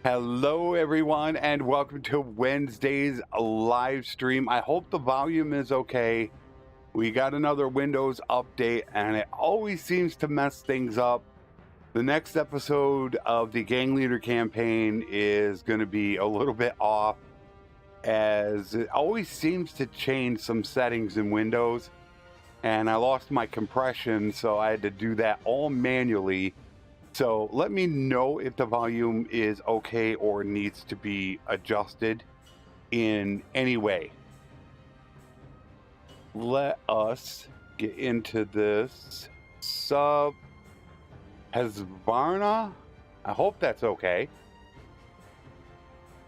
Hello everyone and welcome to Wednesday's live stream. I hope the volume is okay. We got another Windows update and it always seems to mess things up. The next episode of the Gang Leader campaign is going to be a little bit off, as it always seems to change some settings in Windows, and I lost my compression, so I had to do that all manually. So let me know if the volume is okay or needs to be adjusted in any way. Let us get into this. Sub Hezvarna, I hope that's okay.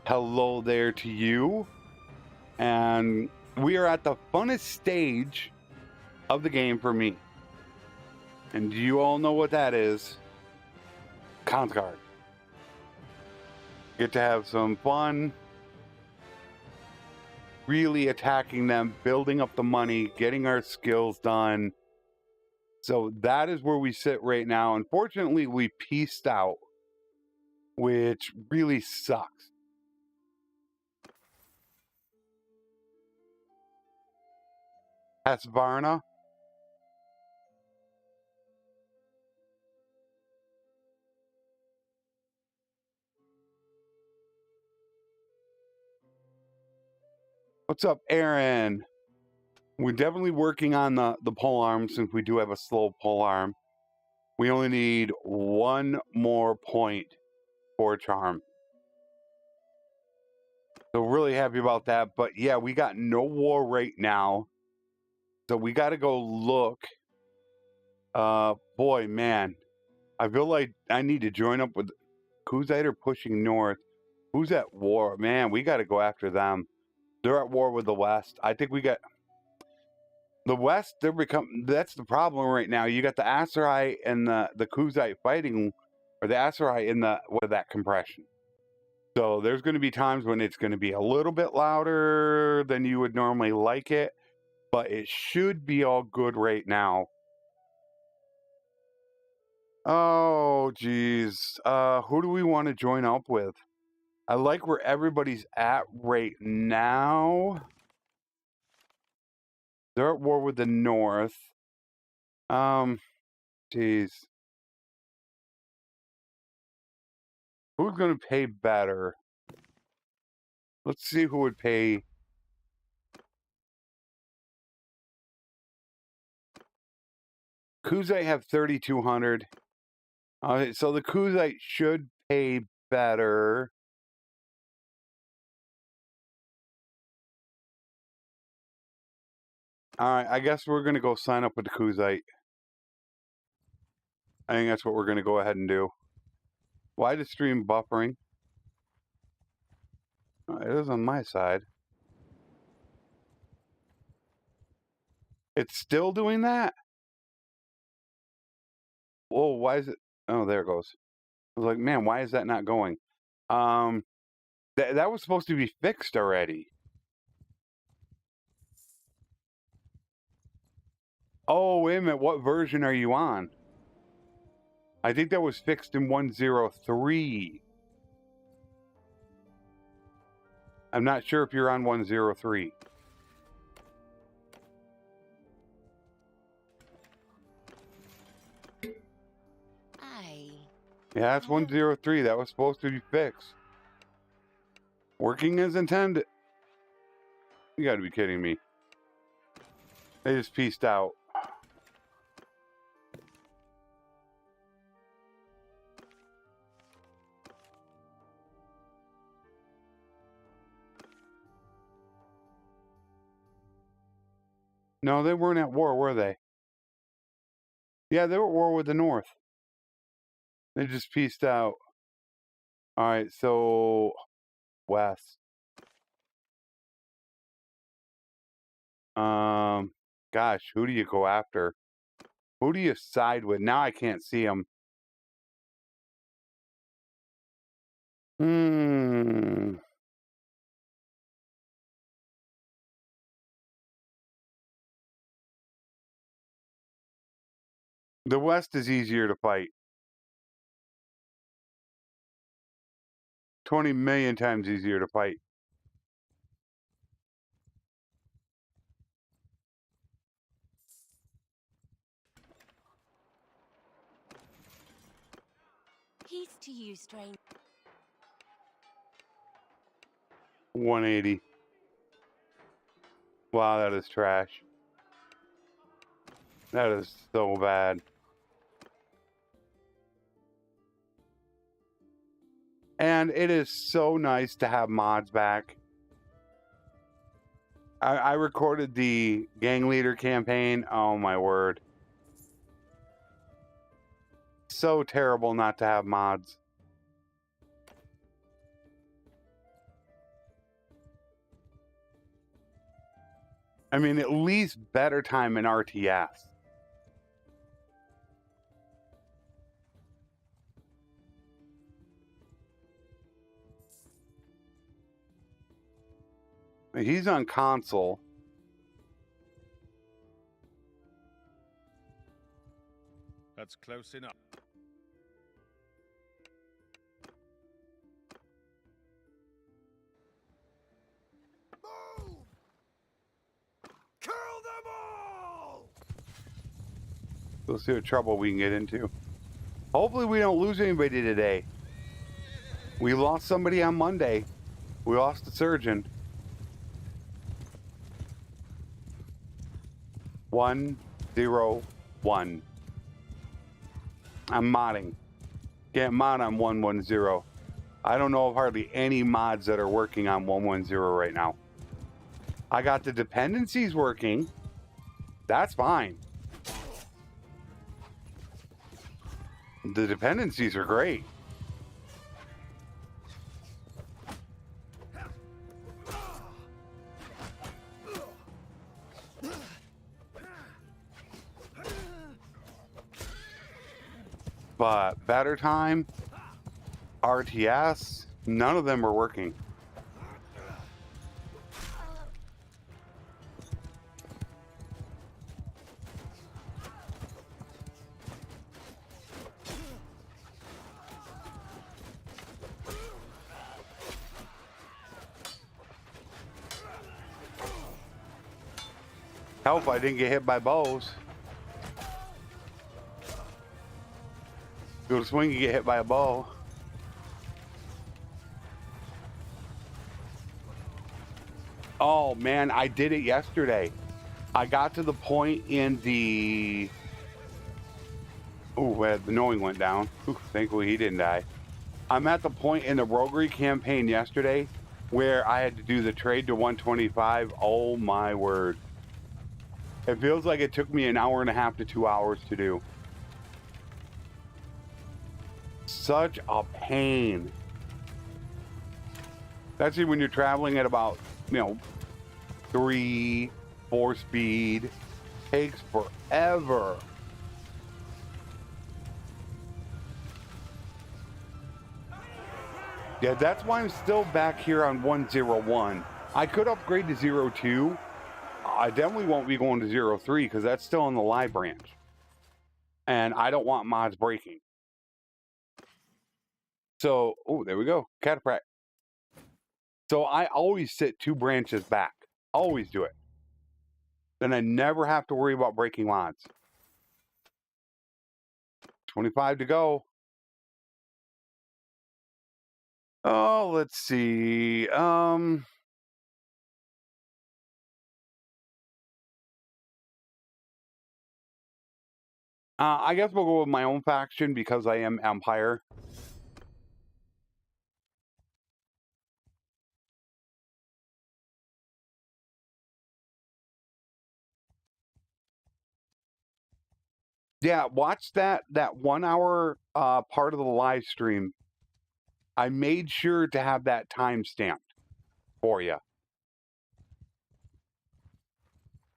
Hello there to you. And we are at the funnest stage of the game for me. And you all know what that is. Consguard. Get to have some fun, really attacking them, building up the money, getting our skills done. So that is where we sit right now. Unfortunately, we pieced out, which really sucks. Hezvarna. What's up, Aaron? We're definitely working on the pole arm, since we do have a slow pole arm. We only need one more point for charm. So really happy about that. But yeah, we got no war right now. So we got to go look. Boy, man. I feel like I need to join up with Kaoses are pushing north. Who's at war? Man, we got to go after them. They're at war with the West. I think we got the West. That's the problem right now. You got the Asurite and the Kaoses fighting, or the Asurite in with that compression. So there's going to be times when it's going to be a little bit louder than you would normally like it, but it should be all good right now. Oh, geez. Who do we want to join up with? I like where everybody's at right now. They're at war with the North. Geez. Who's going to pay better? Let's see who would pay. Kaoses have 3,200. So the Kaoses should pay better. All right, I guess we're going to go sign up with the Kaoses. I think that's what we're going to go ahead and do. Why the stream buffering? It is on my side. It's still doing that? Whoa, why is it? Oh, there it goes. I was like, man, why is that not going? That was supposed to be fixed already. Oh, wait a minute. What version are you on? I think that was fixed in 103. I'm not sure if you're on 103. Yeah, that's 103. That was supposed to be fixed. Working as intended. You gotta be kidding me. They just pieced out. No, they weren't at war, were they? Yeah, they were at war with the North. They just pieced out. All right, so West. Gosh, who do you go after? Who do you side with? Now I can't see them. The West is easier to fight. 20 million times easier to fight. Peace to you, stranger. 180. Wow, that is trash. That is so bad. And it is so nice to have mods back. I recorded the gang leader campaign. Oh my word. So terrible not to have mods. I mean, at least better time in RTS. He's on console. That's close enough. Move! Kill them all! We'll see what trouble we can get into. Hopefully we don't lose anybody today. We lost somebody on Monday. We lost the surgeon. 101. I'm modding. Can't mod on 110. I don't know of hardly any mods that are working on 110 right now. I got the dependencies working. That's fine. The dependencies are great. But better time, RTS, none of them are working. Help, I didn't get hit by bows. Go to swing, you get hit by a bow. Oh man, I did it yesterday. I got to the point in the... Oh, the knowing went down. Ooh, thankfully he didn't die. I'm at the point in the roguery campaign yesterday where I had to do the trade to 125. Oh my word. It feels like it took me an hour and a half to 2 hours to do. Such a pain. Especially when you're traveling at about, 3, 4 speed. Takes forever. Yeah, that's why I'm still back here on 101. I could upgrade to 02. I definitely won't be going to 03 because that's still in the live branch. And I don't want mods breaking. So, oh, there we go. Catapract. So I always sit 2 branches back. Always do it. Then I never have to worry about breaking mods. 25 to go. Oh, let's see. I guess we'll go with my own faction because I am Empire. Yeah, watch that 1 hour part of the live stream. I made sure to have that time stamped for you.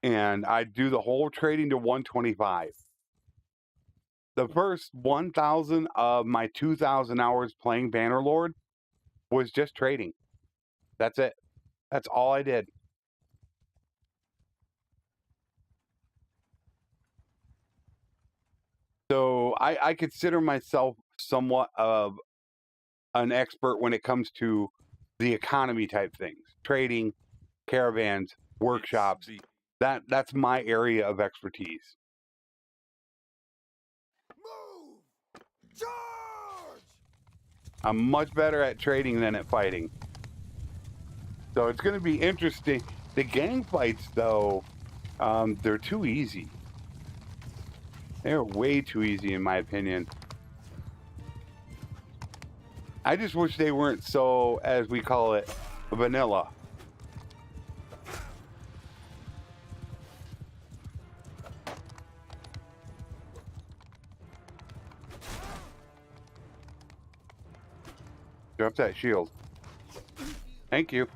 And I do the whole trading to 125. The first 1,000 of my 2,000 hours playing Bannerlord was just trading. That's it. That's all I did. So I consider myself somewhat of an expert when it comes to the economy type things, trading, caravans, workshops. That's my area of expertise. Move! Charge! I'm much better at trading than at fighting. So it's going to be interesting. The gang fights, though, they're too easy. They're way too easy, in my opinion. I just wish they weren't so, as we call it, vanilla. Drop that shield. Thank you.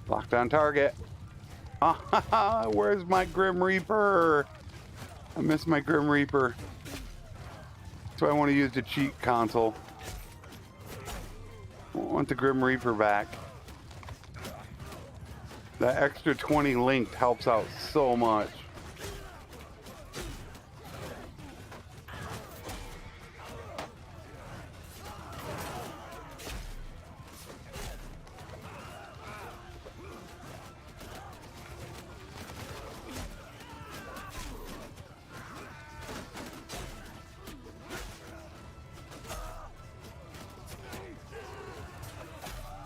Locked on target. Ah, where's my Grim Reaper? I miss my Grim Reaper. That's why I want to use the cheat console. I want the Grim Reaper back. That extra 20 linked helps out so much.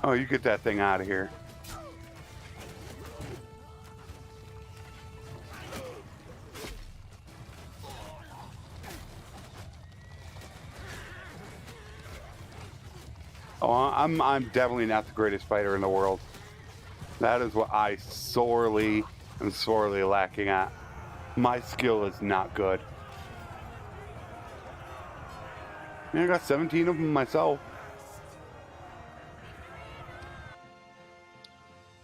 Oh, you get that thing out of here. Oh, I'm definitely not the greatest fighter in the world. That is what I sorely lacking at. My skill is not good. I got 17 of them myself.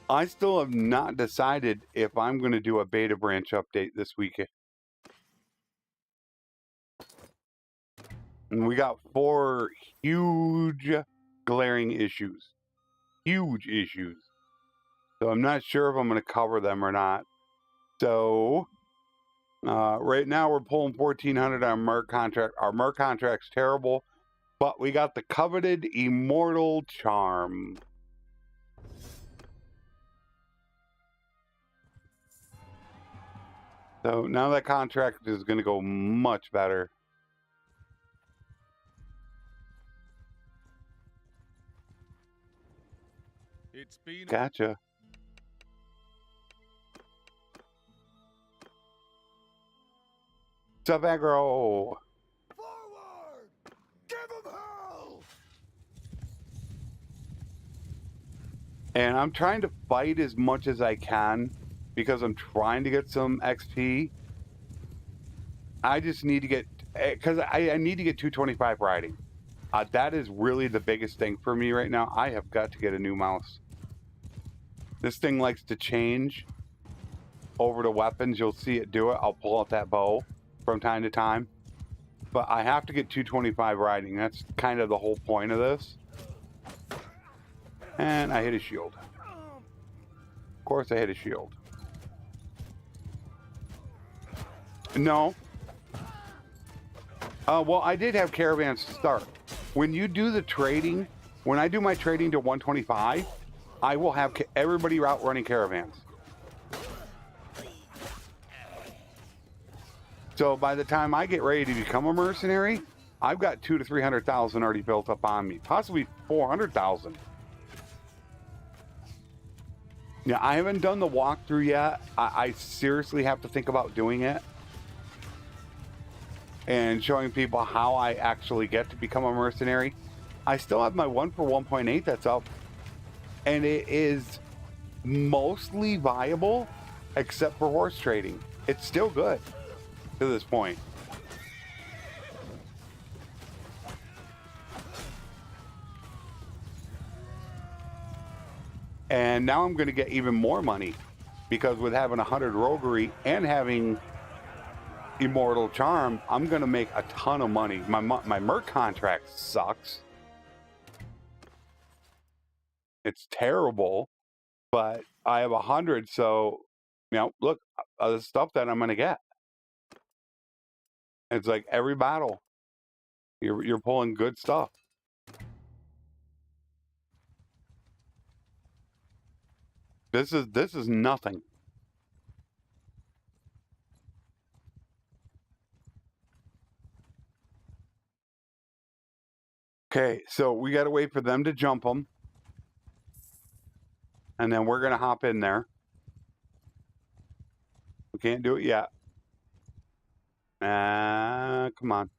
I still have not decided if I'm going to do a beta branch update this weekend. And we got 4 huge glaring issues. Huge issues. So I'm not sure if I'm going to cover them or not. So right now we're pulling 1,400 on our Merc contract. Our Merc contract's terrible, but we got the coveted Immortal Charm. So now that contract is going to go much better. It's been Gotcha. What's up, aggro? Forward! Give him hell! And I'm trying to fight as much as I can because I'm trying to get some XP. I just need to get, because I need to get 225 riding. That is really the biggest thing for me right now. I have got to get a new mouse. This thing likes to change over to weapons. You'll see it do it. I'll pull out that bow from time to time. But I have to get 225 riding. That's kind of the whole point of this. And I hit a shield. Of course I hit a shield. No. Well, I did have caravans to start. When you do the trading, when I do my trading to 125, I will have everybody out running caravans. So by the time I get ready to become a mercenary, I've got 200,000 to 300,000 already built up on me, possibly 400,000. Yeah, I haven't done the walkthrough yet. I seriously have to think about doing it and showing people how I actually get to become a mercenary. I still have my 1 for 1.8 that's up, and it is mostly viable except for horse trading. It's still good to this point. And now I'm going to get even more money because with having 100 roguery and having Immortal Charm, I'm going to make a ton of money. My Merc contract sucks. It's terrible, but I have 100, so, you know, look, the stuff that I'm going to get. It's like every battle. You're pulling good stuff. This is nothing. Okay, so we got to wait for them to jump them. And then we're going to hop in there. We can't do it yet. Come on.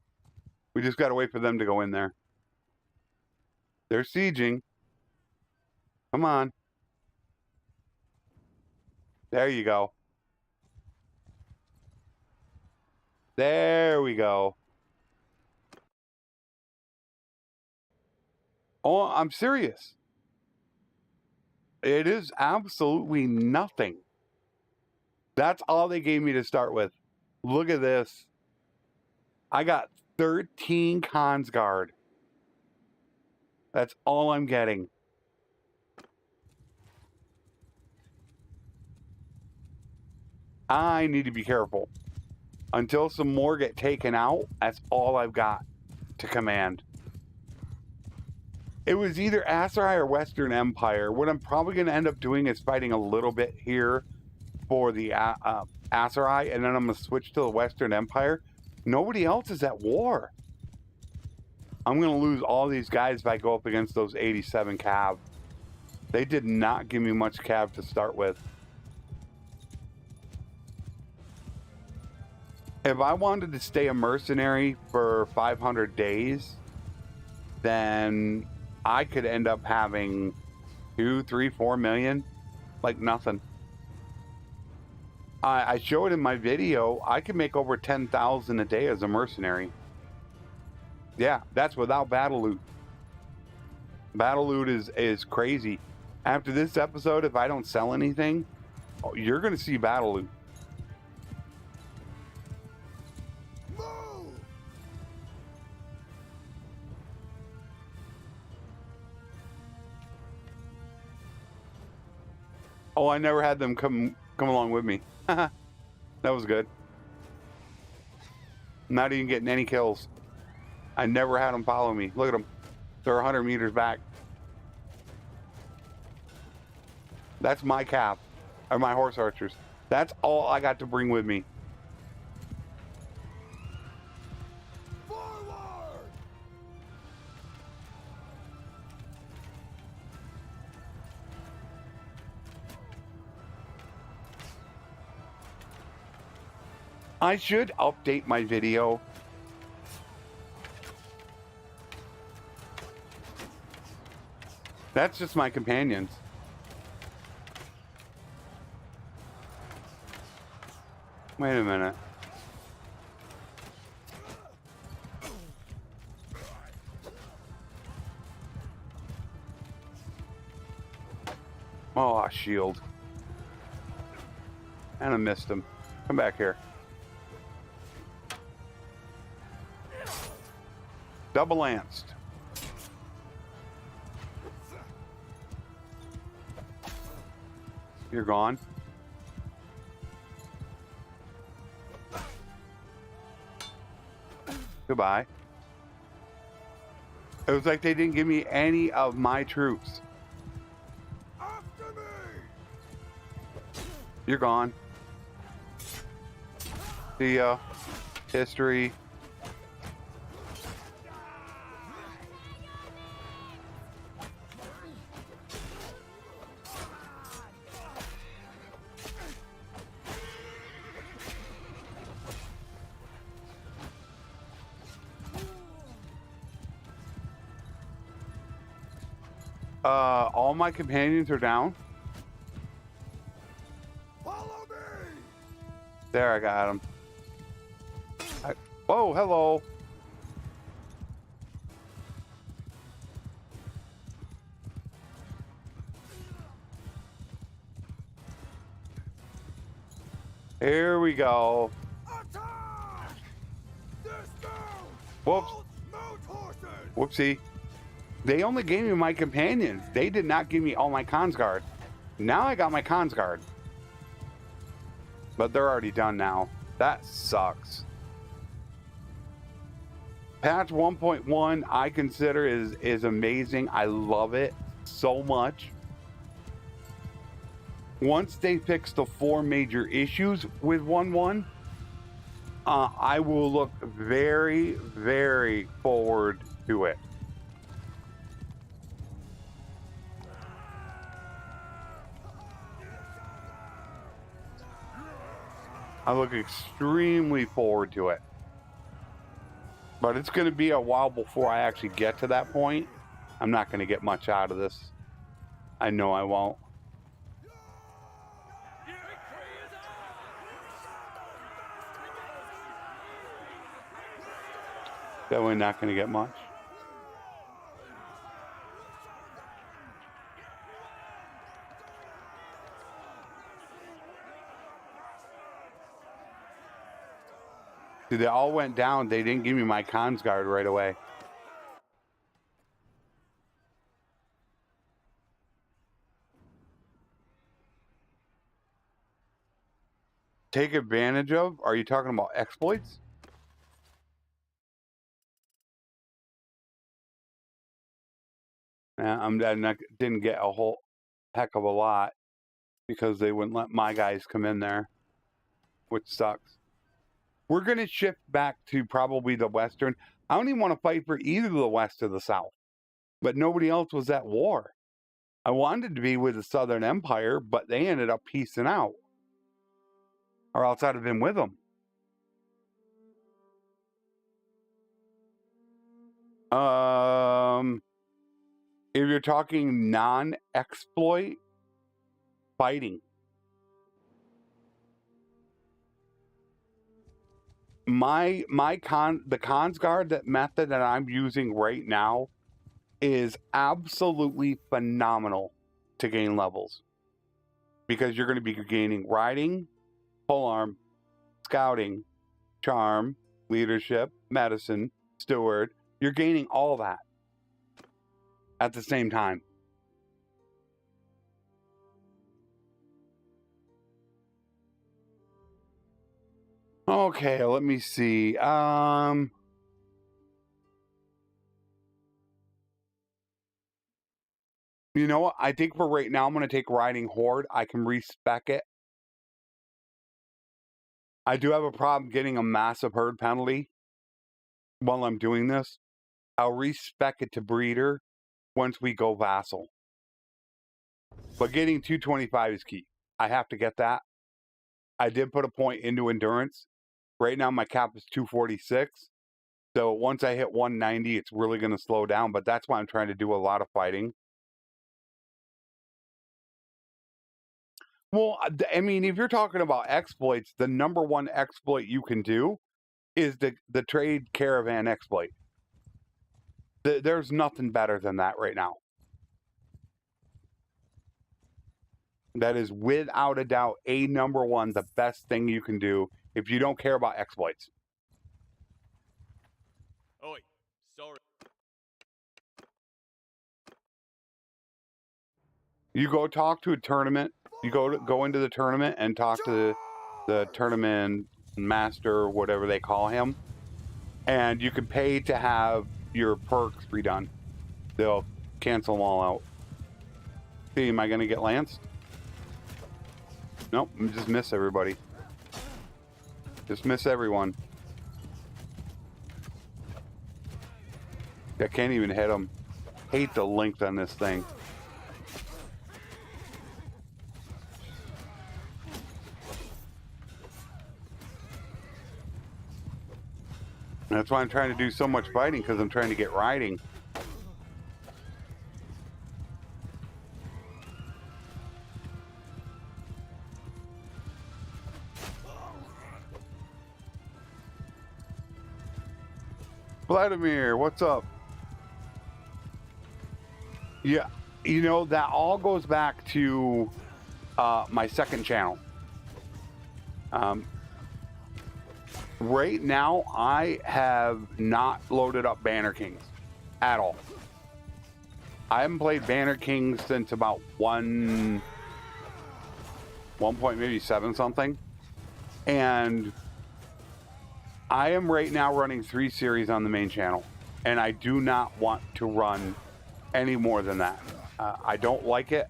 We just got to wait for them to go in there. They're sieging. Come on. There you go. There we go. Oh, I'm serious. It is absolutely nothing. That's all they gave me to start with. Look at this. I got 13 cons guard. That's all I'm getting. I need to be careful. Until some more get taken out, that's all I've got to command. It was either Aserai or Western Empire. What I'm probably going to end up doing is fighting a little bit here for the Aserai, and then I'm going to switch to the Western Empire. Nobody else is at war. I'm going to lose all these guys if I go up against those 87 cav. They did not give me much cav to start with. If I wanted to stay a mercenary for 500 days, then I could end up having 2, 3, 4 million, like nothing. I show it in my video. I can make over 10,000 a day as a mercenary. Yeah, that's without battle loot. Battle loot is crazy. After this episode, if I don't sell anything, you're going to see battle loot. Oh, I never had them come along with me. That was good. Not even getting any kills. I never had them follow me. Look at them. They're 100 meters back. That's my cap. Or my horse archers. That's all I got to bring with me. I should update my video. That's just my companions. Wait a minute. Oh, shield. And I missed him. Come back here. Double lanced. You're gone. Goodbye. It was like they didn't give me any of my troops. After me! You're gone. See ya. History. All my companions are down. Follow me! There, I got him. Whoa, hello. Here we go. Attack! Dismount! Whoops. Mount horses! Whoopsie. They only gave me my companions. They did not give me all my cons guard. Now I got my cons guard. But they're already done now. That sucks. Patch 1.1 I consider is amazing. I love it so much. Once they fix the 4 major issues with 1.1, I will look very, very forward to it. I look extremely forward to it. But it's going to be a while before I actually get to that point. I'm not going to get much out of this. I know I won't. Definitely not going to get much. See, they all went down. They didn't give me my cons guard right away. Take advantage of? Are you talking about exploits? I didn't get a whole heck of a lot because they wouldn't let my guys come in there, which sucks. We're going to shift back to probably the Western. I don't even want to fight for either the West or the South, but nobody else was at war. I wanted to be with the Southern Empire, but they ended up piecing out, or else I'd have been with them. If you're talking non-exploit fighting, the cons guard method that I'm using right now is absolutely phenomenal to gain levels, because you're going to be gaining riding, polearm, scouting, charm, leadership, medicine, steward. You're gaining all that at the same time. Okay, let me see. You know what? I think for right now, I'm going to take Riding Horde. I can respec it. I do have a problem getting a massive herd penalty while I'm doing this. I'll respec it to Breeder once we go Vassal. But getting 225 is key. I have to get that. I did put a point into Endurance. Right now, my cap is 246. So once I hit 190, it's really going to slow down. But that's why I'm trying to do a lot of fighting. Well, I mean, if you're talking about exploits, the number one exploit you can do is the trade caravan exploit. There's nothing better than that right now. That is without a doubt a number one, the best thing you can do if you don't care about exploits. Oi, sorry. You go talk to a tournament. You go into the tournament and talk to the tournament master, whatever they call him, and you can pay to have your perks redone. They'll cancel them all out. See, am I going to get lanced? Nope, just miss everybody. Just miss everyone. I can't even hit them. Hate the length on this thing. That's why I'm trying to do so much fighting, because I'm trying to get riding. Vladimir, what's up? Yeah, you know, that all goes back to my second channel. Right now, I have not loaded up Banner Kings at all. I haven't played Banner Kings since about 1.7 something. And I am right now running 3 series on the main channel, and I do not want to run any more than that. I don't like it.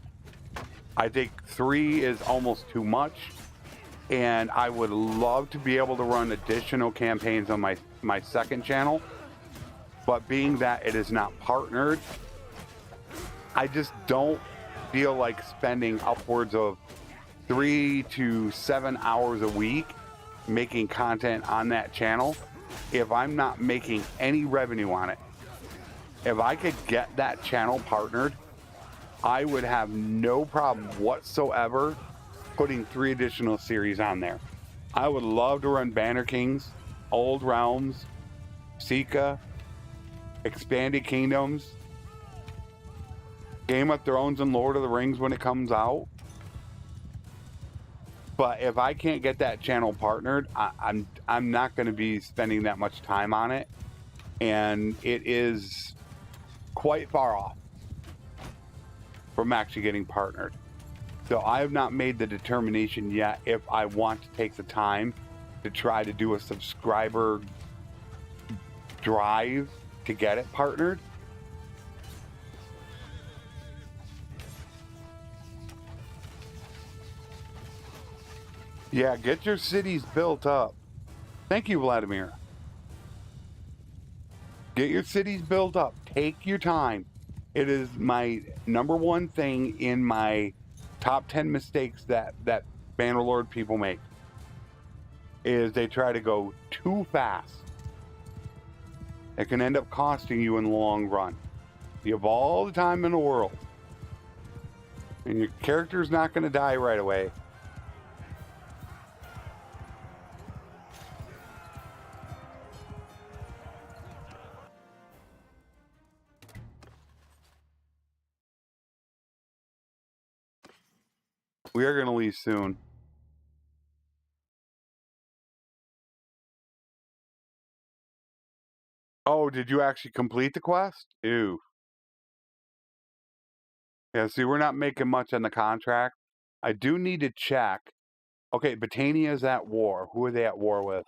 I think 3 is almost too much, and I would love to be able to run additional campaigns on my second channel, but being that it is not partnered, I just don't feel like spending upwards of 3 to 7 hours a week making content on that channel if I'm not making any revenue on it. If I could get that channel partnered, I would have no problem whatsoever putting 3 additional series on there. I would love to run Banner Kings, Old Realms, Sika, Expanded Kingdoms, Game of Thrones and Lord of the Rings when it comes out. But if I can't get that channel partnered, I'm not going to be spending that much time on it, and it is quite far off from actually getting partnered. So I have not made the determination yet if I want to take the time to try to do a subscriber drive to get it partnered. Yeah, get your cities built up. Thank you, Vladimir. Get your cities built up. Take your time. It is my #1 thing in my top 10 mistakes that Bannerlord people make. Is they try to go too fast. It can end up costing you in the long run. You have all the time in the world, and your character's not going to die right away. We are going to leave soon. Oh, did you actually complete the quest? Ew. Yeah, see, we're not making much on the contract. I do need to check. Okay, Britannia's at war. Who are they at war with?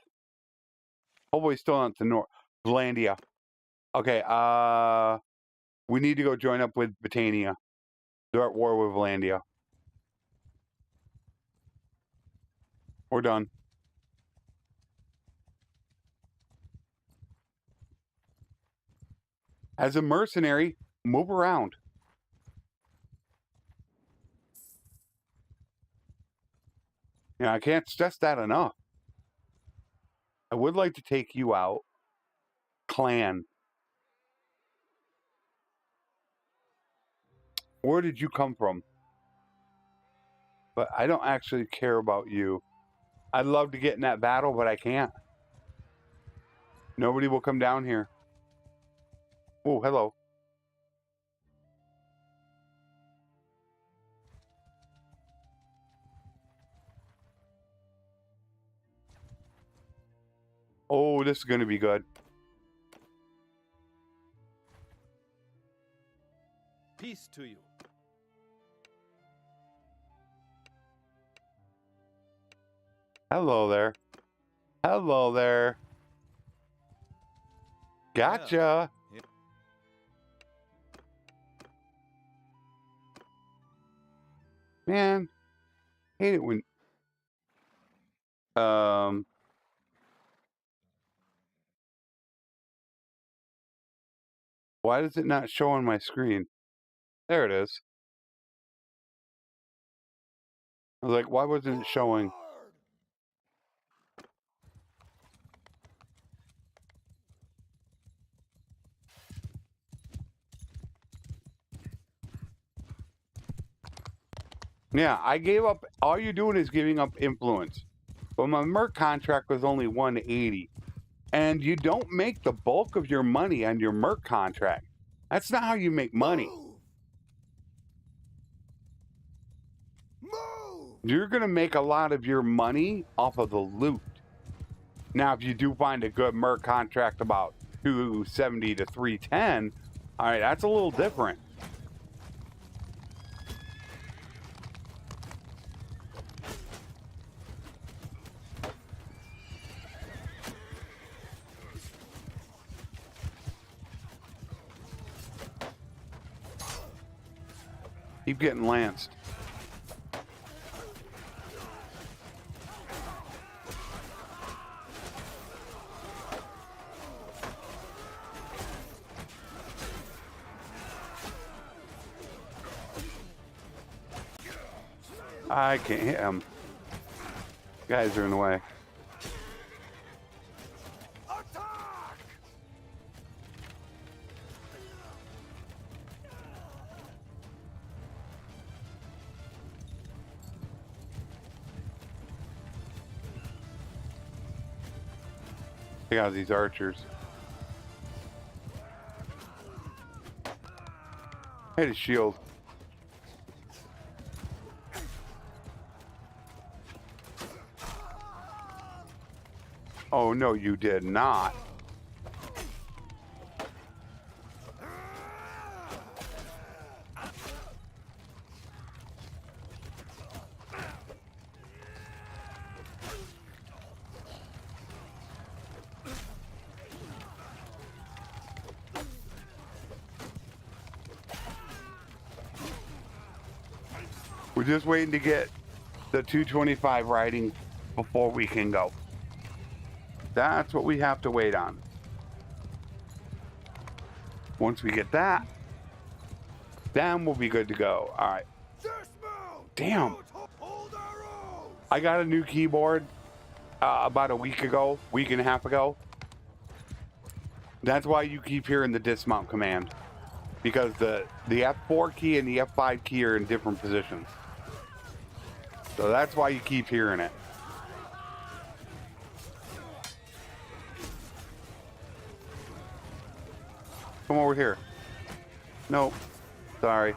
Hopefully still not the north. Vlandia. Okay, we need to go join up with Britannia. They're at war with Vlandia. We're done. As a mercenary, move around. Yeah, I can't stress that enough. I would like to take you out. Clan. Where did you come from? But I don't actually care about you. I'd love to get in that battle, but I can't. Nobody will come down here. Oh, hello. Oh, this is going to be good. Peace to you. Hello there. Hello there. Gotcha. Yeah. Man, hate it when why does it not show on my screen? There it is. I was like, why wasn't it showing? Yeah, I gave up. All you're doing is giving up influence. But my merc contract was only 180. And you don't make the bulk of your money on your merc contract. That's not how you make money. Move! You're going to make a lot of your money off of the loot. Now, if you do find a good merc contract about 270 to 310, all right, that's a little different. Keep getting lanced. I can't hit him. Guys are in the way. Attack! Check out these archers. Hit his shield. Oh no, you did not. We're just waiting to get the 225 riding before we can go. That's what we have to wait on. Once we get that, then we'll be good to go. All right. Dismount! Damn. Hold arrows! I got a new keyboard about a week and a half ago. That's why you keep hearing the dismount command. Because the F4 key and the F5 key are in different positions. So that's why you keep hearing it. Come over here. Nope. Sorry.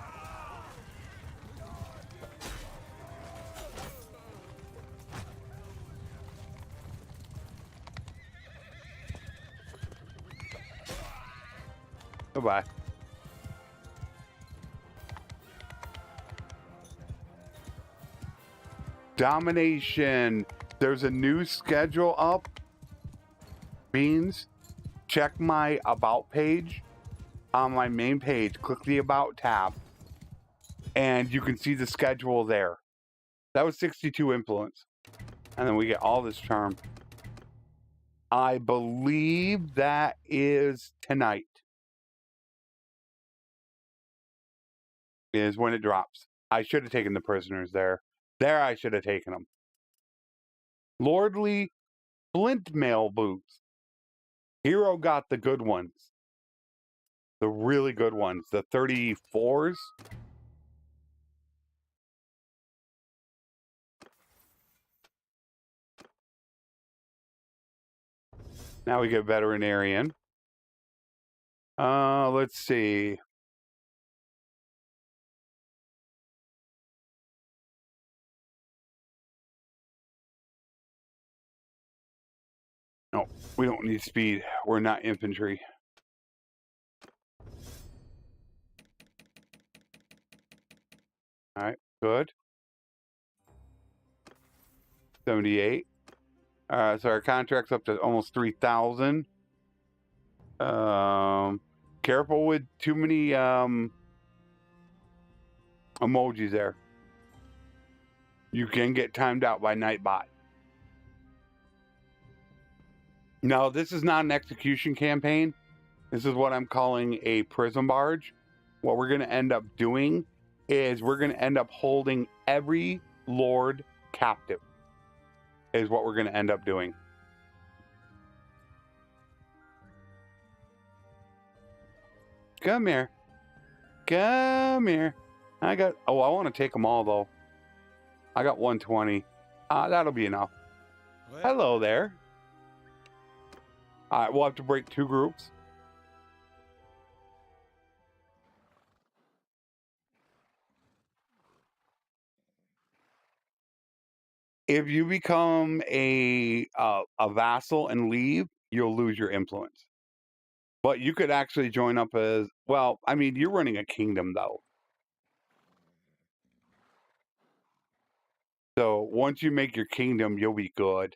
Goodbye. Domination. There's a new schedule up. Beans. Check my about page. On my main page, click the About tab, and you can see the schedule there. That was 62 influence. And then we get all this charm. I believe that is tonight. Is when it drops. I should have taken the prisoners there. There I should have taken them. Lordly flint mail boots. Hero got the good ones. The really good ones, the 34s. Now we get veterinarian. Let's see. No, we don't need speed. We're not infantry. All right, good. 78. So our contract's up to almost 3,000. Careful with too many emojis there. You can get timed out by Nightbot. No, this is not an execution campaign. This is what I'm calling a prison barge. What we're going to end up doing is we're going to end up holding every lord captive. Is what we're going to end up doing. Come here. Come here. I want to take them all, though. I got 120. That'll be enough. Well, Hello there. All right, we'll have to break 2 groups. If you become a vassal and leave, you'll lose your influence. But you could actually join up as, well, I mean, you're running a kingdom, though. So once you make your kingdom, you'll be good.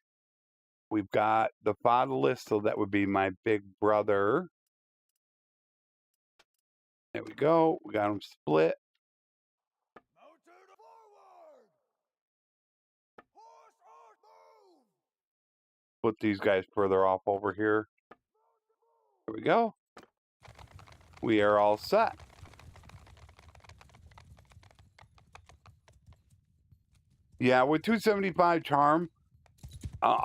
We've got the fatherless, so that would be my big brother. There we go. We got them split. put these guys further off over here. There we go. We are all set. Yeah, with 275 charm,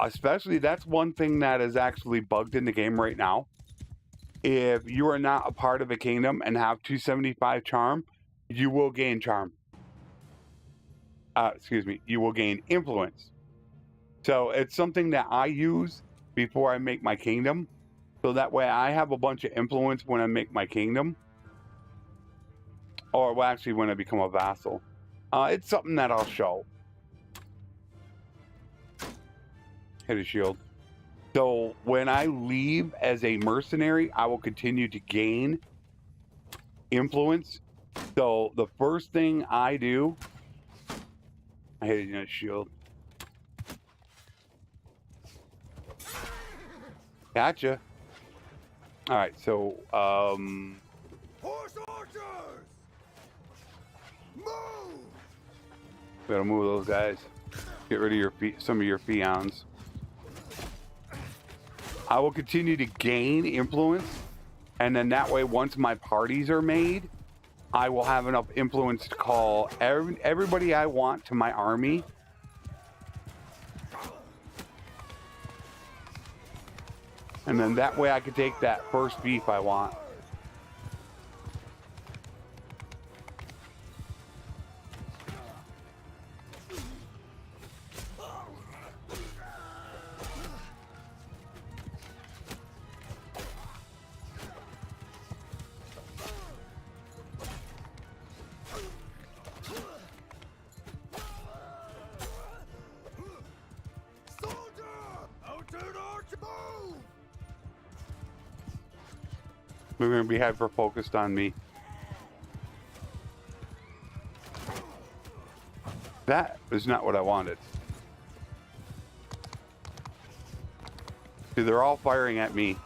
especially, that's one thing that is actually bugged in the game right now. If you are not a part of a kingdom and have 275 charm, you will gain charm. Excuse me, you will gain influence. So it's something that I use before I make my kingdom. So that way I have a bunch of influence when I make my kingdom. Or well, actually when I become a vassal. It's something that I'll show. Hit a shield. So when I leave as a mercenary, I will continue to gain influence. So the first thing I do, I hit a shield. Gotcha. All right, so Horse archers! Move! we gotta move those guys. Get rid of your some of your peons. I will continue to gain influence, and then that way, once my parties are made, I will have enough influence to call everybody I want to my army. And then that way I can take that first beef I want. We're going to be hyper-focused on me. That is not what I wanted. See, they're all firing at me.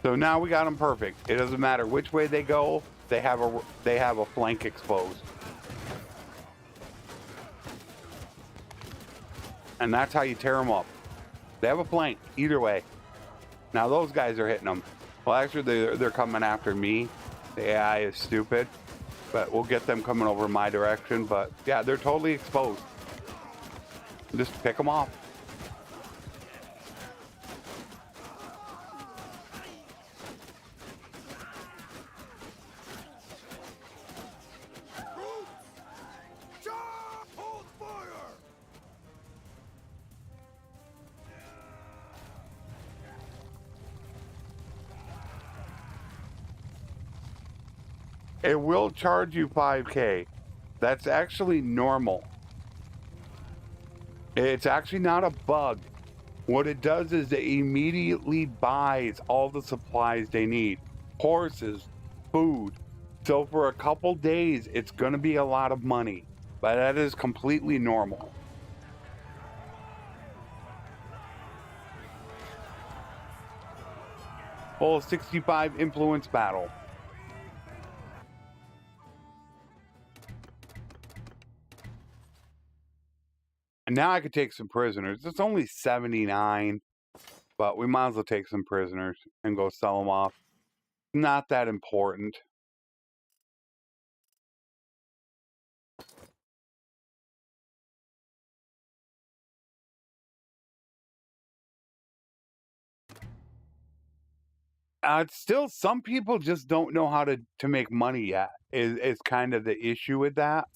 So now we got them perfect. It doesn't matter which way they go. They have a flank exposed. And that's how you tear them up. They have a flank either way. Now those guys are hitting them. Well, actually they're coming after me. The AI is stupid, but we'll get them coming over my direction. But yeah, they're totally exposed. Just pick them off. It will charge you 5K. That's actually normal. It's actually not a bug. What it does is it immediately buys all the supplies they need. Horses, food. So for a couple days, it's going to be a lot of money. But that is completely normal. Full 65 influence battle. And now I could take some prisoners. It's only 79, but we might as well take some prisoners and go sell them off. Not that important. It's still, some people just don't know how to make money yet. Is kind of the issue with that.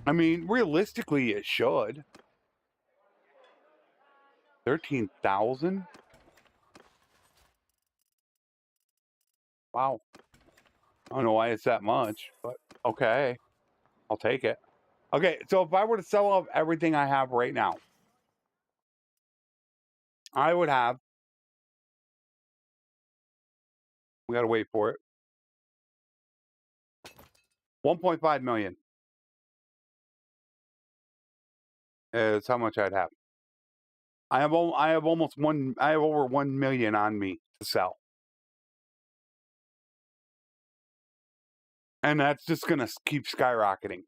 I mean, realistically, it should. 13,000? Wow. I don't know why it's that much, but okay. I'll take it. Okay, so if I were to sell off everything I have right now, I would have, we got to wait for it, 1.5 million is how much I'd have. I have almost I have over 1 million on me to sell. And that's just going to keep skyrocketing.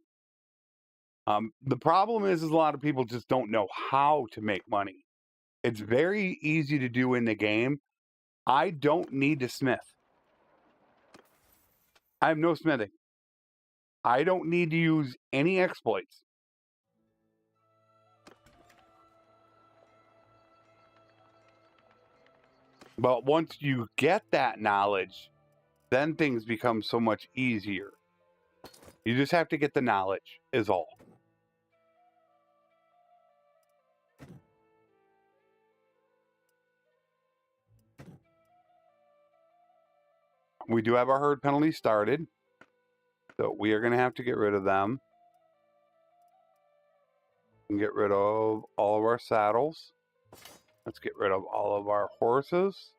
The problem is a lot of people just don't know how to make money. It's very easy to do in the game. I don't need to smith. I have no smithing. I don't need to use any exploits. But once you get that knowledge, then things become so much easier. You just have to get the knowledge, is all. We do have our herd penalty started, so we are going to have to get rid of them. And get rid of all of our saddles. Let's get rid of all of our horses.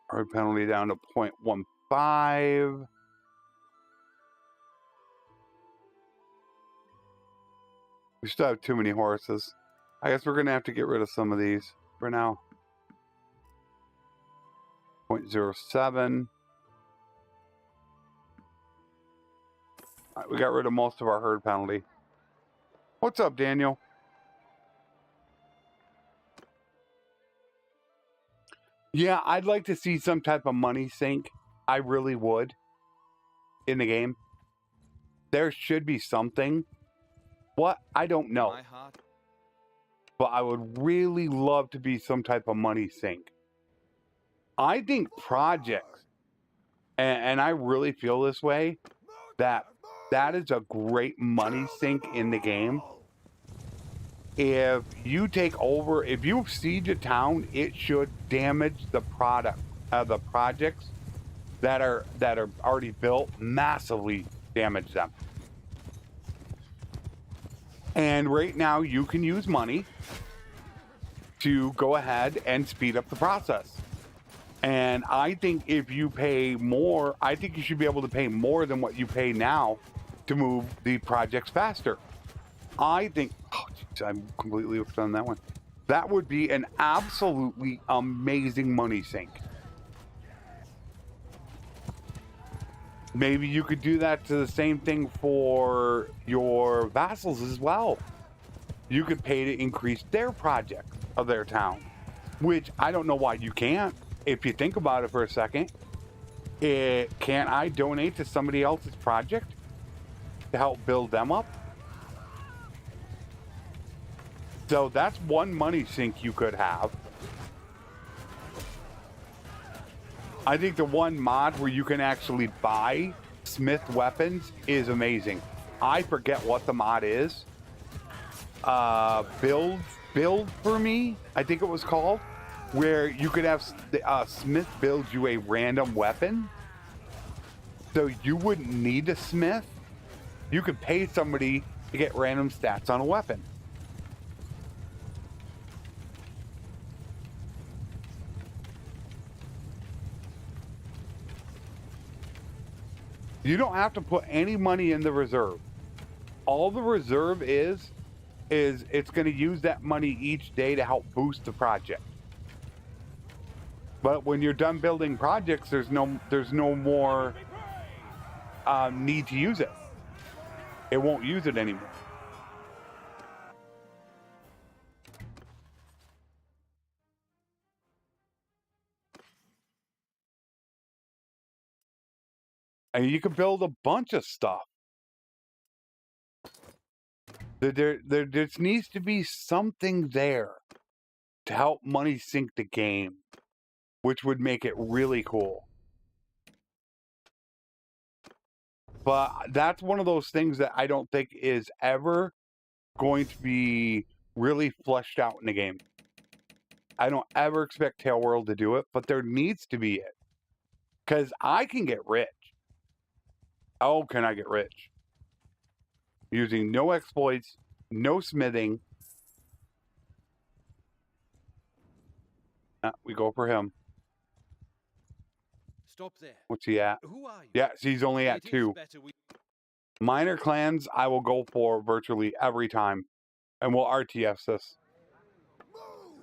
Herd penalty down to 0.15. We still have too many horses. I guess we're going to have to get rid of some of these for now. 0.07. All right, we got rid of most of our herd penalty. What's up, Daniel? Yeah, I'd like to see some type of money sink. I really would. In the game. There should be something. What? I don't know. But I would really love to be some type of money sink. I think projects, and I really feel this way, that is a great money sink in the game. If you take over, if you siege a town, it should damage the projects that are already built, massively damage them. And right now you can use money to go ahead and speed up the process. And I think if you pay more, I think you should be able to pay more than what you pay now to move the projects faster. I think, oh, geez, I'm completely hooked on that one. That would be an absolutely amazing money sink. Maybe you could do that to the same thing for your vassals as well. You could pay to increase their project of their town, which I don't know why you can't. If you think about it for a second, can't I donate to somebody else's project to help build them up? So that's one money sink you could have. I think the one mod where you can actually buy smith weapons is amazing. I forget what the mod is. Build for me, I think it was called, where you could have smith build you a random weapon. So you wouldn't need a smith. You could pay somebody to get random stats on a weapon. You don't have to put any money in the reserve. All the reserve is it's going to use that money each day to help boost the project. But when you're done building projects, there's no more need to use it. It won't use it anymore. And you can build a bunch of stuff. There just needs to be something there to help money sink the game, which would make it really cool. But that's one of those things that I don't think is ever going to be really fleshed out in the game. I don't ever expect Tail World to do it, but there needs to be it. Because I can get rich. Oh, can I get rich? Using no exploits, no smithing. We go for him. Stop there. What's he at? Who are you? Yeah, he's only at 2. Minor clans, I will go for virtually every time. And we'll RTS this. Move!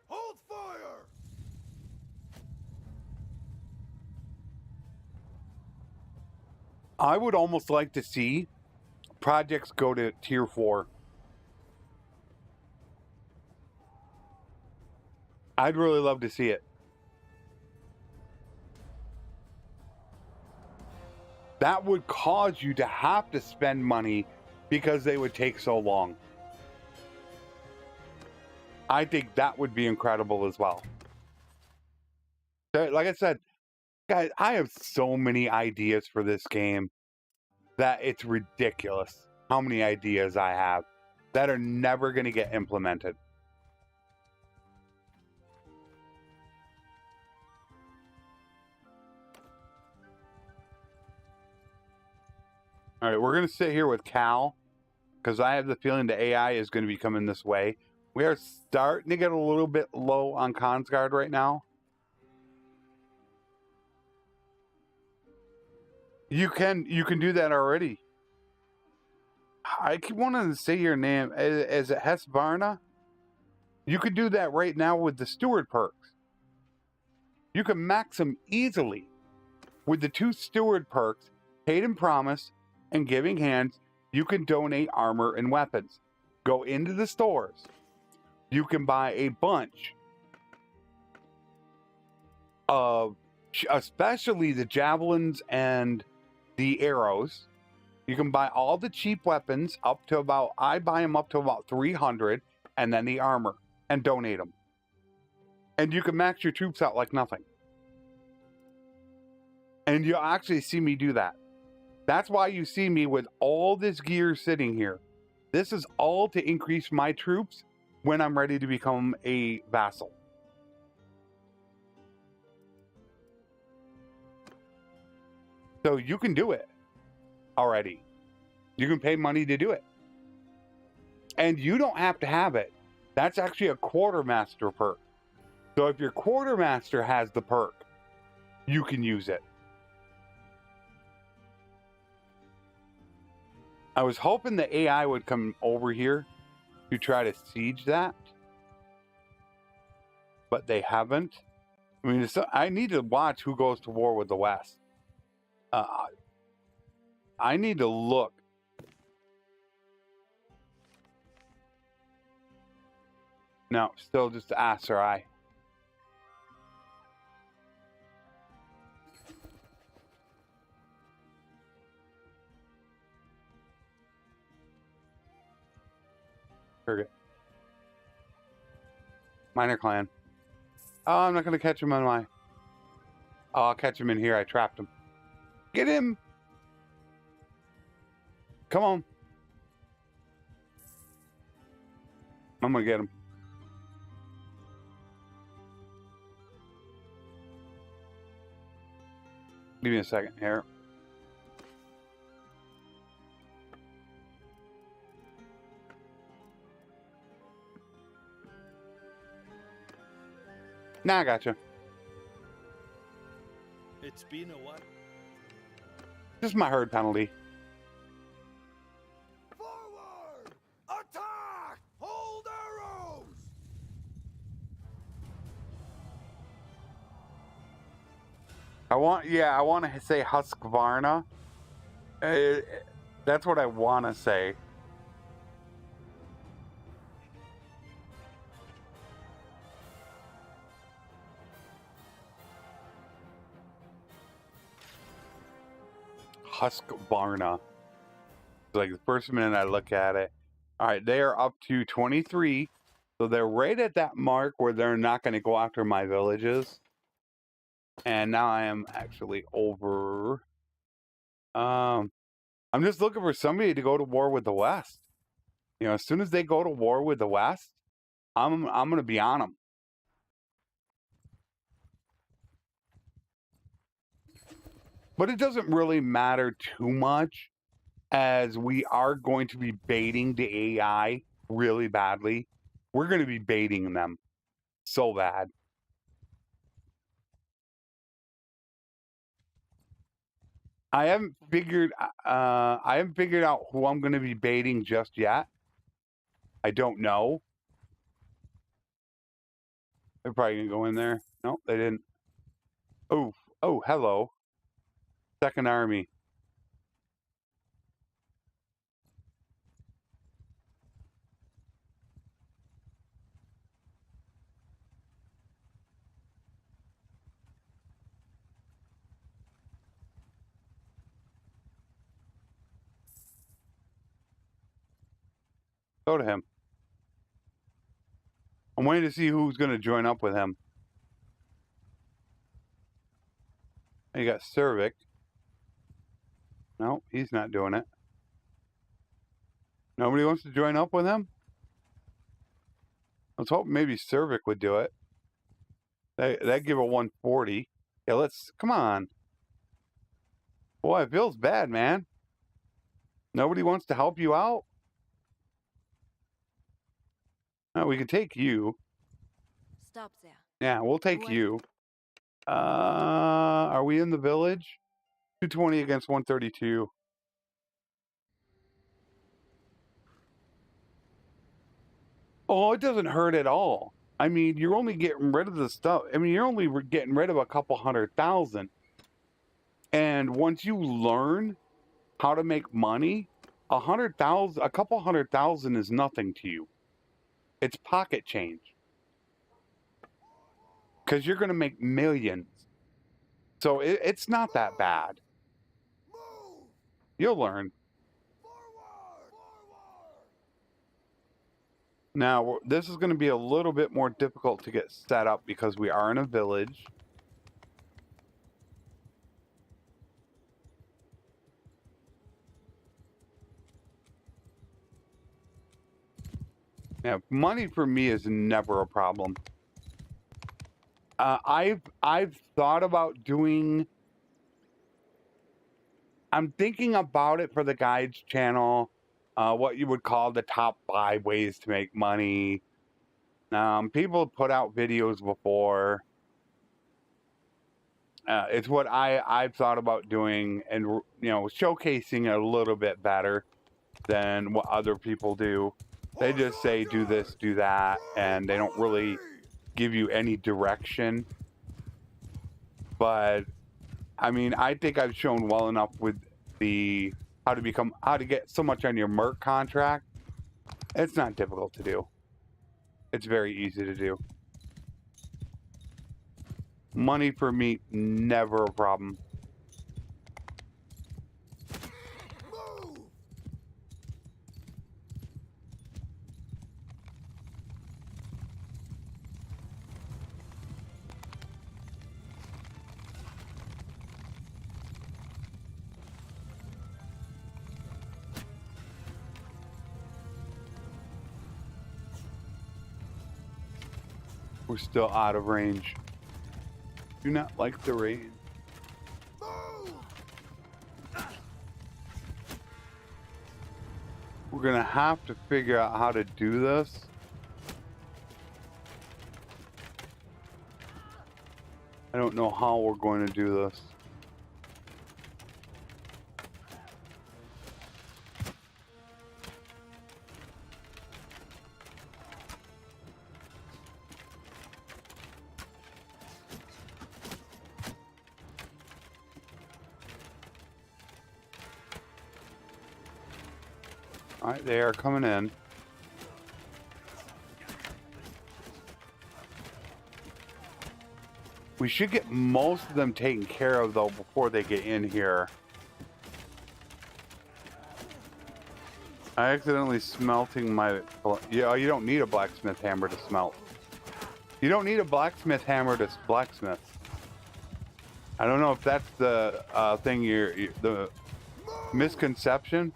Hold fire! I would almost like to see projects go to tier 4. I'd really love to see it. That would cause you to have to spend money because they would take so long. I think that would be incredible as well. Like I said, guys, I have so many ideas for this game that it's ridiculous how many ideas I have that are never going to get implemented. All right, we're going to sit here with Cal because I have the feeling the AI is going to be coming this way. We are starting to get a little bit low on Consguard right now. You can do that already. I keep wanting to say your name. Is it Hesvarna? You could do that right now with the steward perks. You can max them easily with the 2 steward perks, Paid and Promise, and Giving Hands. You can donate armor and weapons. Go into the stores. You can buy a bunch of, especially the javelins and the arrows. You can buy all the cheap weapons up to about, I buy them up to about 300, and then the armor, and donate them. And you can max your troops out like nothing. And you'll actually see me do that. That's why you see me with all this gear sitting here. This is all to increase my troops when I'm ready to become a vassal. So you can do it already. You can pay money to do it. And you don't have to have it. That's actually a quartermaster perk. So if your quartermaster has the perk, you can use it. I was hoping the AI would come over here to try to siege that, but they haven't. I mean, I need to watch who goes to war with the West. I need to look. No, still just Aserai. Forget. Minor clan. Oh, I'm not going to catch him on my... Oh, I'll catch him in here. I trapped him. Get him! Come on. I'm going to get him. Give me a second here. Nah, I gotcha. It's been a while. This is my herd penalty. Forward! Attack! Hold arrows! I want to say Husqvarna. That's what I want to say. Husqvarna. Like the first minute I look at it. All right, they are up to 23. So they're right at that mark where they're not going to go after my villages. And now I am actually over. I'm just looking for somebody to go to war with the West. You know, as soon as they go to war with the West, I'm gonna be on them. But it doesn't really matter too much, as we are going to be baiting the AI really badly. We're going to be baiting them so bad. I haven't figured out who I'm going to be baiting just yet. I don't know. They're probably going to go in there. No, they didn't. Oh, hello. Second Army. Go to him. I'm waiting to see who's going to join up with him. You got Cervic. No, he's not doing it. Nobody wants to join up with him? I was hoping maybe Cervic would do it. That give a 140. Yeah, let's, come on. Boy, it feels bad, man. Nobody wants to help you out? No, we can take you. Stop there. Yeah, we'll take you. Are we in the village? 220 against 132. Oh, it doesn't hurt at all. I mean, you're only getting rid of the stuff. I mean, you're only getting rid of a couple 100,000. And once you learn how to make money, a couple 100,000 is nothing to you. It's pocket change. Because you're going to make millions. So it's not that bad. You'll learn. Now, this is going to be a little bit more difficult to get set up because we are in a village. Yeah, money for me is never a problem. I've thought about doing. I'm thinking about it for the guides channel. What you would call the top 5 ways to make money. People have put out videos before. It's what I've thought about doing, and you know, showcasing it a little bit better than what other people do. They just say do this, do that, and they don't really give you any direction. But I mean, I think I've shown well enough with the how to get so much on your Merc contract. It's not difficult to do. It's very easy to do. Money for me, never a problem. We're still out of range. Do not like the rain. We're gonna have to figure out how to do this. I don't know how we're going to do this. All right, they are coming in. We should get most of them taken care of, though, before they get in here. I accidentally smelting my... Yeah, you don't need a blacksmith hammer to smelt. You don't need a blacksmith hammer to blacksmith. I don't know if that's the thing the misconception.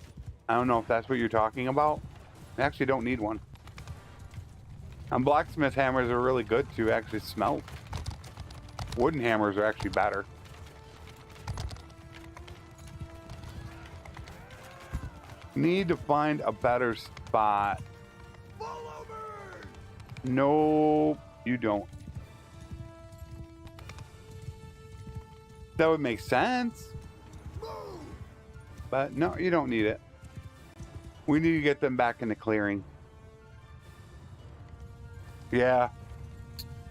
I don't know if that's what you're talking about. I actually don't need one. And blacksmith hammers are really good to actually smelt. Wooden hammers are actually better. Need to find a better spot. Follow me! Nope, you don't. That would make sense. Move! But no, you don't need it. We need to get them back in the clearing. Yeah.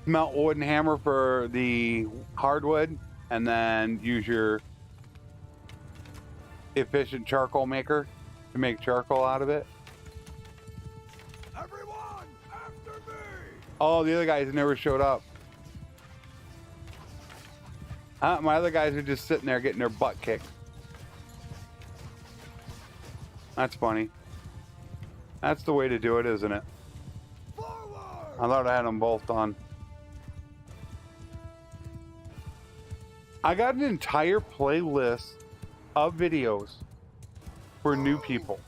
Melt wood and hammer for the hardwood, and then use your efficient charcoal maker to make charcoal out of it. Everyone, after me! Oh, the other guys never showed up. My other guys are just sitting there getting their butt kicked. That's funny. That's the way to do it, isn't it? Forward! I thought I had them both on. I got an entire playlist of videos for new people.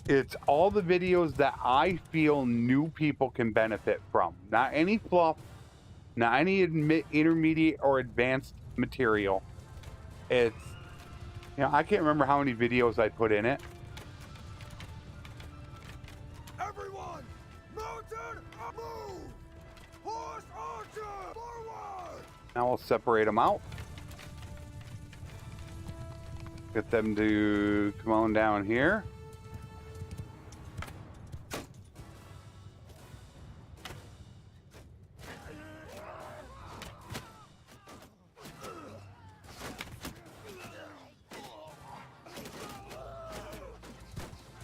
It's all the videos that I feel new people can benefit from. Not any fluff, not any intermediate or advanced material. It's, you know, I can't remember how many videos I put in it. Everyone, mounted, move! Horse archer, forward! Now we'll separate them out. Get them to come on down here.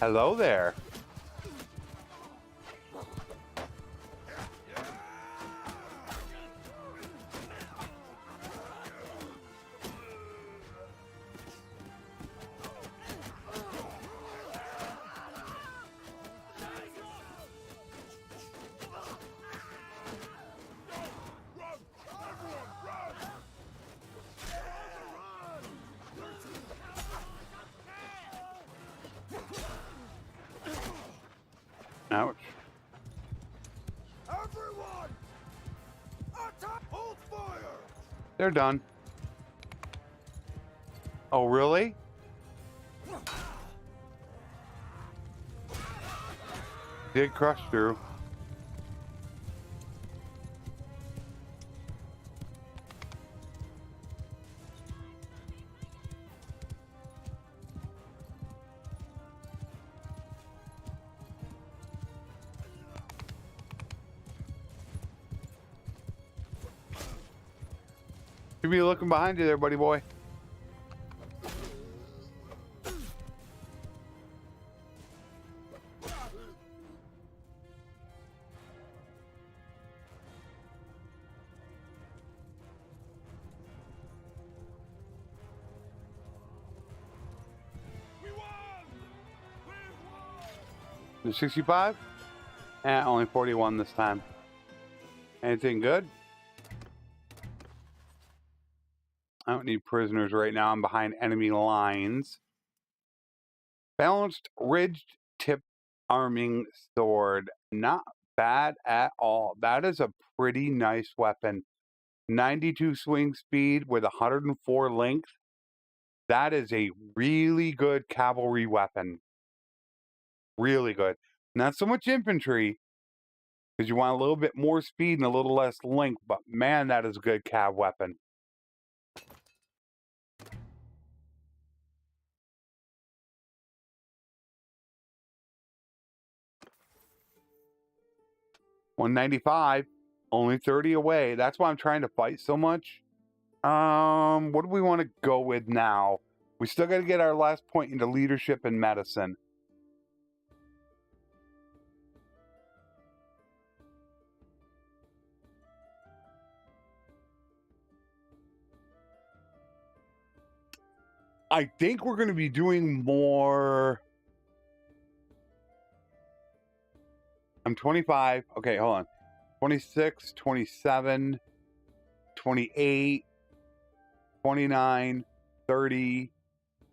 Hello there. Ouch. Everyone! Attack! Hold fire! They're done. Oh, really? Did crush through. You be looking behind you there, buddy boy. We won! We won! The 65? Only 41 this time. Anything good? I don't need prisoners right now. I'm behind enemy lines. Balanced ridged tip arming sword. Not bad at all. That is a pretty nice weapon. 92 swing speed with 104 length. That is a really good cavalry weapon. Really good. Not so much infantry, because you want a little bit more speed and a little less length, but man, that is a good cav weapon. $195, only 30 away. That's why I'm trying to fight so much. What do we want to go with now? We still got to get our last point into leadership and medicine. I think we're going to be doing more. I'm 25. Okay, hold on. 26, 27, 28, 29, 30,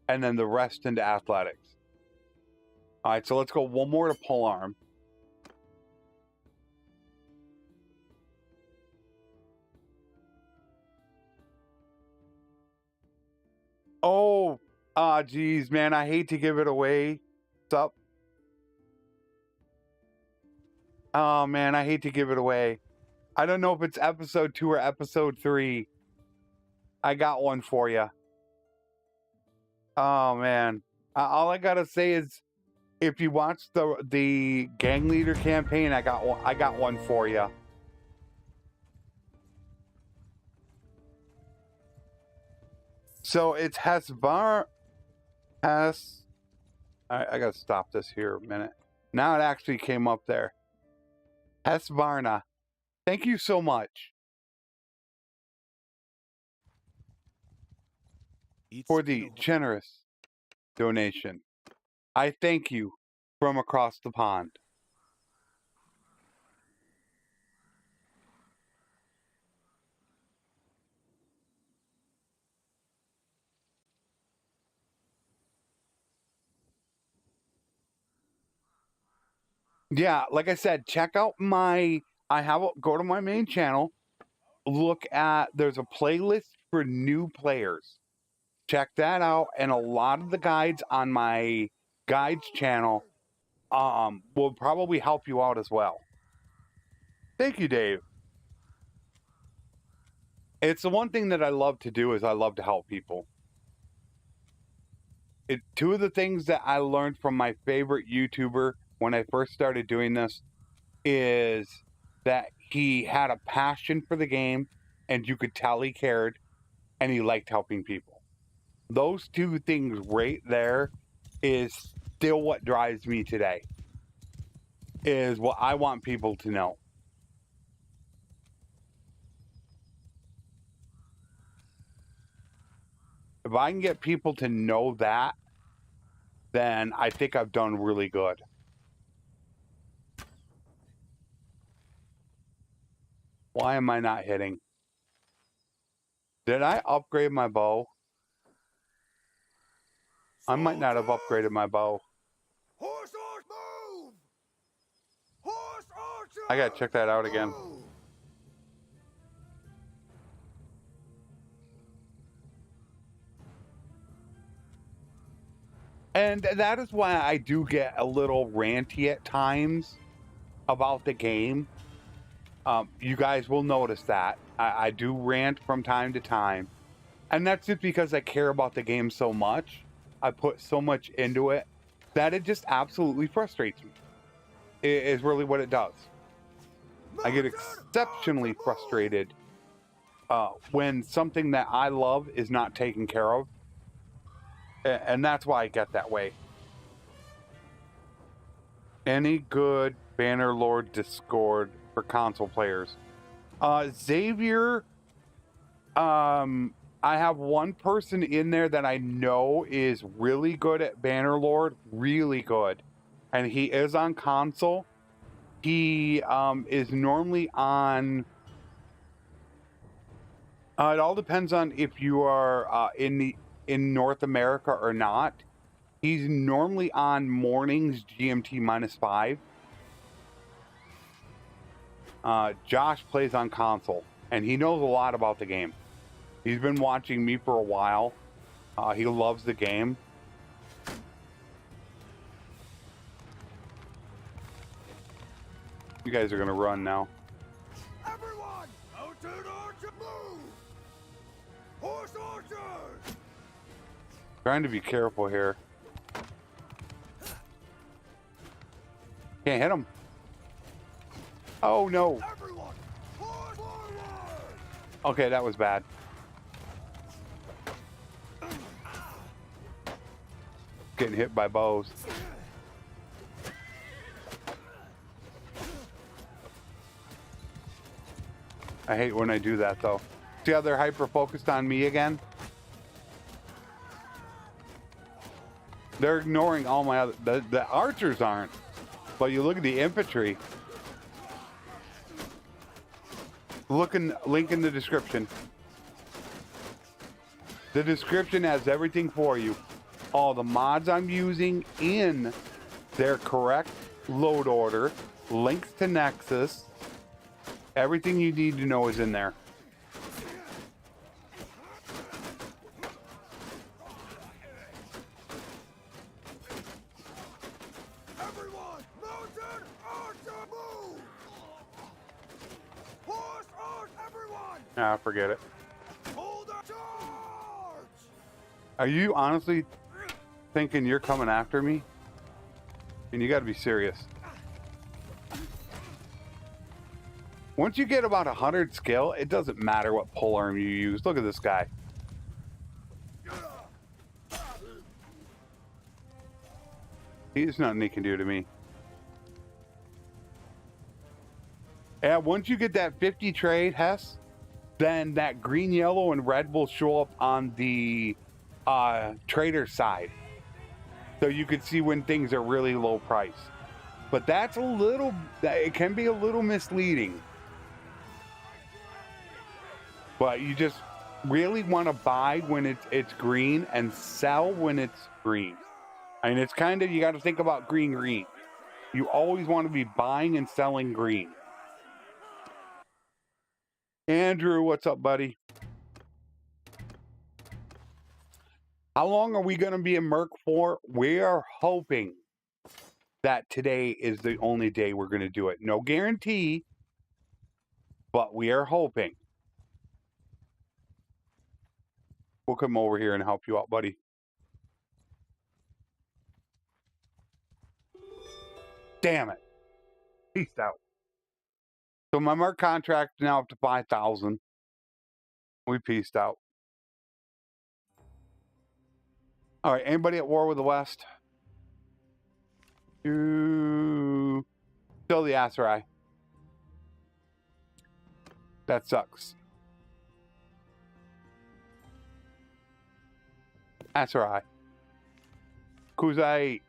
and then the rest into athletics. All right, so let's go one more to polearm. Oh, geez, man, I hate to give it away. What's up? Oh, man, I hate to give it away. I don't know if it's episode 2 or episode 3. I got one for you. Oh, man. All I gotta say is, if you watch the gang leader campaign, I got one for you. So it's I gotta stop this here a minute. Now it actually came up there. Hesvarna. Thank you so much for the generous donation. I thank you from across the pond. Yeah, like I said, check out go to my main channel, look at, there's a playlist for new players. Check that out, and a lot of the guides on my guides channel will probably help you out as well. Thank you, Dave. It's the one thing that I love to do is I love to help people. Two of the things that I learned from my favorite YouTuber when I first started doing this is that he had a passion for the game, and you could tell he cared, and he liked helping people. Those two things right there is still what drives me today, is what I want people to know. If I can get people to know that, then I think I've done really good. Why am I not hitting? Did I upgrade my bow? I might not have upgraded my bow. Horse arch, move! Horse archer! I gotta check that out again. Move! And that is why I do get a little ranty at times about the game. You guys will notice that. I do rant from time to time. And that's just because I care about the game so much. I put so much into it that it just absolutely frustrates me. It is really what it does. I get exceptionally frustrated when something that I love is not taken care of. And that's why I get that way. Any good Bannerlord Discord for console players? Xavier, I have one person in there that I know is really good at Bannerlord, really good. And he is on console. He is normally on... it all depends on if you are in North America or not. He's normally on mornings GMT -5. Josh plays on console, and he knows a lot about the game. He's been watching me for a while. He loves the game. You guys are gonna run now. Everyone, mounted archer, move! Horse archers! Trying to be careful here. Can't hit him. Oh no. Everyone, horse forward! Okay, that was bad. Getting hit by bows. I hate when I do that though. See how they're hyper focused on me again? They're ignoring all my other... The archers aren't. But you look at the infantry. Link in the description. The description has everything for you. All the mods I'm using in their correct load order. Links to Nexus. Everything you need to know is in there. Ah, forget it. Hold up, charge! Are you honestly thinking you're coming after me? And you got to be serious. Once you get about 100 skill, it doesn't matter what polearm you use. Look at this guy. There's nothing he can do to me. And once you get that 50 trade, Hess, then that green, yellow, and red will show up on the trader side. So you can see when things are really low price. But that's a little, it can be a little misleading. But you just really want to buy when it's green and sell when it's green. I mean, it's kind of, you got to think about green. You always want to be buying and selling green. Andrew, what's up, buddy? How long are we going to be in Merc for? We are hoping that today is the only day we're going to do it. No guarantee, but we are hoping. We'll come over here and help you out, buddy. Damn it. Peace out. So my Merc contract now up to 5,000. We peaced out. All right, anybody at war with the West? Still the Aserai. That sucks. Aserai. Kuzai.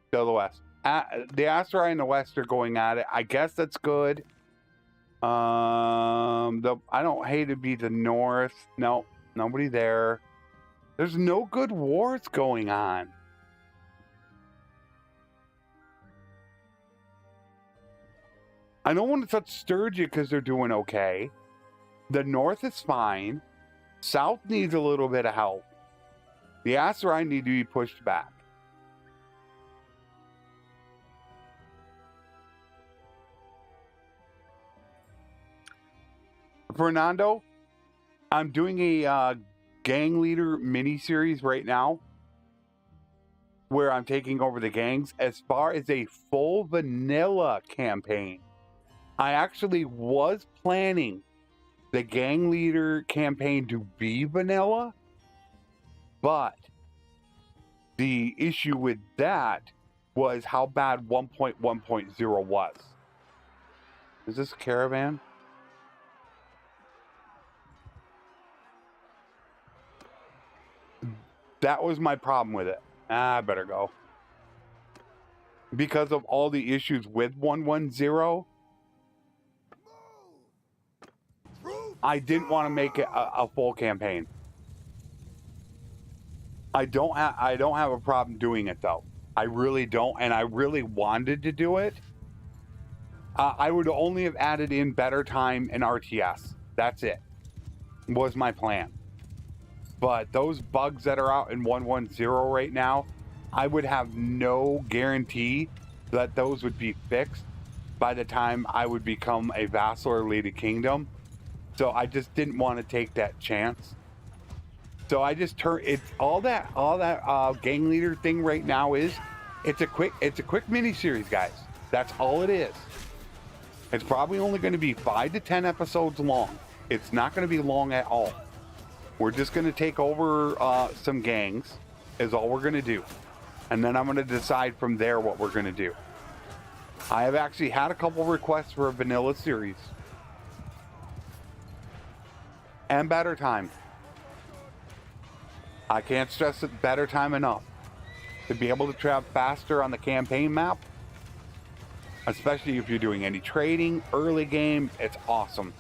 Still the West. The Aserai and the West are going at it. I guess that's good. I don't hate to be the North. No, nobody there. There's no good wars going on. I don't want to touch Sturgia because they're doing okay. The North is fine. South needs a little bit of help. The Aserai need to be pushed back. Fernando, I'm doing a gang leader mini-series right now where I'm taking over the gangs. As far as a full vanilla campaign, I actually was planning the gang leader campaign to be vanilla, but the issue with that was how bad 1.1.0 was. Is this a caravan? That was my problem with it. I better go. Because of all the issues with 1.1.0, I didn't want to make it a full campaign. I don't have a problem doing it though. I really don't, and I really wanted to do it. I would only have added in better time and RTS. That's it. Was my plan. But those bugs that are out in 1.1.0 right now, I would have no guarantee that those would be fixed by the time I would become a vassal or lead a kingdom. So I just didn't want to take that chance. So I just turned it's all that gang leader thing right now is it's a quick mini series, guys. That's all it is. It's probably only going to be 5 to 10 episodes long. It's not going to be long at all. We're just going to take over some gangs is all we're going to do. And then I'm going to decide from there what we're going to do. I have actually had a couple requests for a vanilla series. And better time. I can't stress it better time enough. To be able to travel faster on the campaign map. Especially if you're doing any trading, early game, it's awesome.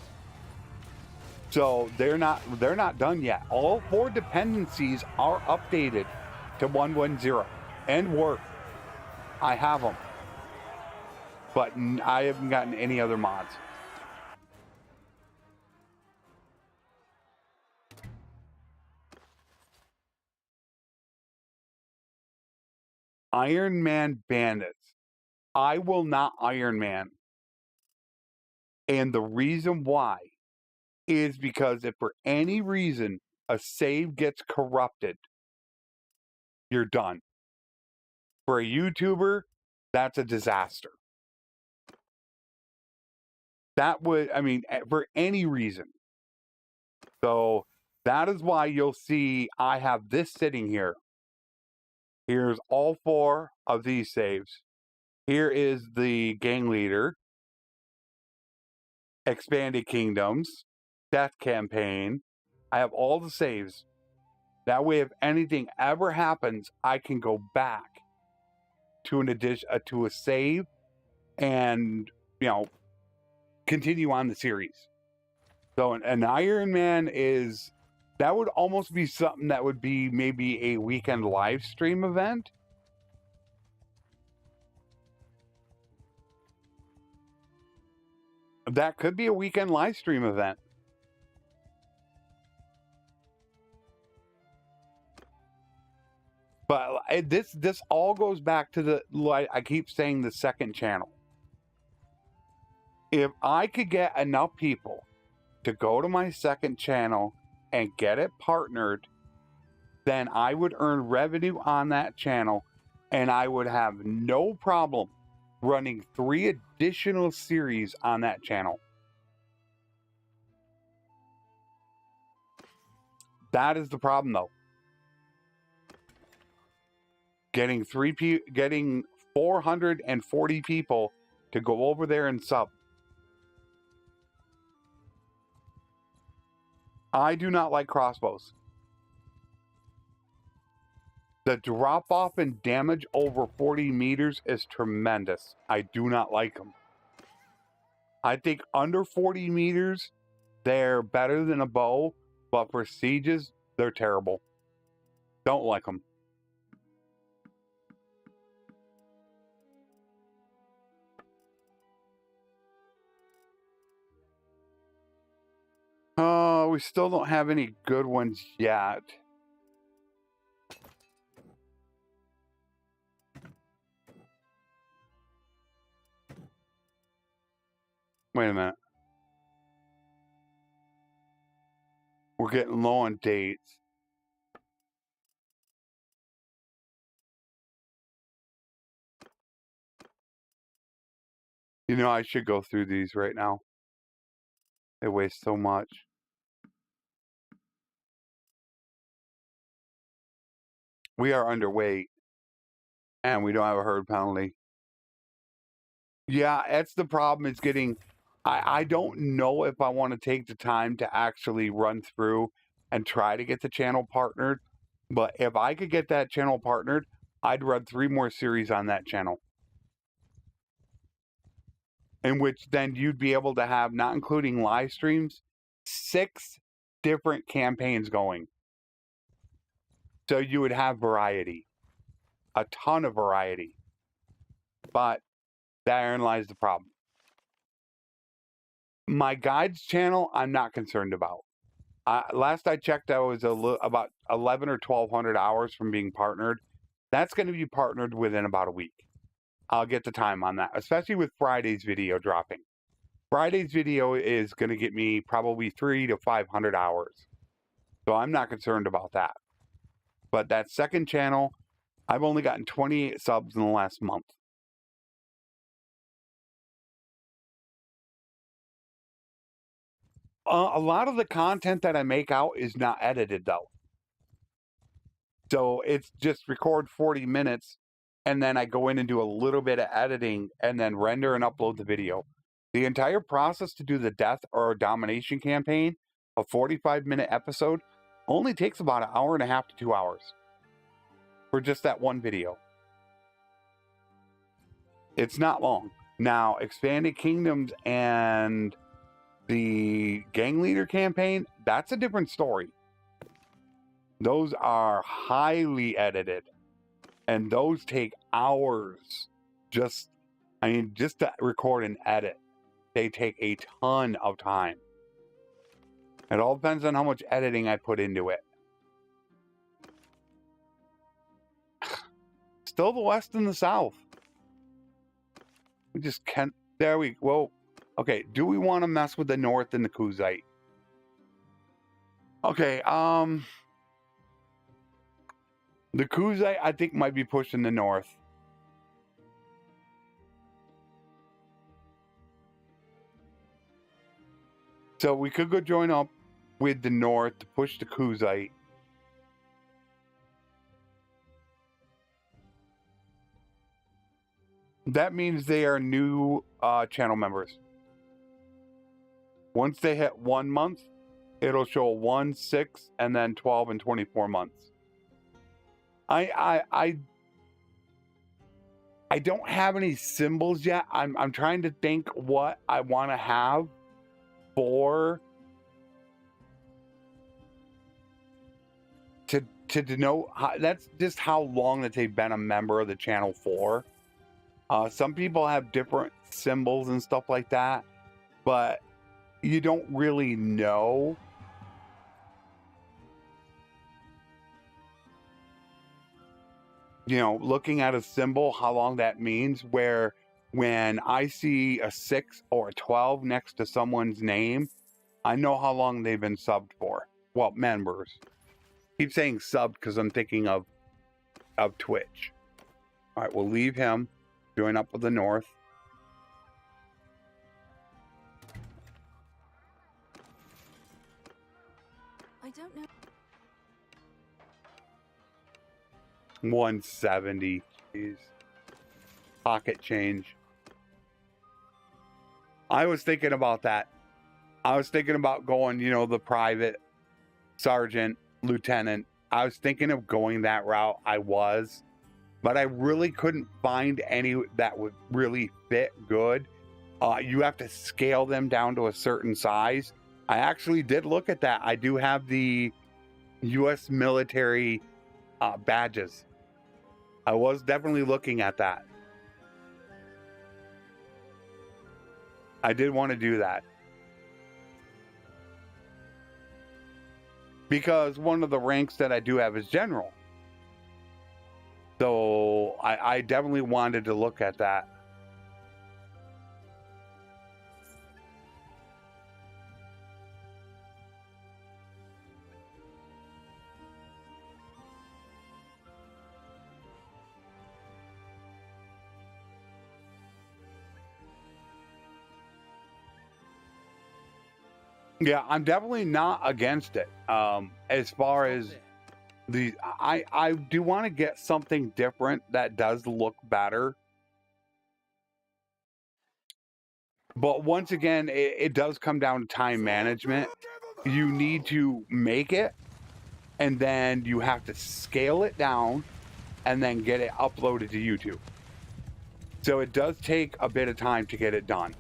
So they're not done yet. All 4 dependencies are updated to 1.1.0 and work. I have them, but I haven't gotten any other mods. Iron Man bandits. I will not Iron Man. And the reason why is because if for any reason a save gets corrupted, you're done. For a YouTuber, that's a disaster. That would, I mean, for any reason. So that is why you'll see I have this sitting here. Here's all 4 of these saves. Here is the gang leader, expanded kingdoms, death campaign. I have all the saves. That way, if anything ever happens, I can go back to an addition to a save and, you know, continue on the series. So an Iron Man is, that would almost be something that would be maybe a weekend live stream event. That could be a weekend live stream event. But this all goes back to the, like I keep saying, the second channel. If I could get enough people to go to my second channel and get it partnered, then I would earn revenue on that channel, and I would have no problem running 3 additional series on that channel. That is the problem, though. Getting 440 people to go over there and sub. I do not like crossbows. The drop off in damage over 40 meters is tremendous. I do not like them. I think under 40 meters, they're better than a bow, but for sieges, they're terrible. Don't like them. Oh, we still don't have any good ones yet. Wait a minute. We're getting low on dates. You know, I should go through these right now. They waste so much. We are underweight, and we don't have a herd penalty. Yeah, that's the problem. It's getting... I don't know if I want to take the time to actually run through and try to get the channel partnered. But if I could get that channel partnered, I'd run 3 more series on that channel. In which then you'd be able to have, not including live streams, 6 different campaigns going. So you would have variety. A ton of variety. But therein lies the problem. My guides channel, I'm not concerned about. Last I checked, I was about 11 or 1,200 hours from being partnered. That's going to be partnered within about a week. I'll get the time on that, especially with Friday's video dropping. Friday's video is going to get me probably 300 to 500 hours. So I'm not concerned about that. But that second channel, I've only gotten 28 subs in the last month. A lot of the content that I make out is not edited, though. So it's just record 40 minutes, and then I go in and do a little bit of editing, and then render and upload the video. The entire process to do the death or domination campaign, a 45-minute episode, only takes about 1.5 hours to 2 hours. For just that one video. It's not long. Now, Expanded Kingdoms and the Gang Leader campaign, that's a different story. Those are highly edited. And those take hours. Just to record and edit. They take a ton of time. It all depends on how much editing I put into it. Still the West and the South. We just can't... There we... Well, okay. Do we want to mess with the North and the Kuzite? Okay, the Kaoses, I think, might be pushed in the north. So we could go join up with the north to push the Kaoses. That means they are new channel members. Once they hit 1 month, it'll show 1, 6, and then 12 and 24 months. I don't have any symbols yet. I'm trying to think what I want to have for to denote how, that's just how long that they've been a member of the channel for. Some people have different symbols and stuff like that, but you don't really know. You know, looking at a symbol, how long that means, where when I see a 6 or a 12 next to someone's name, I know how long they've been subbed for. Well, members. Keep saying subbed because I'm thinking of Twitch. All right, we'll leave him. Join up with the north. I don't know. 170. Jeez. Pocket change. I was thinking about that. I was thinking about going, you know, the private, sergeant, lieutenant. I was thinking of going that route. But I really couldn't find any that would really fit good. You have to scale them down to a certain size. I actually did look at that. I do have the U.S. military badges. I was definitely looking at that. I did want to do that. Because one of the ranks that I do have is general. So I definitely wanted to look at that. Yeah, I'm definitely not against it. As far as I do want to get something different that does look better. But once again, it does come down to time management. You need to make it, and then you have to scale it down, and then get it uploaded to YouTube. So it does take a bit of time to get it done.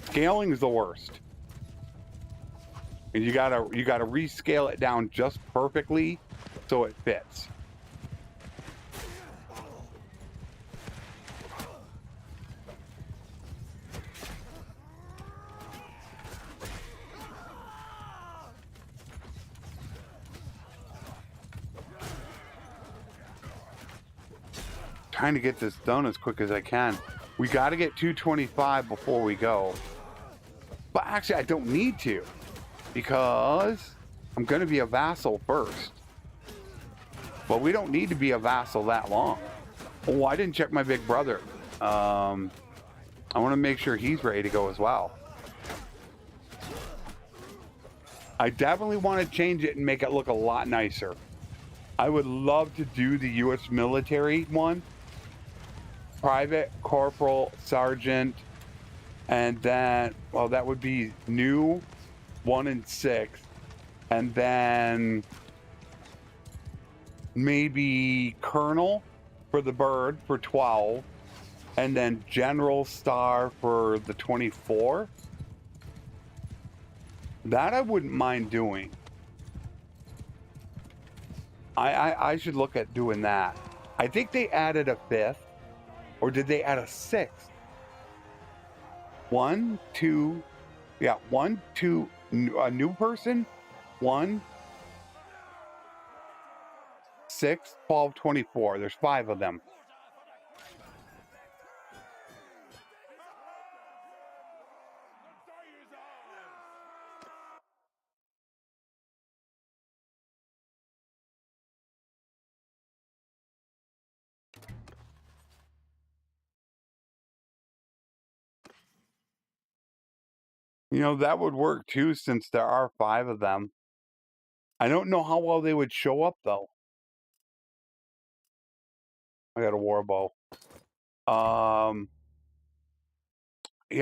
Scaling is the worst. And you gotta rescale it down just perfectly so it fits. Trying to get this done as quick as I can. We got to get 225 before we go. But actually, I don't need to, because I'm going to be a vassal first. But we don't need to be a vassal that long. Oh, I didn't check my big brother. I want to make sure he's ready to go as well. I definitely want to change it and make it look a lot nicer. I would love to do the U.S. military one. Private, corporal, sergeant, and then, well, that would be new, 1 and 6, and then maybe colonel for the bird for 12, and then general star for the 24. That I wouldn't mind doing. I should look at doing that. I think they added a 5th. Or did they add a 6th? 1, 2, yeah, 1, 2, a new person, 1, 6, 12, 24. There's 5 of them. You know, that would work too, since there are 5 of them. I don't know how well they would show up, though. I got a warbow. Yeah,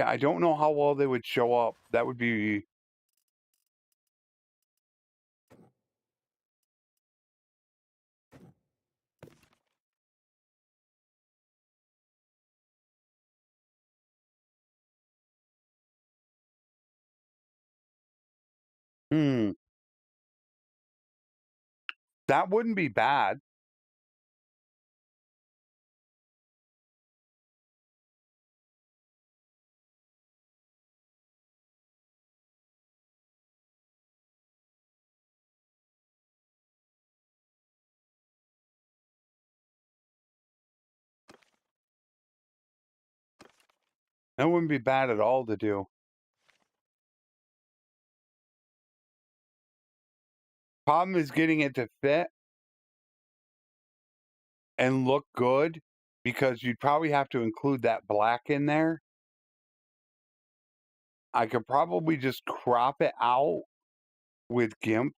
I don't know how well they would show up. That would be... That wouldn't be bad. That wouldn't be bad at all to do. Problem is getting it to fit and look good, because you'd probably have to include that black in there. I could probably just crop it out with GIMP.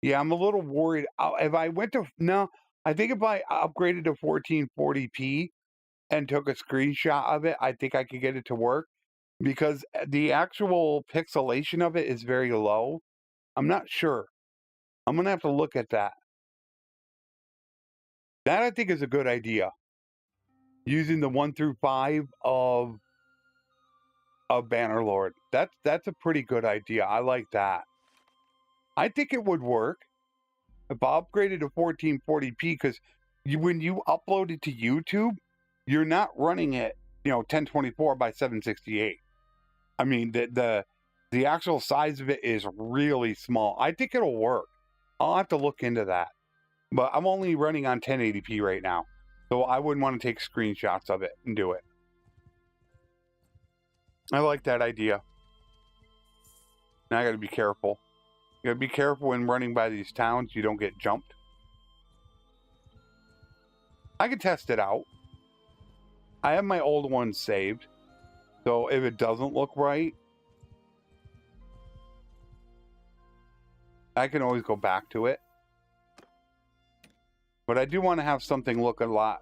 Yeah, I'm a little worried. If I went to... No, I think if I upgraded to 1440p and took a screenshot of it, I think I could get it to work, because the actual pixelation of it is very low. I'm not sure. I'm going to have to look at that. That, I think, is a good idea. Using the 1 through 5 of Bannerlord. That's a pretty good idea. I like that. I think it would work if I upgraded to 1440p, because when you upload it to YouTube, you're not running it, 1024 by 768. I mean, the actual size of it is really small. I think it'll work. I'll have to look into that. But I'm only running on 1080p right now, so I wouldn't want to take screenshots of it and do it. I like that idea. Now I got to be careful. You got to be careful when running by these towns you don't get jumped. I can test it out. I have my old ones saved, so if it doesn't look right, I can always go back to it. But I do want to have something look a lot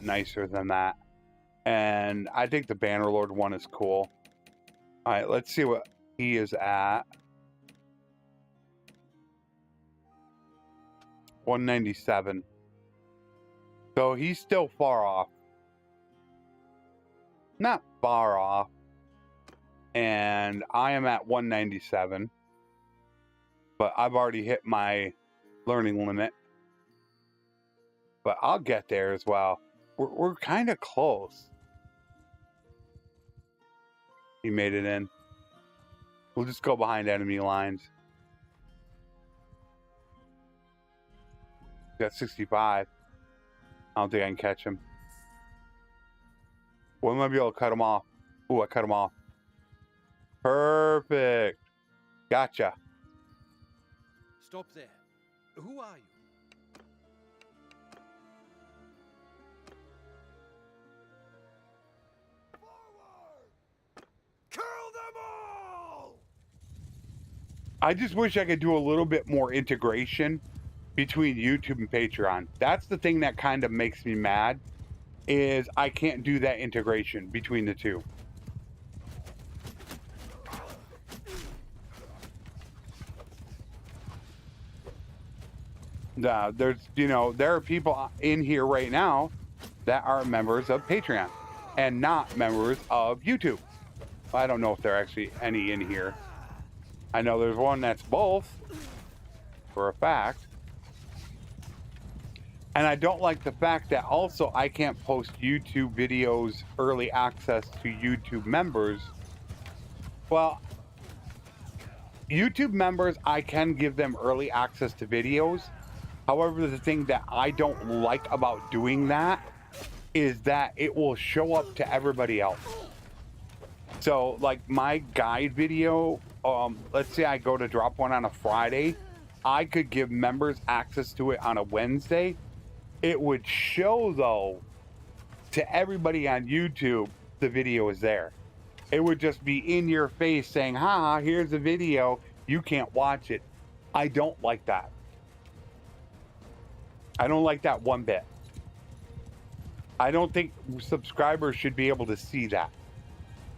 nicer than that. And I think the Bannerlord one is cool. All right, let's see what he is at. 197. So he's still far off. Not far off. And I am at 197. But I've already hit my learning limit. But I'll get there as well. We're kind of close. He made it in. We'll just go behind enemy lines. Got 65. I don't think I can catch him. Well, I might be able to cut him off. Ooh, I cut him off. Perfect. Gotcha. Stop there. Who are you? Kill them all! I just wish I could do a little bit more integration between YouTube and Patreon. That's the thing that kind of makes me mad, is I can't do that integration between the two. There's, there are people in here right now that are members of Patreon and not members of YouTube. I don't know if there are actually any in here. I know there's one that's both, for a fact. And I don't like the fact that also I can't post YouTube videos early access to YouTube members. Well, YouTube members, I can give them early access to videos. However, the thing that I don't like about doing that is that it will show up to everybody else. So, like my guide video, let's say I go to drop one on a Friday, I could give members access to it on a Wednesday. It would show, though, to everybody on YouTube the video is there. It would just be in your face saying, haha, here's a video, you can't watch it. I don't like that. I don't like that one bit. I don't think subscribers should be able to see that.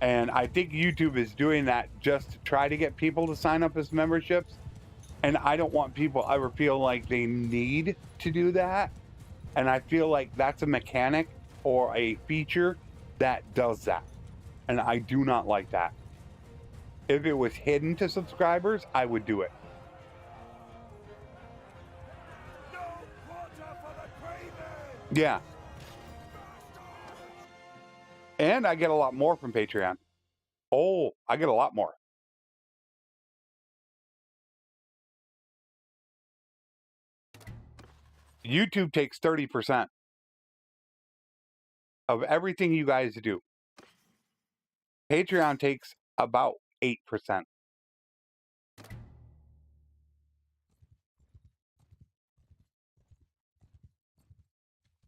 And I think YouTube is doing that just to try to get people to sign up as memberships. And I don't want people ever feel like they need to do that. And I feel like that's a mechanic or a feature that does that. And I do not like that. If it was hidden to subscribers, I would do it. No quarter for the craven! Yeah. And I get a lot more from Patreon. Oh, I get a lot more. YouTube takes 30% of everything you guys do. Patreon takes about 8%.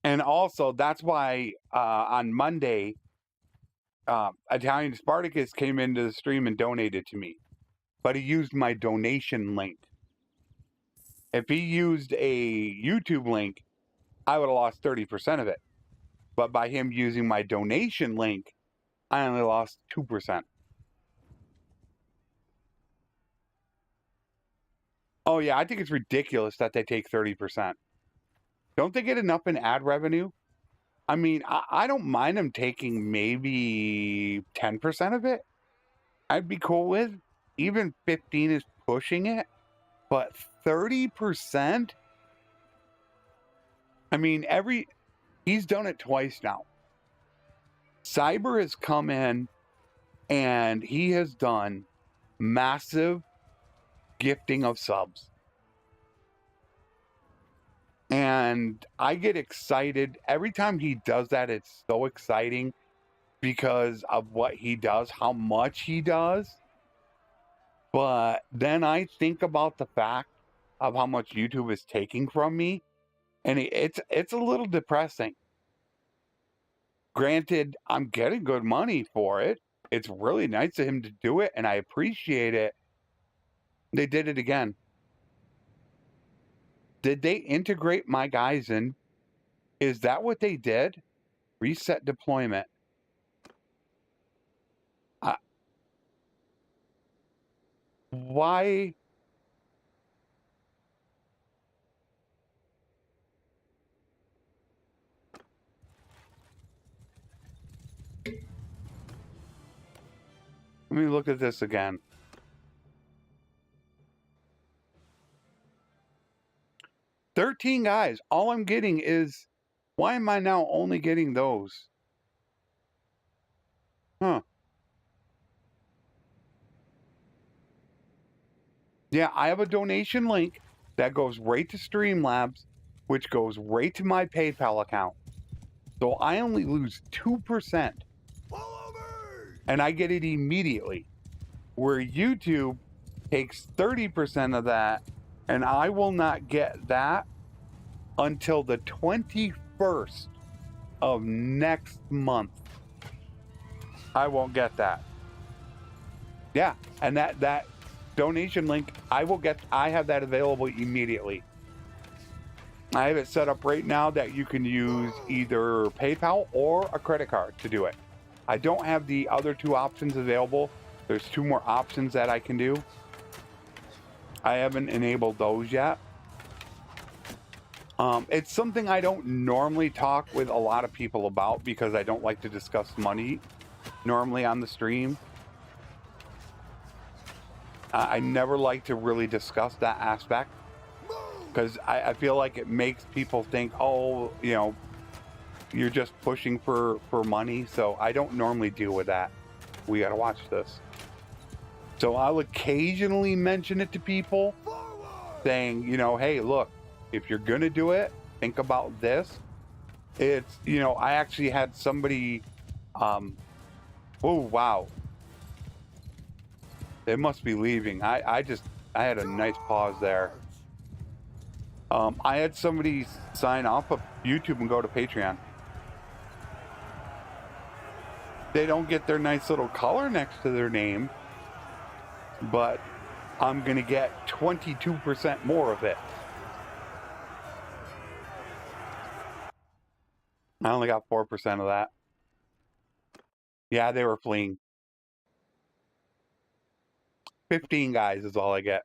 And also, that's why on Monday, Italian Spartacus came into the stream and donated to me. But he used my donation link. If he used a YouTube link, I would have lost 30% of it. But by him using my donation link, I only lost 2%. Oh, yeah, I think it's ridiculous that they take 30%. Don't they get enough in ad revenue? I mean, I don't mind them taking maybe 10% of it. I'd be cool with. Even 15 is pushing it. But 30%? I mean, he's done it twice now. Cyber has come in and he has done massive gifting of subs. And I get excited every time he does that. It's so exciting because of what he does, how much he does. But then I think about the fact of how much YouTube is taking from me, and it's a little depressing. Granted, I'm getting good money for it. It's really nice of him to do it, and I appreciate it. They did it again. Did they integrate my guys in? Is that what they did? Reset deployment. Why? Let me look at this again. "13 guys. All I'm getting is, why am I now only getting those? Huh. Yeah, I have a donation link that goes right to Streamlabs, which goes right to my PayPal account. So I only lose 2%. Follow me! And I get it immediately. Where YouTube takes 30% of that, and I will not get that until the 21st of next month. I won't get that. Yeah, and that donation link, I have that available immediately. I have it set up right now that you can use either PayPal or a credit card to do it. I don't have the other two options available. There's 2 more options that I can do. I haven't enabled those yet. It's something I don't normally talk with a lot of people about because I don't like to discuss money normally on the stream. I never like to really discuss that aspect because I feel like it makes people think, oh, you know, you're just pushing for money. So I don't normally deal with that. We got to watch this. So I'll occasionally mention it to people saying, you know, hey, look, if you're going to do it, think about this. It's, you know, I actually had somebody, oh, wow. It must be leaving. I had a nice pause there. I had somebody sign off of YouTube and go to Patreon. They don't get their nice little color next to their name, but I'm going to get 22% more of it. I only got 4% of that. Yeah, they were fleeing. 15 guys is all I get.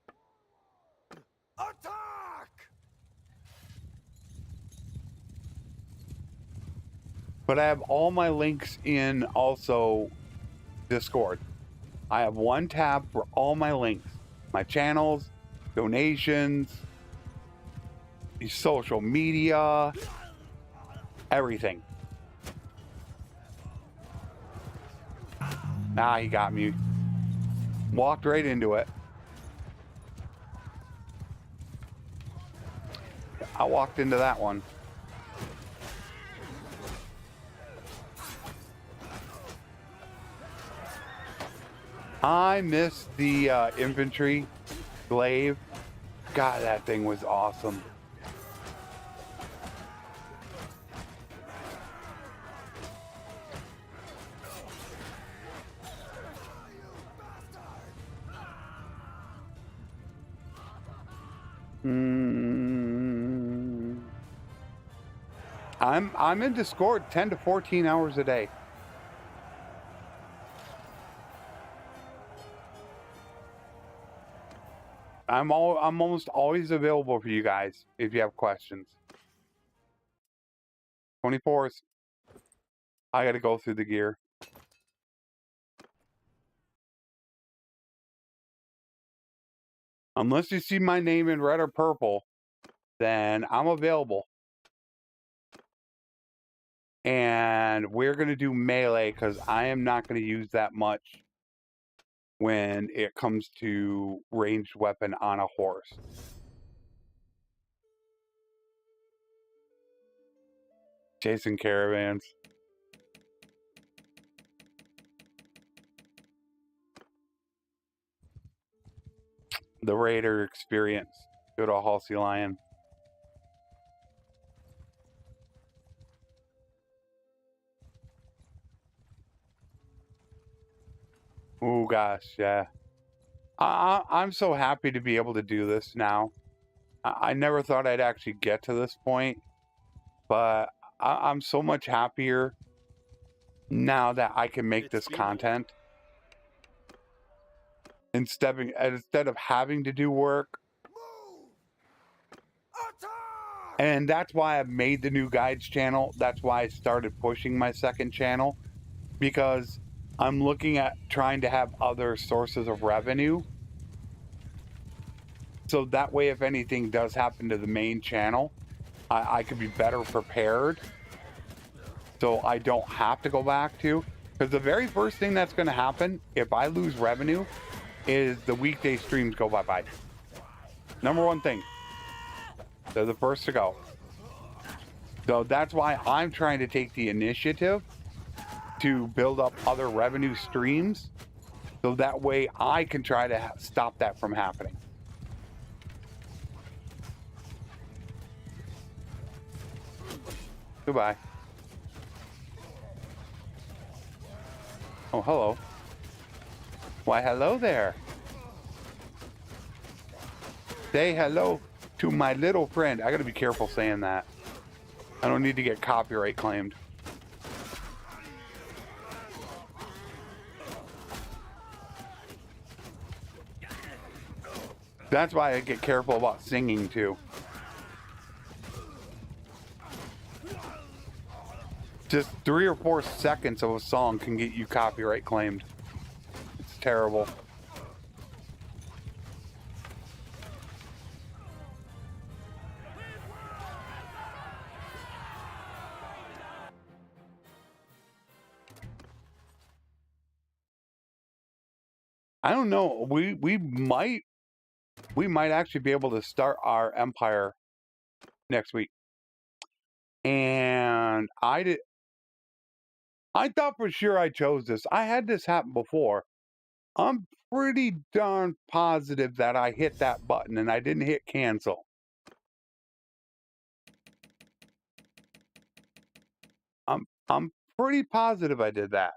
Attack! But I have all my links in also Discord. I have one tab for all my links. My channels, donations, social media, everything. Ah, he got me. Walked right into it. I walked into that one. I missed the infantry glaive. God, that thing was awesome. I'm in Discord 10 to 14 hours a day. I'm almost always available for you guys if you have questions. 24s. I got to go through the gear. Unless you see my name in red or purple, then I'm available. And we're going to do melee because I am not going to use that much when it comes to ranged weapon on a horse. Chasing caravans. The Raider experience. Go to a Halsey Lion. Oh gosh, yeah. I'm so happy to be able to do this now. I never thought I'd actually get to this point, but I'm so much happier now that I can make this content. Instead of having to do work. Move! Attack! And that's why I made the new guides channel. That's why I started pushing my second channel, because I'm looking at trying to have other sources of revenue. So that way, if anything does happen to the main channel, I could be better prepared. So I don't have to go back to, because the very first thing that's going to happen if I lose revenue is the weekday streams go bye-bye. Number one thing. They're the first to go. So that's why I'm trying to take the initiative to build up other revenue streams, so that way I can try to stop that from happening. Goodbye. Oh, hello. Why, hello there. Say hello to my little friend. I gotta be careful saying that. I don't need to get copyright claimed. That's why I get careful about singing too. Just 3 or 4 seconds of a song can get you copyright claimed. It's terrible. I don't know. We might actually be able to start our empire next week. And I thought for sure I chose this. I had this happen before. I'm pretty darn positive that I hit that button and I didn't hit cancel. I'm pretty positive I did that.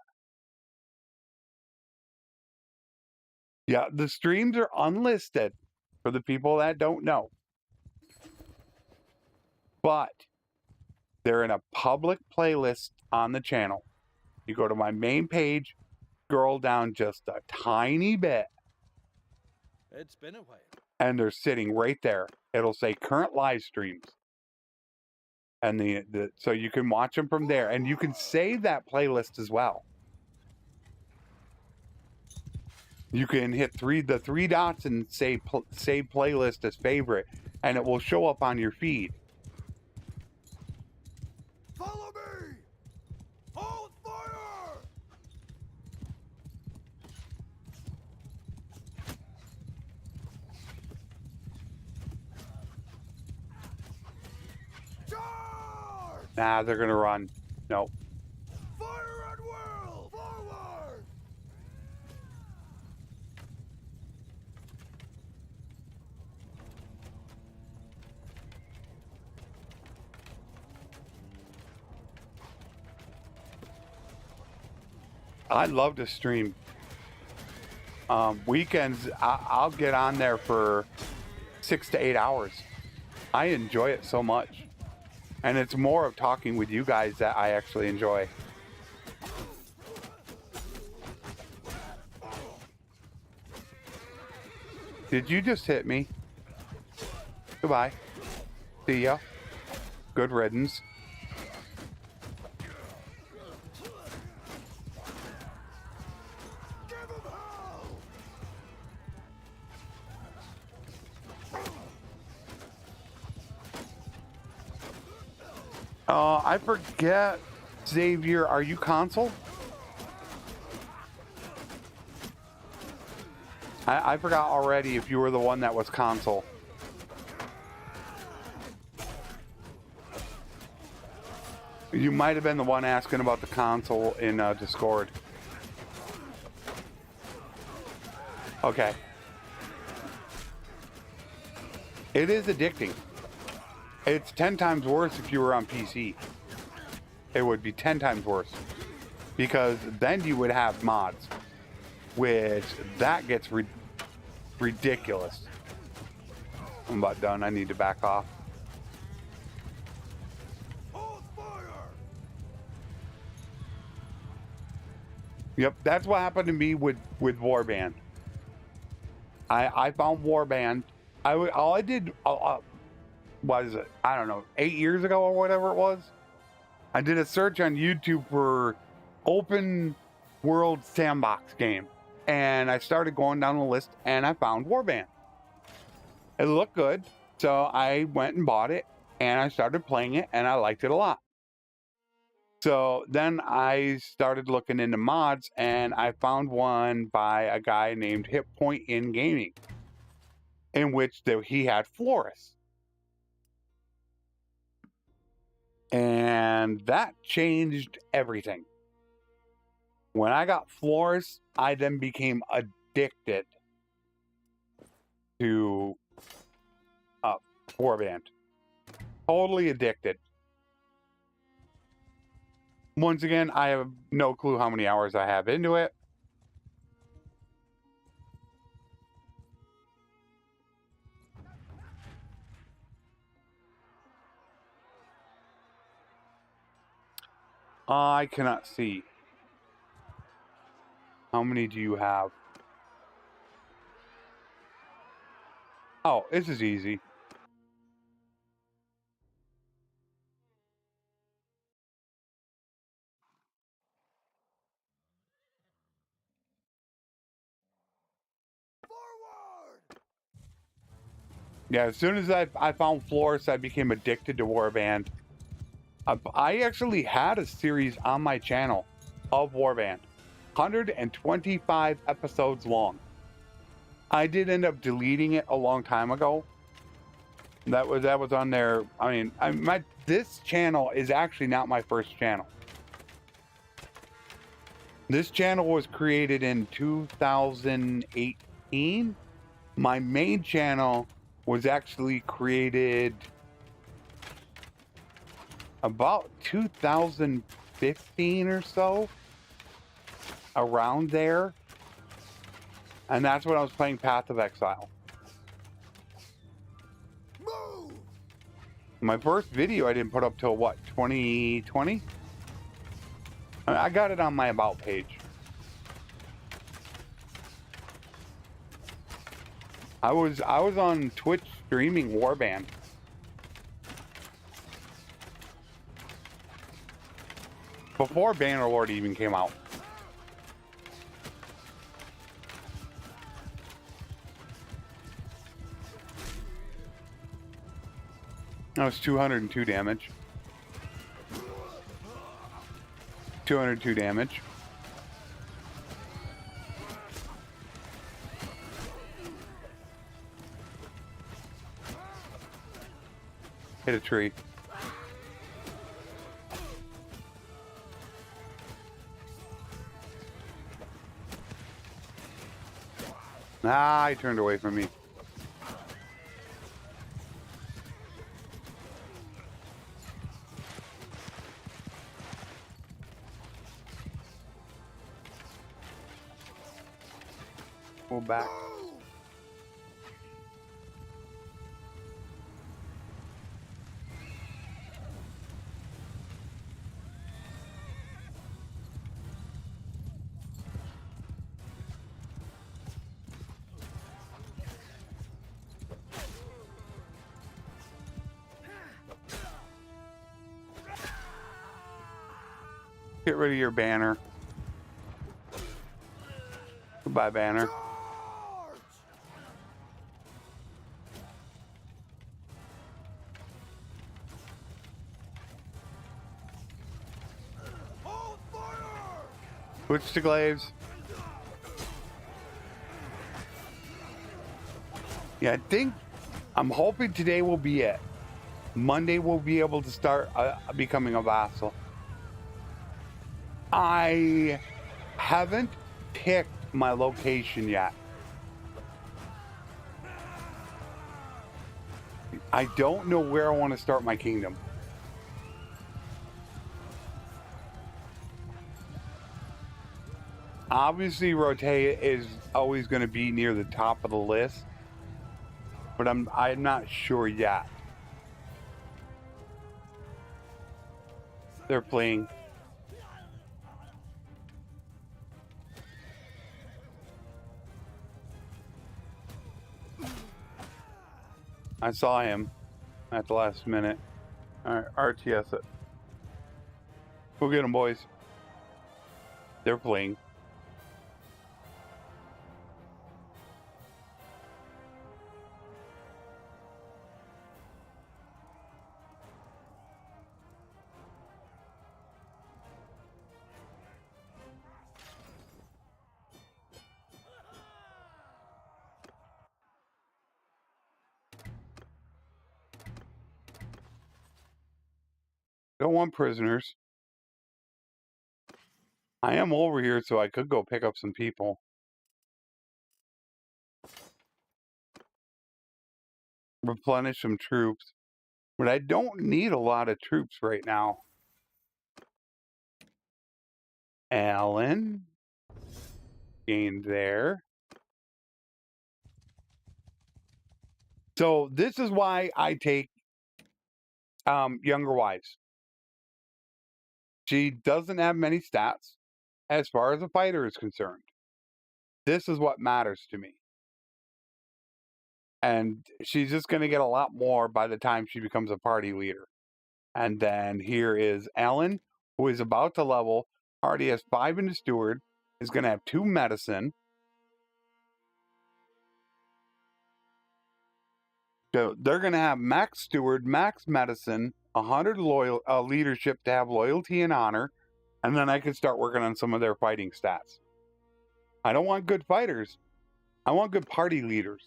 Yeah, the streams are unlisted for the people that don't know. But they're in a public playlist on the channel. You go to my main page, scroll down just a tiny bit, It's been a while. and they're sitting right there. It'll say current live streams. And so you can watch them from there, and you can save that playlist as well. You can hit the three dots and say save playlist as favorite, and it will show up on your feed. Follow me! Hold fire! Charge! Nah, they're gonna run. No. Fire at will! Forward! I love to stream. Weekends, I'll get on there for 6 to 8 hours. I enjoy it so much. And it's more of talking with you guys that I actually enjoy. Did you just hit me? Goodbye. See ya. Good riddance. Give him hell! I forget, Xavier, are you console? I forgot already if you were the one that was console. You might have been the one asking about the console in Discord. Okay. It is addicting. It's 10 times worse if you were on PC. It would be 10 times worse. Because then you would have mods. Which, that gets ridiculous. I'm about done. I need to back off. Hold fire! Yep, that's what happened to me with Warband. I found Warband. All I did was, I don't know, 8 years ago or whatever it was. I did a search on YouTube for open world sandbox game. And I started going down the list and I found Warband. It looked good. So I went and bought it and I started playing it and I liked it a lot. So then I started looking into mods and I found one by a guy named Hit Point in Gaming, in which he had Flores. And that changed everything. When I got Flores, I then became addicted to Warband. Totally addicted. Once again, I have no clue how many hours I have into it. I cannot see. How many do you have? Oh, this is easy. Forward! Yeah, as soon as I found Flores, I became addicted to Warband. I actually had a series on my channel of Warband. 125 episodes long. I did end up deleting it a long time ago. That was on there. I mean, this channel is actually not my first channel. This channel was created in 2018. My main channel was actually created about 2015 or so. Around there. And that's when I was playing Path of Exile. Move! My first video I didn't put up till what, 2020? I got it on my About page. I was on Twitch streaming Warband. Before Bannerlord even came out. That was 202 damage. 202 damage. Hit a tree. Ah, he turned away from me. Go back. Get rid of your banner. Goodbye, banner. Hold fire! Switch to glaives. Yeah, I'm hoping today will be it. Monday we'll be able to start becoming a vassal. I haven't picked my location yet. I don't know where I want to start my kingdom. Obviously, Rotea is always going to be near the top of the list, but I'm not sure yet. They're playing. I saw him at the last minute. All right, RTS it. Go get them, boys. They're playing. Don't want prisoners. I am over here, so I could go pick up some people. Replenish some troops. But I don't need a lot of troops right now. Alan. Gained there. So this is why I take younger wives. She doesn't have many stats as far as a fighter is concerned. This is what matters to me. And she's just going to get a lot more by the time she becomes a party leader. And then here is Ellen, who is about to level. Already has 5 in the steward. Is going to have 2 medicine. So they're going to have max steward, max medicine, 100 loyal leadership to have loyalty and honor. And then I can start working on some of their fighting stats. I don't want good fighters. I want good party leaders.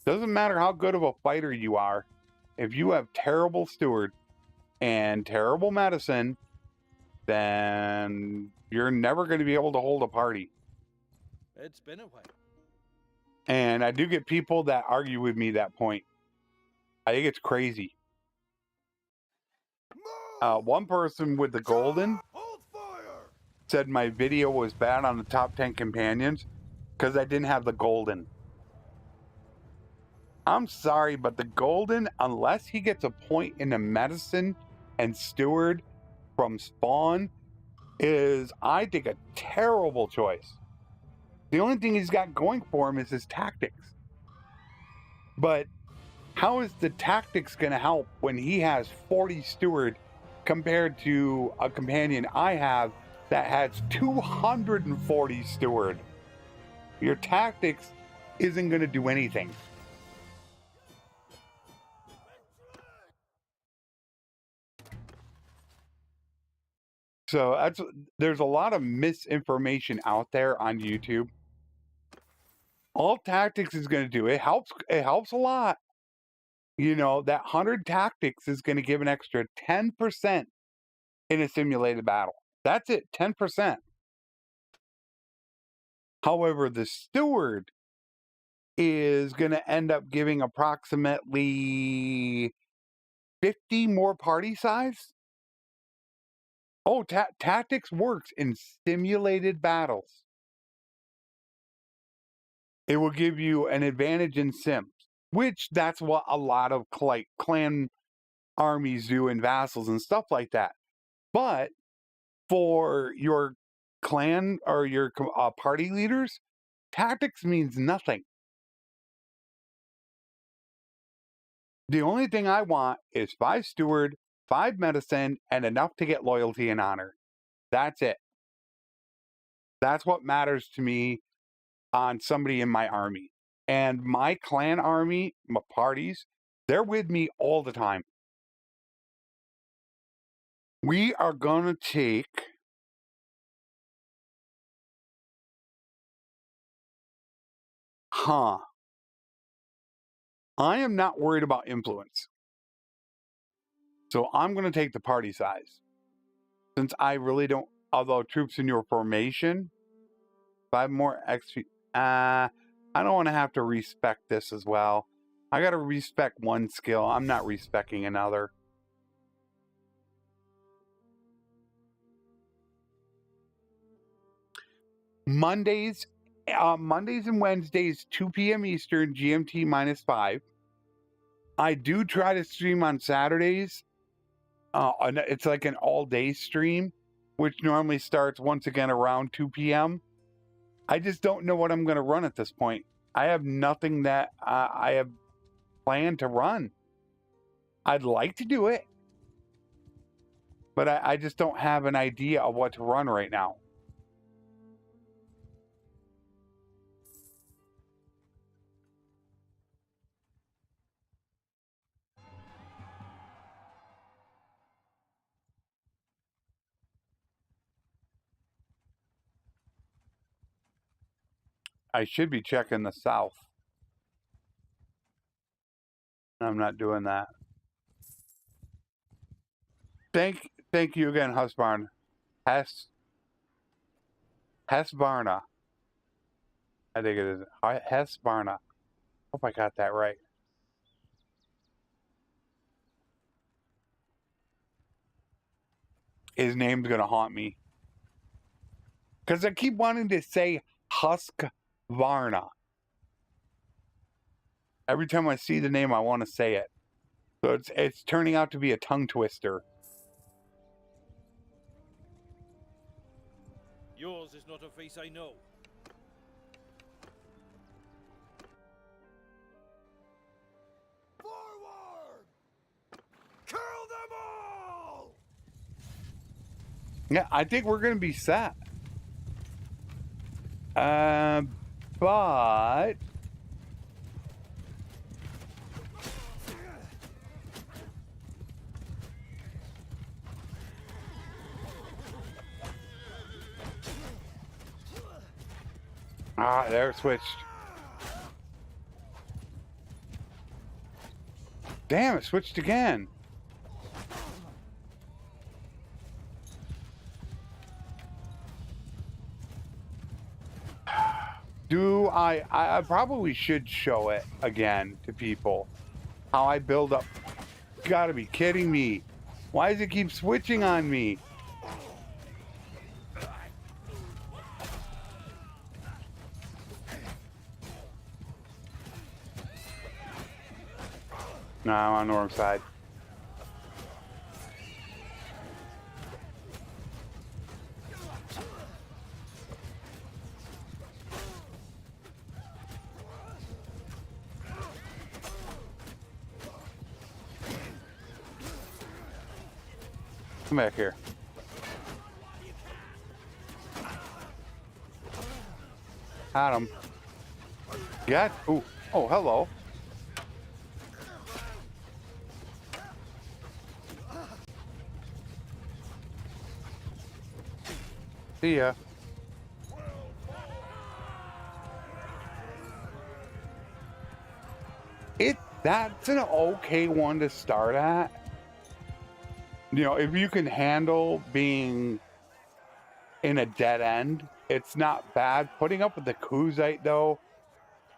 Doesn't matter how good of a fighter you are. If you have terrible steward and terrible medicine, then you're never going to be able to hold a party. It's been a while. And I do get people that argue with me that point. I think it's crazy. One person with the golden Hold fire! said my video was bad on the top 10 companions. because I didn't have the golden. I'm sorry, but the golden, unless he gets a point in the medicine and steward from spawn, is, I think, a terrible choice. The only thing he's got going for him is his tactics. But how is the tactics going to help when he has 40 steward compared to a companion I have that has 240 steward? Your tactics isn't going to do anything. So there's a lot of misinformation out there on YouTube. All tactics is going to do, it helps a lot. You know, that 100 tactics is going to give an extra 10% in a simulated battle. That's it, 10%. However, the steward is going to end up giving approximately 50 more party size. Oh, tactics works in simulated battles. It will give you an advantage in sims, which that's what a lot of clan armies do in vassals and stuff like that. But for your clan or your party leaders, tactics means nothing. The only thing I want is 5 steward, 5 medicine, and enough to get loyalty and honor. That's it. That's what matters to me on somebody in my army. And my clan army, my parties, they're with me all the time. We are going to take I am not worried about influence. So I'm going to take the party size. Since I really don't, although troops in your formation, 5 more XP. I don't want to have to respec this as well. I got to respec one skill. I'm not respecing another. Mondays and Wednesdays, 2 p.m. Eastern, GMT -5. I do try to stream on Saturdays. It's like an all-day stream, which normally starts once again around 2 p.m. I just don't know what I'm going to run at this point. I have nothing that I have planned to run. I'd like to do it, but I just don't have an idea of what to run right now. I should be checking the south. I'm not doing that. Thank you again, Husbarn. Hesbarna. I think it is Hesbarna. Hope I got that right. His name's gonna haunt me. Because I keep wanting to say Husqvarna. Every time I see the name, I want to say it. So it's turning out to be a tongue twister. Yours is not a face I know. Forward! Kill them all! Yeah, I think we're going to be set. But... there it switched. Damn, it switched again. I probably should show it again to people. How I build up. You gotta be kidding me. Why does it keep switching on me? No, I'm on the wrong side. Come back here. Got him. Yeah. Ooh. Oh, hello. See ya. That's an okay one to start at. You know, if you can handle being in a dead end, it's not bad. Putting up with the Kaoses, though,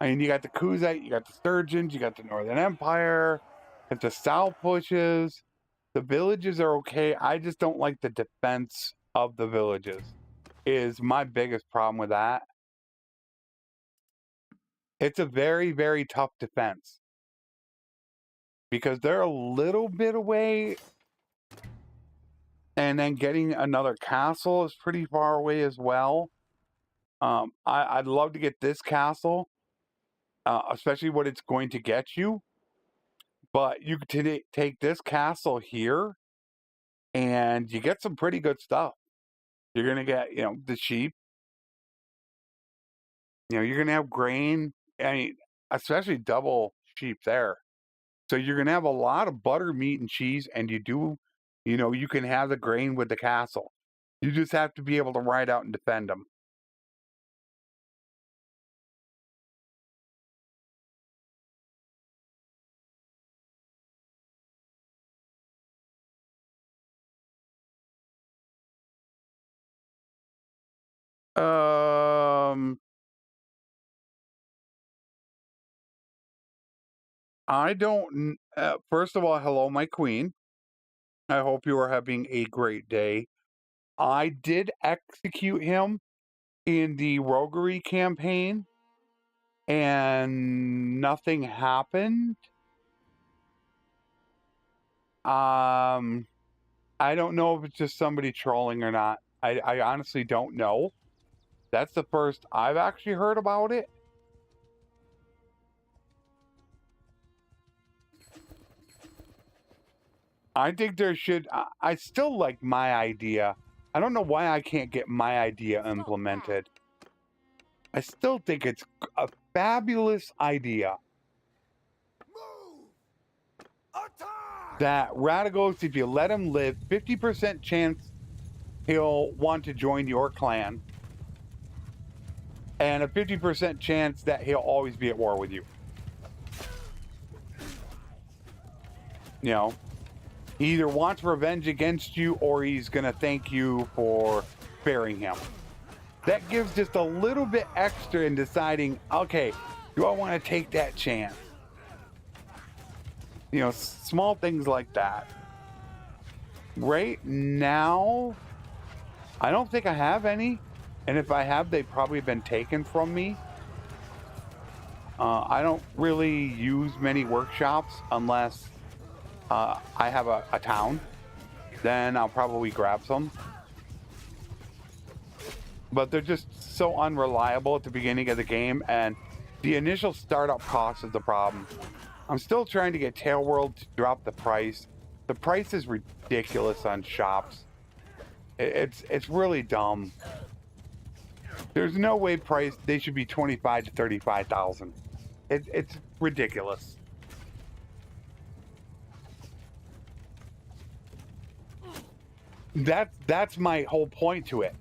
I mean, you got the Kaoses, you got the Sturgeons, you got the Northern Empire, you got the South pushes. The villages are okay. I just don't like the defense of the villages, is my biggest problem with that. It's a very, very tough defense because they're a little bit away, and then getting another castle is pretty far away as well. I'd love to get this castle, especially what it's going to get you. But you could take this castle here, and you get some pretty good stuff. You're going to get, you know, the sheep. You know, you're going to have grain. I mean, especially double sheep there. So you're going to have a lot of butter, meat, and cheese, and you know, you can have the grain with the castle. You just have to be able to ride out and defend them. I don't. First of all, hello, my queen. I hope you are having a great day. I did execute him in the roguery campaign, and nothing happened. I don't know if it's just somebody trolling or not. I honestly don't know. That's the first I've actually heard about it. I think there should. I still like my idea. I don't know why I can't get my idea implemented. I still think it's a fabulous idea. Move! Attack! That Radagos, if you let him live, 50% chance he'll want to join your clan. And a 50% chance that he'll always be at war with you. You know, he either wants revenge against you or he's going to thank you for sparing him. That gives just a little bit extra in deciding, okay, do I want to take that chance? You know, small things like that. Right now, I don't think I have any. And if I have, they've probably been taken from me. I don't really use many workshops unless I have a town. Then I'll probably grab some. But they're just so unreliable at the beginning of the game, and the initial startup cost is the problem. I'm still trying to get Tailworld to drop the price. The price is ridiculous on shops. It's really dumb. There's no way they should be 25 to 35,000. It's ridiculous. That's my whole point to it.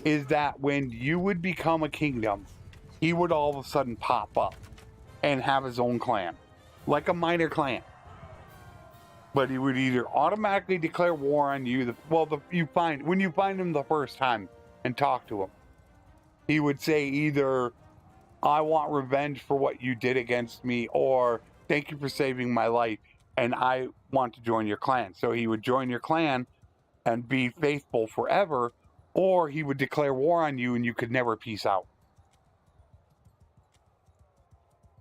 Is that when you would become a kingdom, he would all of a sudden pop up and have his own clan, like a minor clan. But he would either automatically declare war on you. When you find him the first time and talk to him, he would say either, "I want revenge for what you did against me," or "Thank you for saving my life, and I want to join your clan." So he would join your clan and be faithful forever, or he would declare war on you and you could never peace out.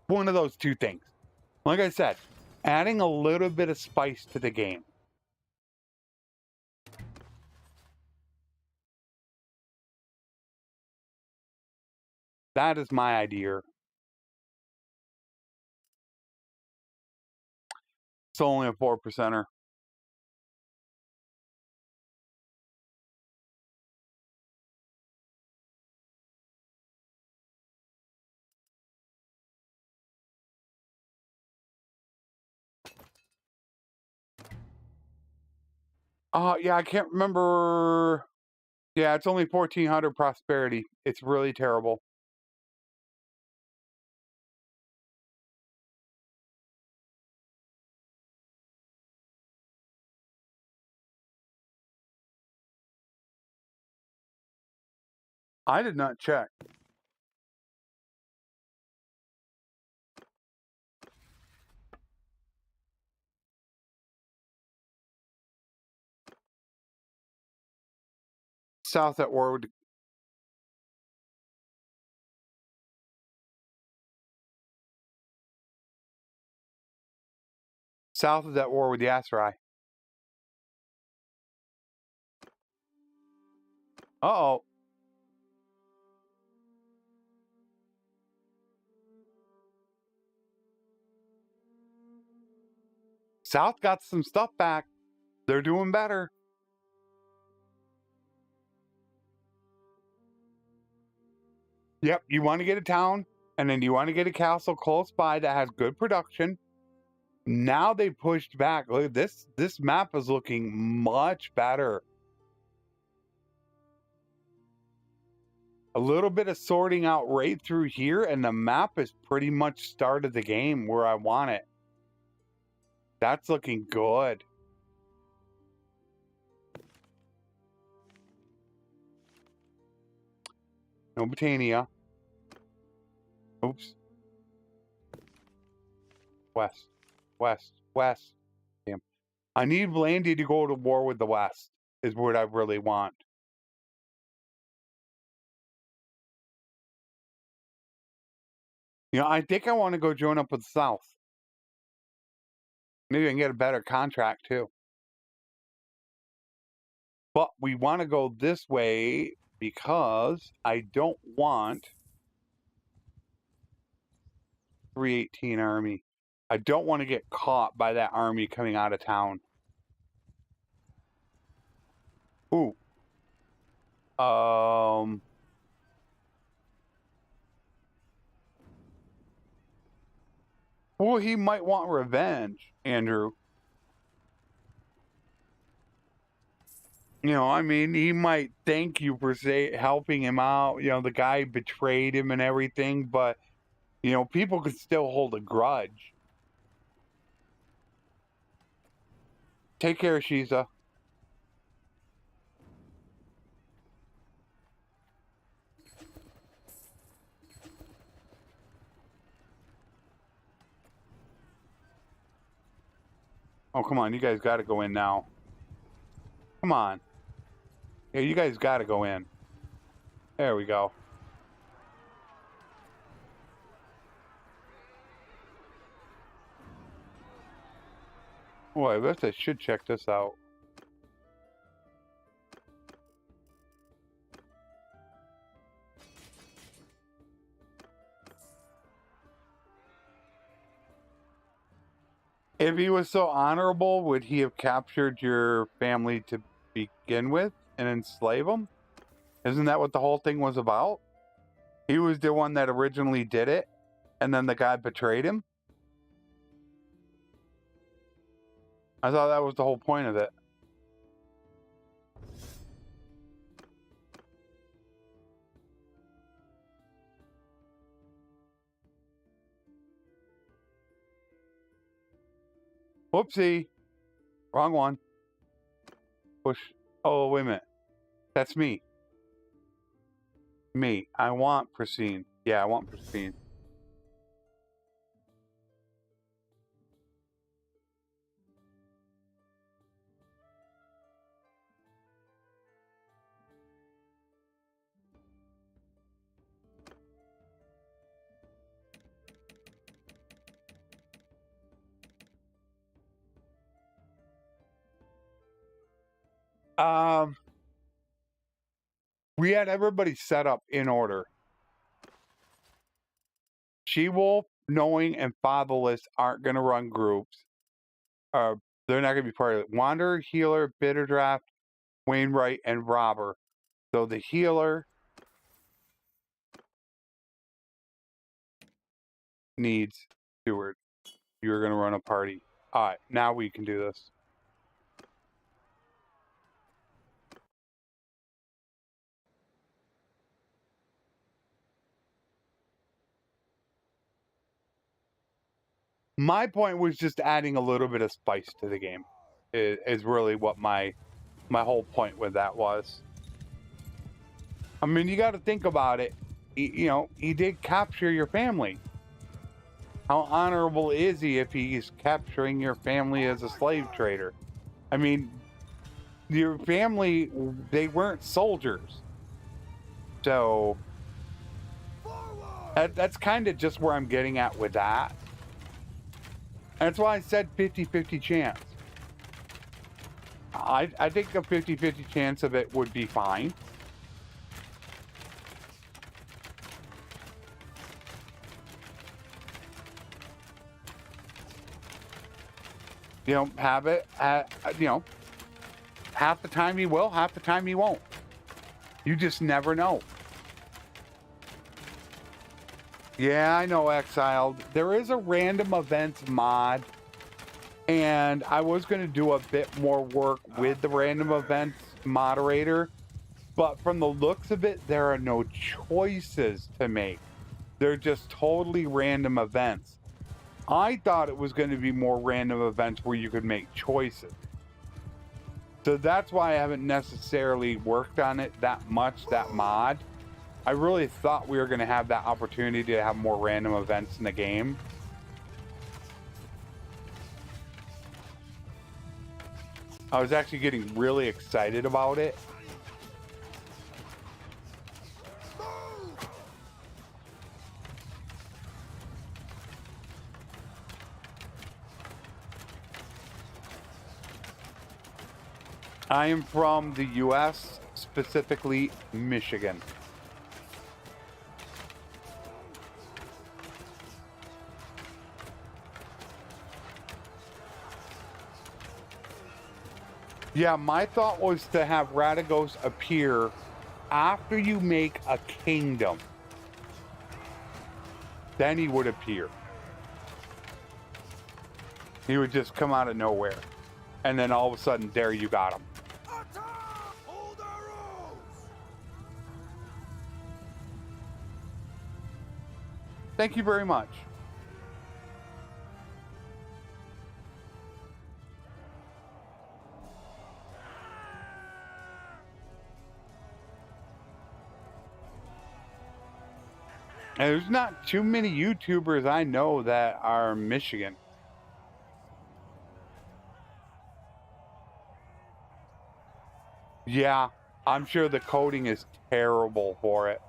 One of those two things. Like I said, Adding a little bit of spice to the game. That is my idea. It's only a 4%er. Yeah, I can't remember. Yeah, it's only 1400 prosperity. It's really terrible. I did not check. South at war with South is at war with the Aserai. Uh-oh. South got some stuff back. They're doing better. Yep, you want to get a town, and then you want to get a castle close by that has good production. Now they pushed back. Look, this map is looking much better. A little bit of sorting out right through here, and the map is pretty much started the game where I want it. That's looking good. No Britannia. Oops. West. West. West. Damn. I need Blandy to go to war with the West, is what I really want. You know, I think I want to go join up with the South. Maybe I can get a better contract too. But we want to go this way because I don't want 318 army. I don't want to get caught by that army coming out of town. Ooh. Well, he might want revenge, Andrew. You know, I mean, he might thank you for helping him out. You know, the guy betrayed him and everything, but, you know, people could still hold a grudge. Take care, Shiza. Oh, come on. You guys got to go in now. Come on. Yeah, you guys got to go in. There we go. Boy, I guess I should check this out. If he was so honorable, would he have captured your family to begin with and enslave them? Isn't that what the whole thing was about? He was the one that originally did it, and then the guy betrayed him? I thought that was the whole point of it. Whoopsie. Wrong one. Push. Oh, wait a minute. That's me. Me. I want pristine. Yeah, I want pristine. We had everybody set up in order. She-Wolf, Knowing, and Fatherless aren't going to run groups. They're not going to be part of it. Wanderer, Healer, Bitter Draft, Wainwright, and Robber. So the Healer needs Steward. You're going to run a party. All right, now we can do this. My point was just adding a little bit of spice to the game. Is really what my whole point with that was. I mean, you got to think about it. He did capture your family. How honorable is he if he's capturing your family as a slave trader? I mean, your family, they weren't soldiers. So that's kind of just where I'm getting at with that. That's why I said 50-50 chance. I think a 50-50 chance of it would be fine. Have it, half the time he will, half the time he won't. You just never know. Yeah, I know, Exiled. There is a random events mod, and I was going to do a bit more work with the random events moderator, but from the looks of it, there are no choices to make. They're just totally random events. I thought it was going to be more random events where you could make choices. So that's why I haven't necessarily worked on it that much, that mod. I really thought we were going to have that opportunity to have more random events in the game. I was actually getting really excited about it. I am from the US, specifically Michigan. Yeah, my thought was to have Radagos appear after you make a kingdom. Then he would appear. He would just come out of nowhere. And then all of a sudden, there you got him. Hold arrows! Thank you very much. And there's not too many YouTubers I know that are Michigan. Yeah, I'm sure the coding is terrible for it.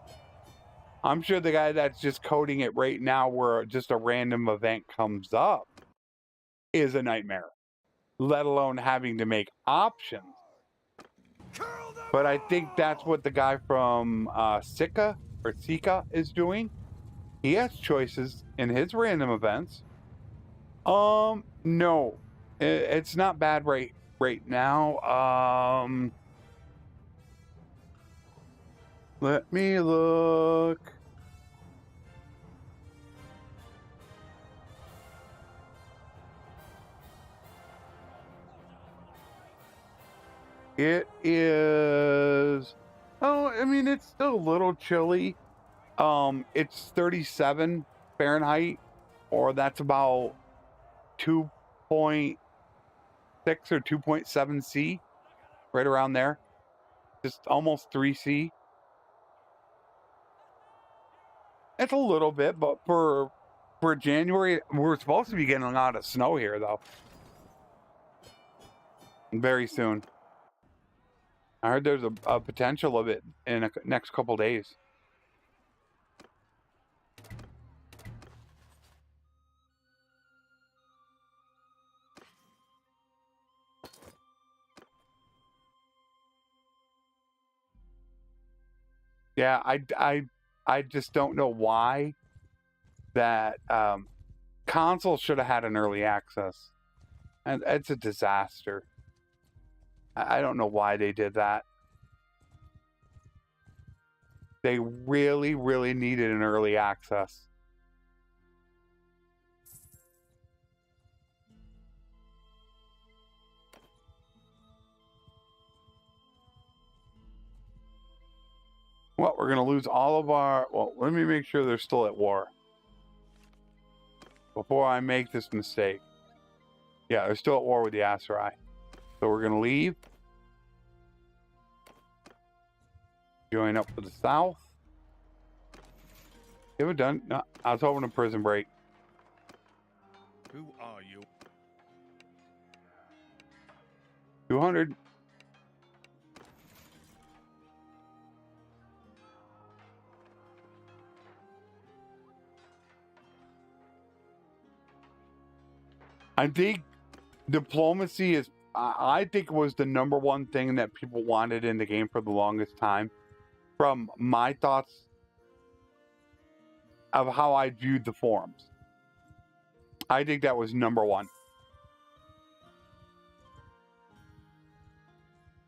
I'm sure the guy that's just coding it right now where just a random event comes up is a nightmare, let alone having to make options. But I think that's what the guy from Sika is doing. He has choices in his random events. No, it's not bad right now. Let me look. It is, oh, I mean, it's still a little chilly. It's 37 Fahrenheit, or that's about 2.6 or 2.7 C, right around there. Just almost 3 C. It's a little bit, but for January, we're supposed to be getting a lot of snow here, though. Very soon. I heard there's a potential of it in the next couple days. Yeah, I just don't know why that console should have had an early access. And it's a disaster. I don't know why they did that. They really, really needed an early access. Well, we're going to lose all of our... Well, let me make sure they're still at war before I make this mistake. Yeah, they're still at war with the Aserai. So we're going to leave. Join up with the south. You ever done? No, I was hoping a prison break. Who are you? 200. I think diplomacy is, I think it was the number one thing that people wanted in the game for the longest time. From my thoughts of how I viewed the forums. I think that was number one.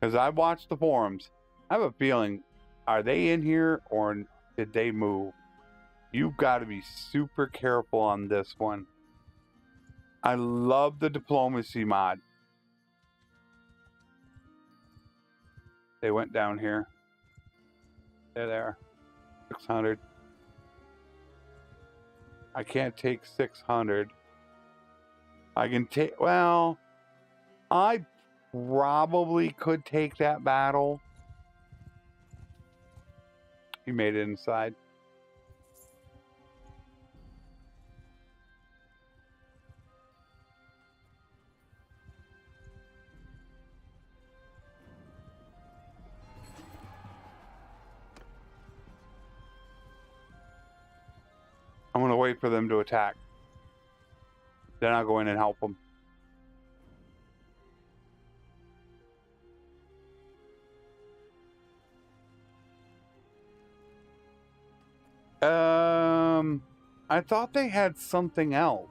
Because I watched the forums. I have a feeling, are they in here or did they move? You've got to be super careful on this one. I love the diplomacy mod. They went down here. They're there. 600. I can't take 600. I can take, well, I probably could take that battle. He made it inside. I'm going to wait for them to attack. Then I'll go in and help them. I thought they had something else.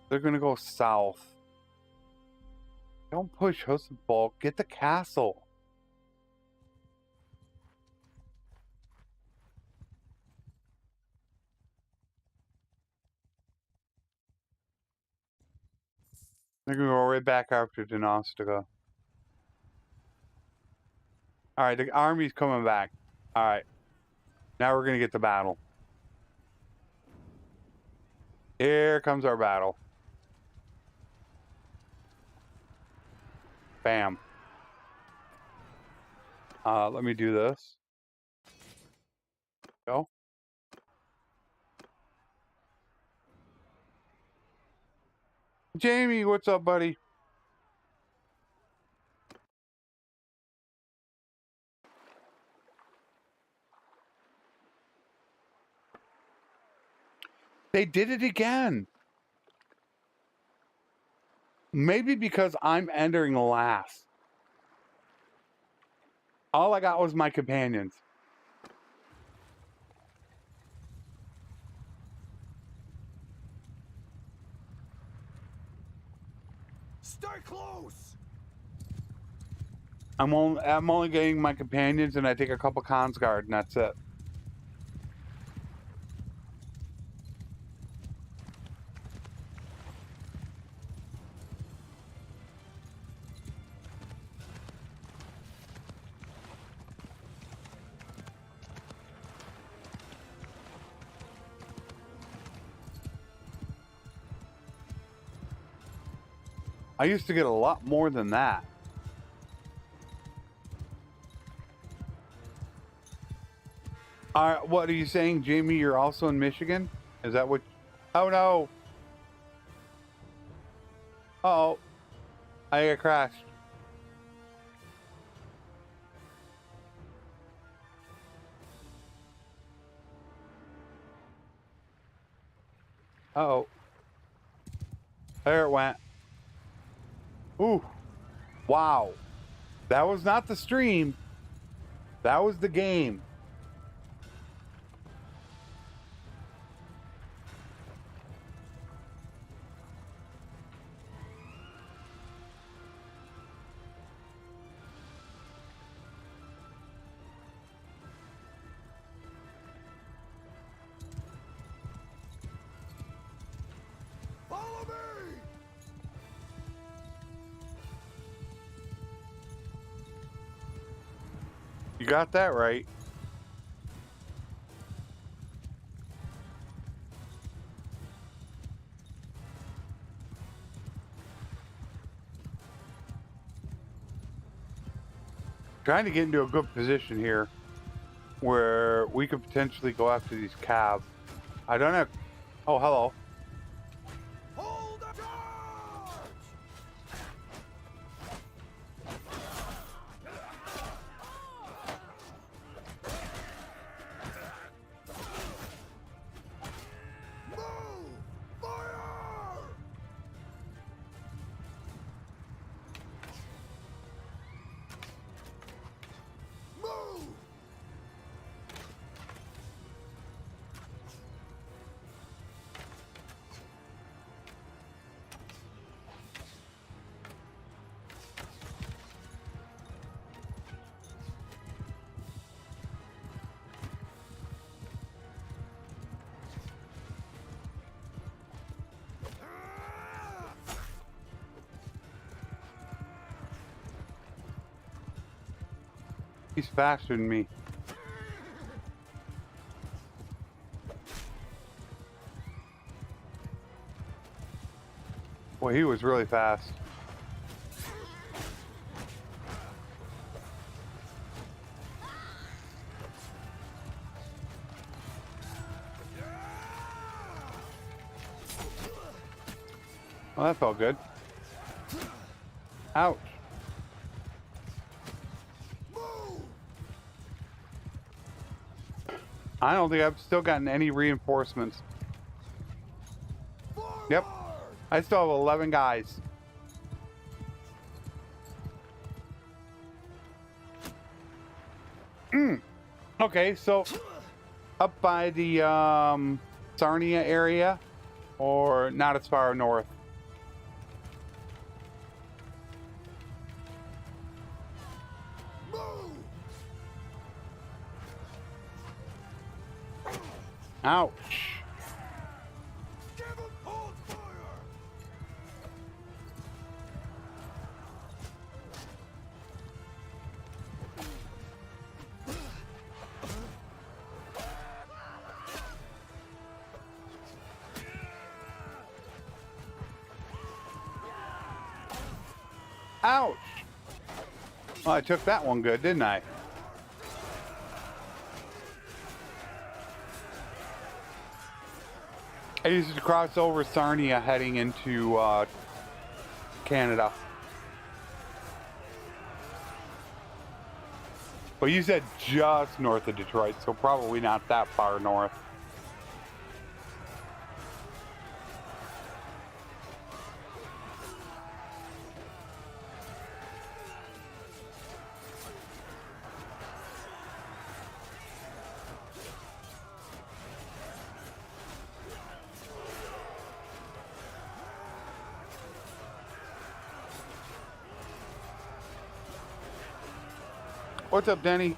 They're going to go south. Don't push Hussenbulk. Get the castle. They're going to go right back after Dinostica. Alright, the army's coming back. Alright. Now we're going to get the battle. Here comes our battle. Bam. Let me do this. Go. Jamie, what's up, buddy? They did it again. Maybe because I'm entering last. All I got was my companions. Stay close! I'm only getting my companions, and I take a couple cons guard, and that's it. I used to get a lot more than that. What are you saying, Jamie? You're also in Michigan? Is that what? Oh no! Uh-oh. I got crashed. Uh-oh. There it went. Ooh. Wow. That was not the stream. That was the game. Follow me! You got that right. Trying to get into a good position here where we could potentially go after these cabs. I don't have... Oh, hello. Hold the charge! Move! Fire! Move! He's faster than me. Well, he was really fast. Well, that felt good. Ouch. I don't think I've still gotten any reinforcements. Yep. I still have 11 guys. Okay, so up by the Sarnia area, or not as far north? Ouch. Give 'em hold fire! Ouch. Well, I took that one good, didn't I? I used to cross over Sarnia heading into Canada. Well, you said just north of Detroit, so probably not that far north. What's up, Denny?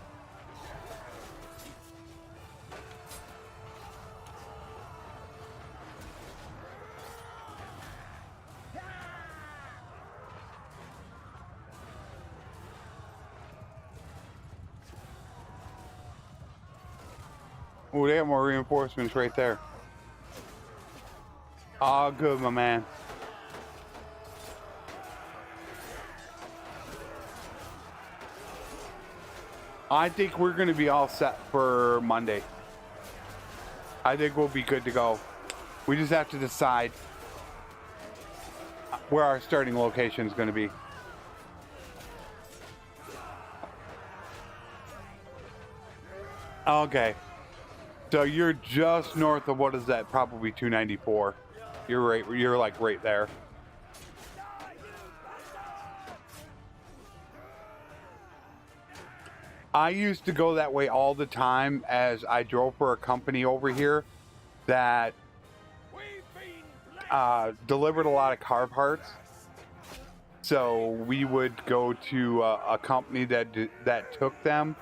Oh, they have more reinforcements right there. Oh, good, my man. I think we're going to be all set for Monday. I think we'll be good to go. We just have to decide where our starting location is going to be. Okay. So you're just north of, what is that? Probably 294. You're right. You're like right there. I used to go that way all the time as I drove for a company over here that delivered a lot of car parts. So we would go to a company that took them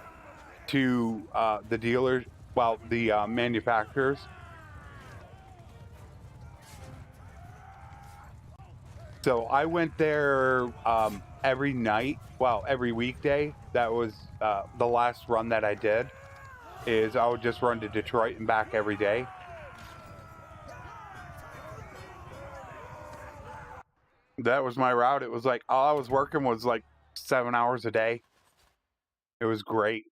to the dealers, well, the manufacturers. So I went there every night, well, every weekday. That was the last run that I did, is I would just run to Detroit and back every day. That was my route. It was like, all I was working was like 7 hours a day. It was great.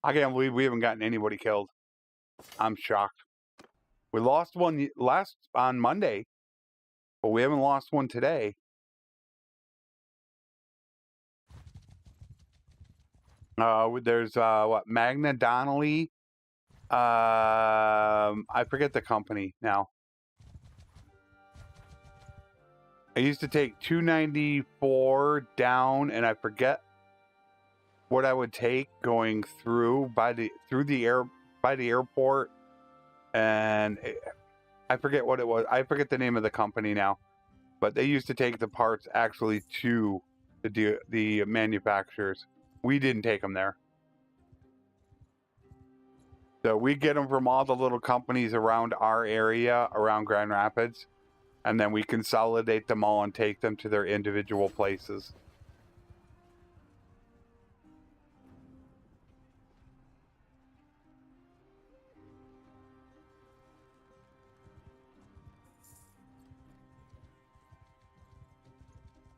I can't believe we haven't gotten anybody killed. I'm shocked. We lost one last on Monday, but we haven't lost one today. There's what, Magna Donnelly. I forget the company now. I used to take 294 down, and I forget what I would take going through by the airport, and I forget what it was. I forget the name of the company now, but they used to take the parts actually to the manufacturers. We didn't take them there. So we get them from all the little companies around our area, around Grand Rapids, and then we consolidate them all and take them to their individual places.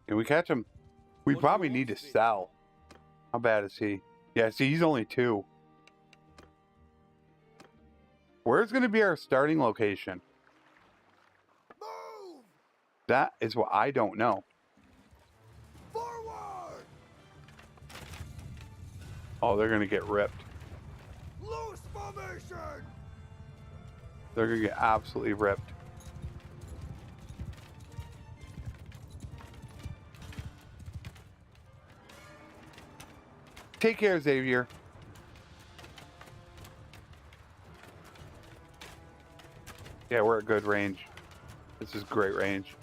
Can we catch him? We probably need to sell. How bad is he? Yeah, see, he's only 2. Where's going to be our starting location? Move! That is what I don't know. Forward! Oh, they're going to get ripped. Loose formation! They're going to get absolutely ripped. Take care, Xavier. Yeah, we're at good range. This is great range.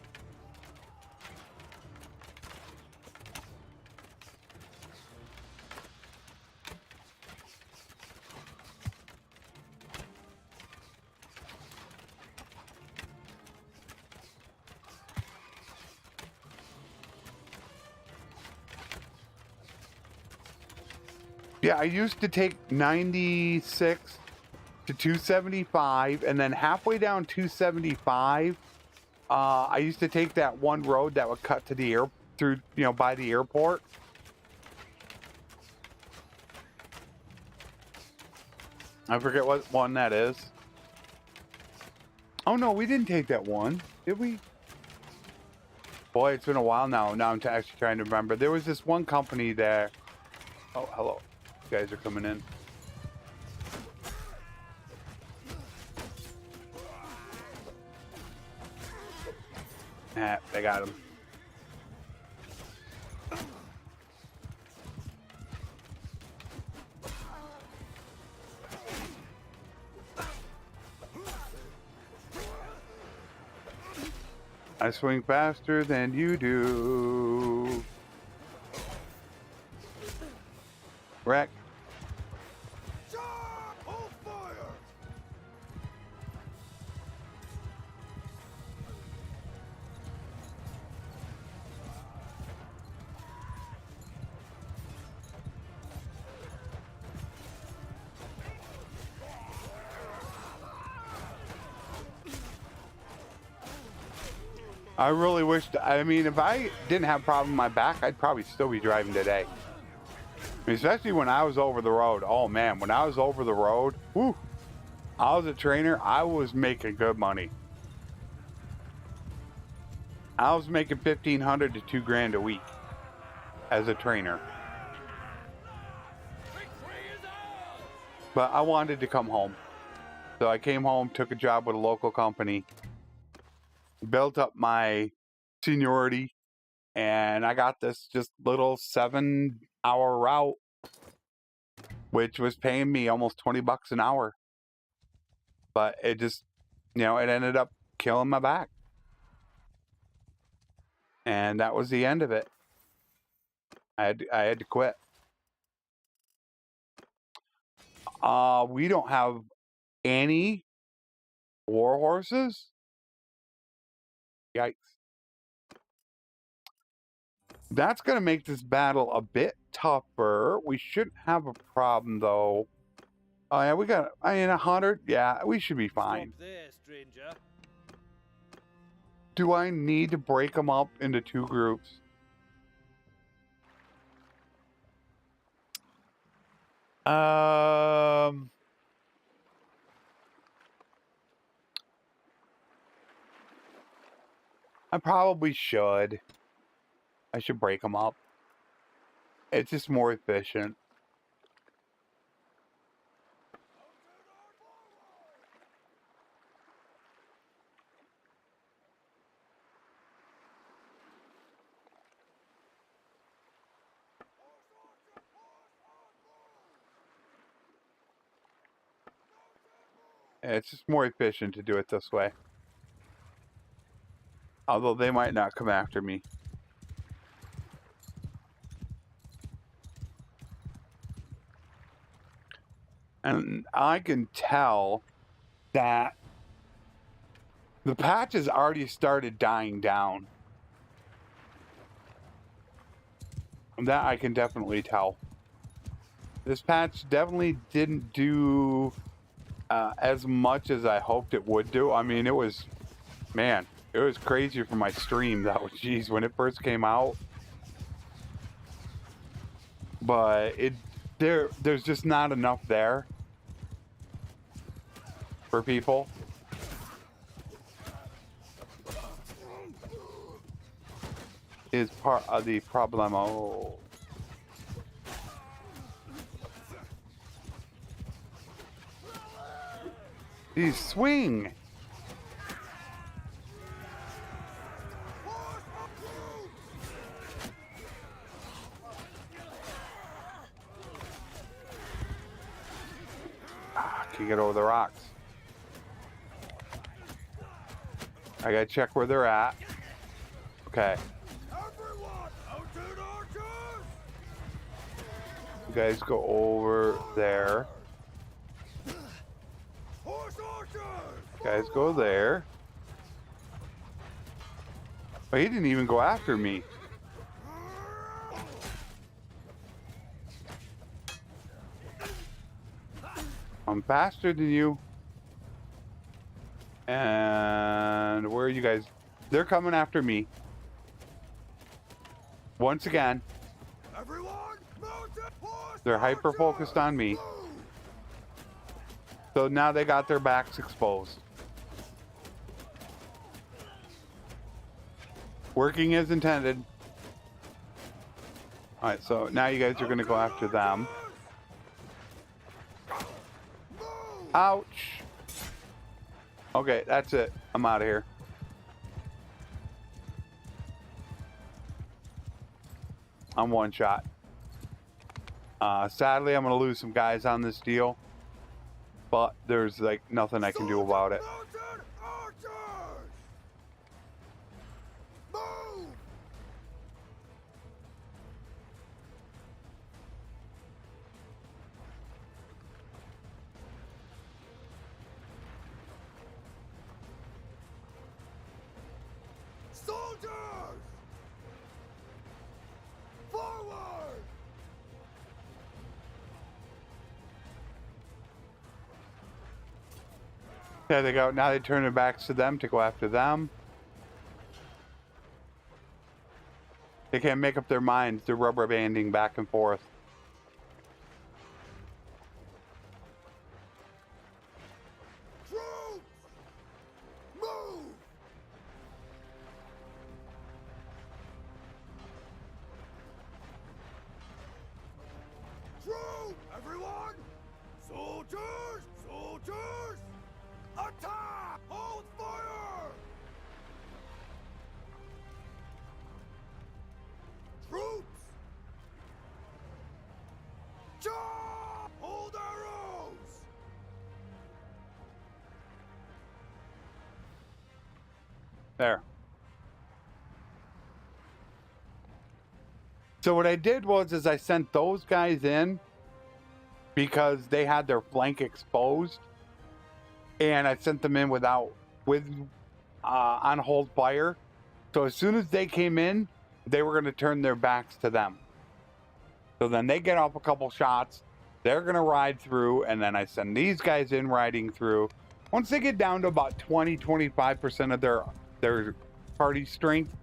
Yeah, I used to take 96 to 275, and then halfway down 275, I used to take that one road that would cut to the air through, by the airport. I forget what one that is. Oh no, we didn't take that one, did we? Boy, it's been a while now. Now I'm actually trying to remember. There was this one company there. Oh, hello. You guys are coming in. Ah, they got him. I swing faster than you do. Wreck. Hold fire! I really wish, I mean, if I didn't have a problem with my back, I'd probably still be driving today. Especially when I was over the road. Oh man, when I was over the road, whew, I was a trainer, I was making good money. I was making $1,500 to $2,000 a week as a trainer. Victory is But I wanted to come home. So I came home, took a job with a local company, built up my seniority, and I got this just little 7-hour route, which was paying me almost $20 an hour. But it just, it ended up killing my back. And that was the end of it. I had to quit. We don't have any war horses. Yikes. That's going to make this battle a bit tougher. We shouldn't have a problem, though. Oh, yeah, we got, 100? Yeah, we should be fine. Stop there, stranger. Do I need to break them up into 2 groups? I probably should. I should break them up. It's just more efficient. It's just more efficient to do it this way. Although they might not come after me. And I can tell that the patch has already started dying down. That I can definitely tell. This patch definitely didn't do as much as I hoped it would do. I mean, it was crazy for my stream. That was, geez, when it first came out. But there's just not enough there for people. Is part of the problemo. These swing. Can get over the rocks. I gotta check where they're at. Okay. You guys go over there. You guys go there. Oh, he didn't even go after me. I'm faster than you. And where are you guys? They're coming after me. Once again. They're hyper focused on me. So now they got their backs exposed. Working as intended. Alright, so now you guys are going to go after them. Ouch. Okay, that's it. I'm out of here. I'm one shot. Sadly, I'm going to lose some guys on this deal. But there's like nothing I can do about it. There they go. Now they turn their backs to them to go after them. They can't make up their minds. They're rubber banding back and forth. Troops! Move! Troops! Everyone! Soldiers! There. So what I did was I sent those guys in because they had their flank exposed, and I sent them in with on hold fire. So as soon as they came in, they were going to turn their backs to them. So then they get off a couple shots. They're going to ride through, and then I send these guys in riding through. Once they get down to about 20-25% of their party strength,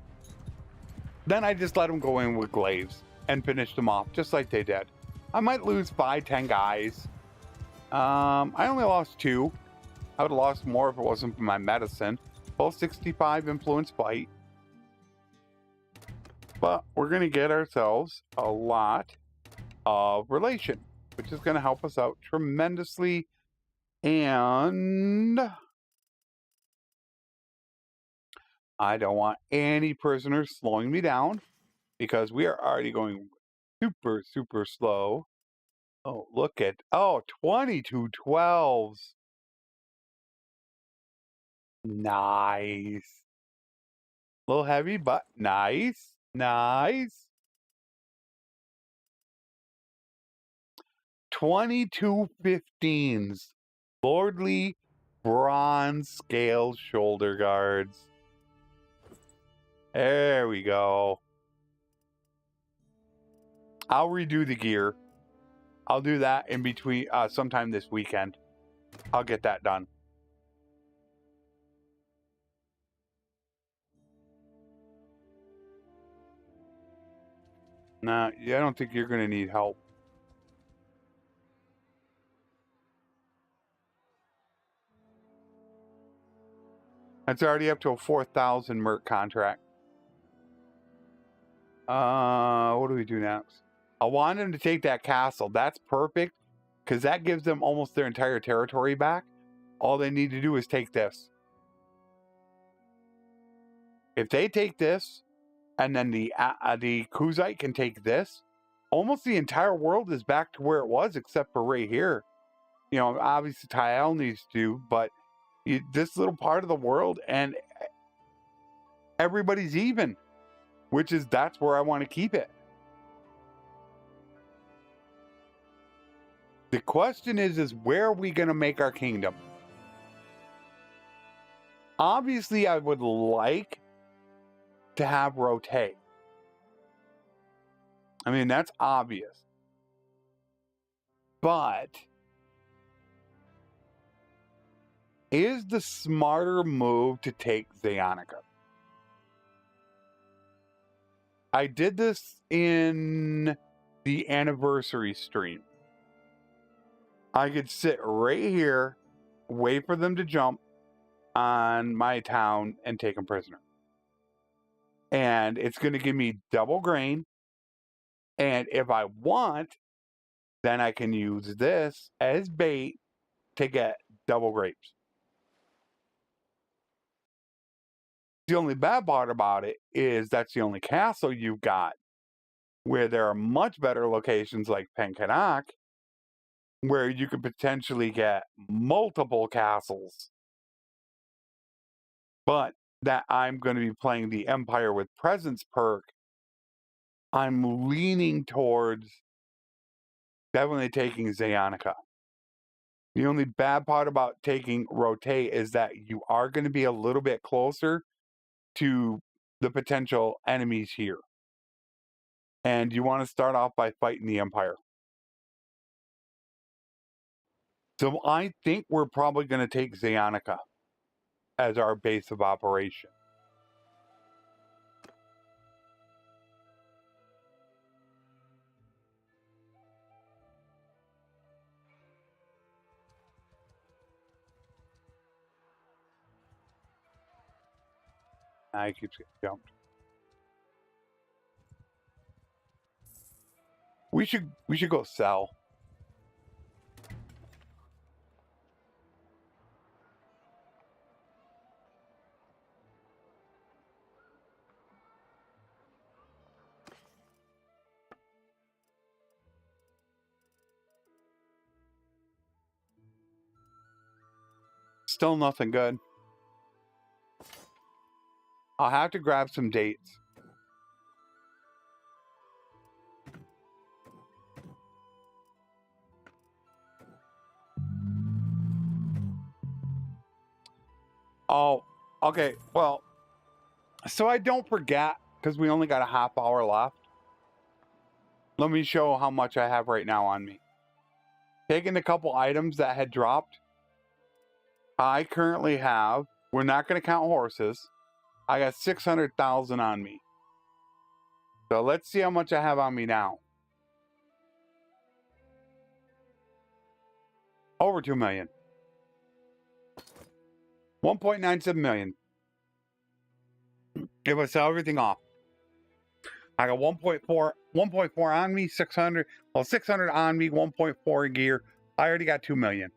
then I just let them go in with glaives and finish them off just like they did. I might lose 5-10 guys. I only lost 2. I would have lost more if it wasn't for my medicine. Both 65 influence fight. But we're going to get ourselves a lot of relation, which is going to help us out tremendously. And I don't want any prisoners slowing me down because we are already going super, super slow. Oh, look at, 22 12s. Nice. A little heavy, but nice. Nice. 22 15s. Lordly bronze scale shoulder guards. There we go. I'll redo the gear. I'll do that in between sometime this weekend. I'll get that done. Nah, I don't think you're going to need help. It's already up to a 4,000 Merc contract. What do we do next? I want them to take that castle. That's perfect because that gives them almost their entire territory back. All they need to do is take this. If they take this, and then the Kuzite can take this, almost the entire world is back to where it was, except for right here. You know, obviously Tyel needs to, but this little part of the world, and everybody's even, that's where I want to keep it. The question is where are we going to make our kingdom? Obviously, I would like to have rotate. I mean, that's obvious. But is the smarter move to take Zionica? I did this in the anniversary stream. I could sit right here, wait for them to jump on my town and take them prisoner. And it's going to give me double grain. And if I want, then I can use this as bait to get double grapes. The only bad part about it is that's the only castle you've got, where there are much better locations like Penkanak, where you could potentially get multiple castles. But that I'm going to be playing the Empire with Presence perk, I'm leaning towards definitely taking Zionica. The only bad part about taking Rotate is that you are going to be a little bit closer to the potential enemies here. And you want to start off by fighting the Empire. So I think we're probably going to take Zionica as our base of operation. I keep getting jumped. We should go sell. Still nothing good. I'll have to grab some dates. Oh, okay. Well, so I don't forget, because we only got a half hour left. Let me show how much I have right now on me. Taking a couple items that had dropped, I currently have, we're not going to count horses, I got 600,000 on me. So let's see how much I have on me now. Over 2 million. 1.97 million. If I sell everything off. I got 1.4 on me, 600. Well, 600 on me, 1.4 in gear. I already got 2 million.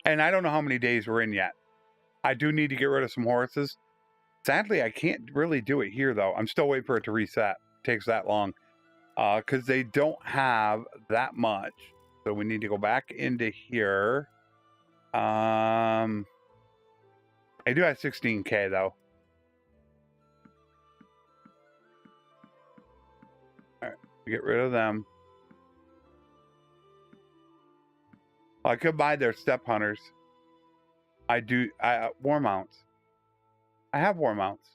And I don't know how many days we're in yet. I do need to get rid of some horses. Sadly, I can't really do it here, though. I'm still waiting for it to reset. It takes that long. Because they don't have that much. So we need to go back into here. I do have 16K, though. All right, get rid of them. I could buy their step hunters. I do. War mounts. I have war mounts.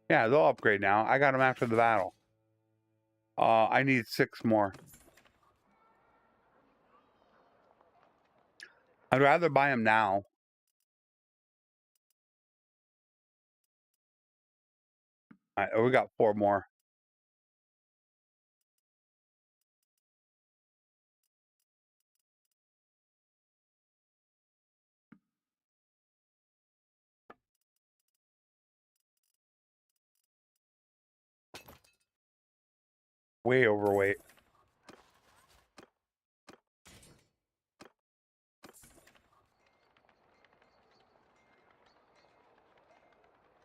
Yeah, they'll upgrade now. I got them after the battle. I need 6 more. I'd rather buy them now. All right, we got 4 more. Way overweight.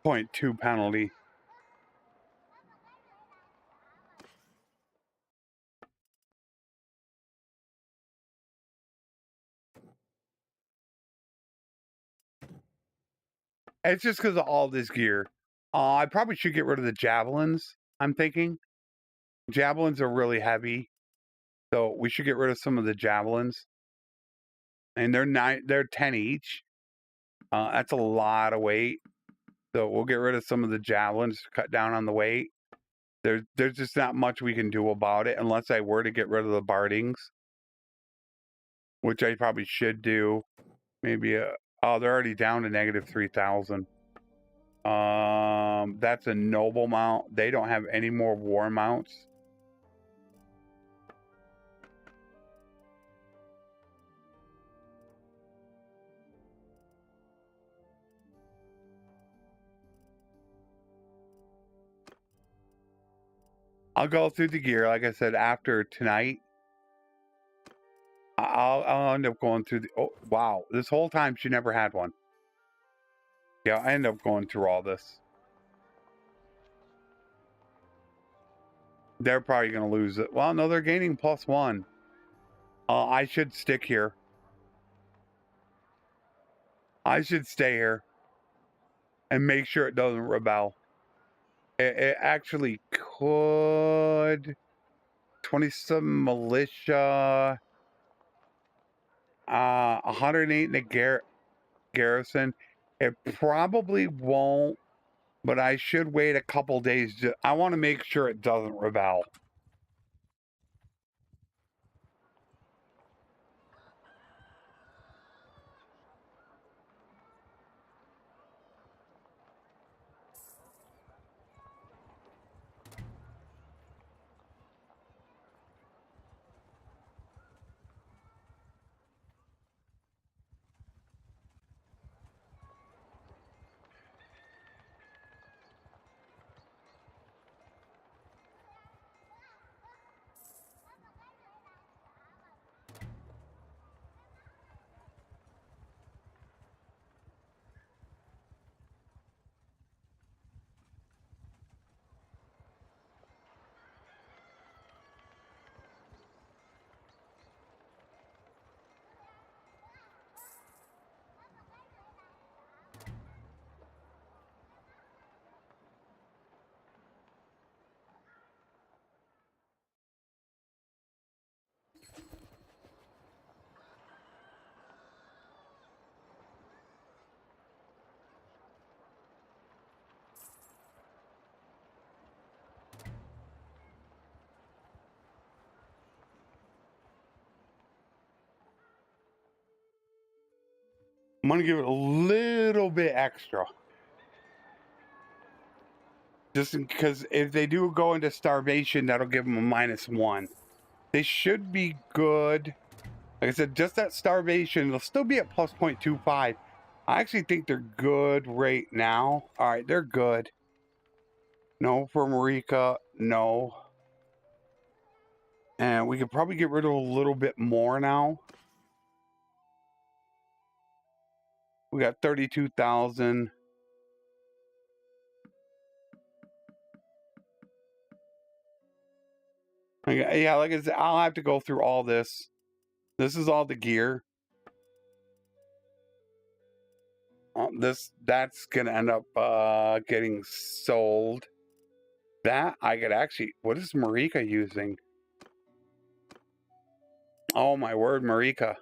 .2 penalty. It's just because of all this gear. I probably should get rid of the javelins, I'm thinking. Javelins are really heavy. So we should get rid of some of the javelins. And they're 10 each. That's a lot of weight. So we'll get rid of some of the javelins to cut down on the weight. There's just not much we can do about it unless I were to get rid of the Bardings. Which I probably should do. Maybe oh, they're already down to negative 3,000. That's a noble mount. They don't have any more war mounts. I'll go through the gear, like I said, after tonight. I'll end up going through the... Oh, wow. This whole time she never had one. Yeah, I end up going through all this. They're probably going to lose it. Well, no, they're gaining +1. I should stick here. I should stay here. And make sure it doesn't rebel. It actually could... 27 militia... 108 in the garrison. It probably won't, but I should wait a couple days. I want to make sure it doesn't rebel. I'm going to give it a little bit extra. Just because if they do go into starvation, that'll give them a -1. They should be good. Like I said, just that starvation, they'll still be at plus 0.25. I actually think they're good right now. All right, they're good. No for Marika, no. And we could probably get rid of a little bit more now. We got 32,000. Yeah, like I said, I'll have to go through all this. This is all the gear. That's gonna end up getting sold. That I could actually. What is Marika using? Oh my word, Marika.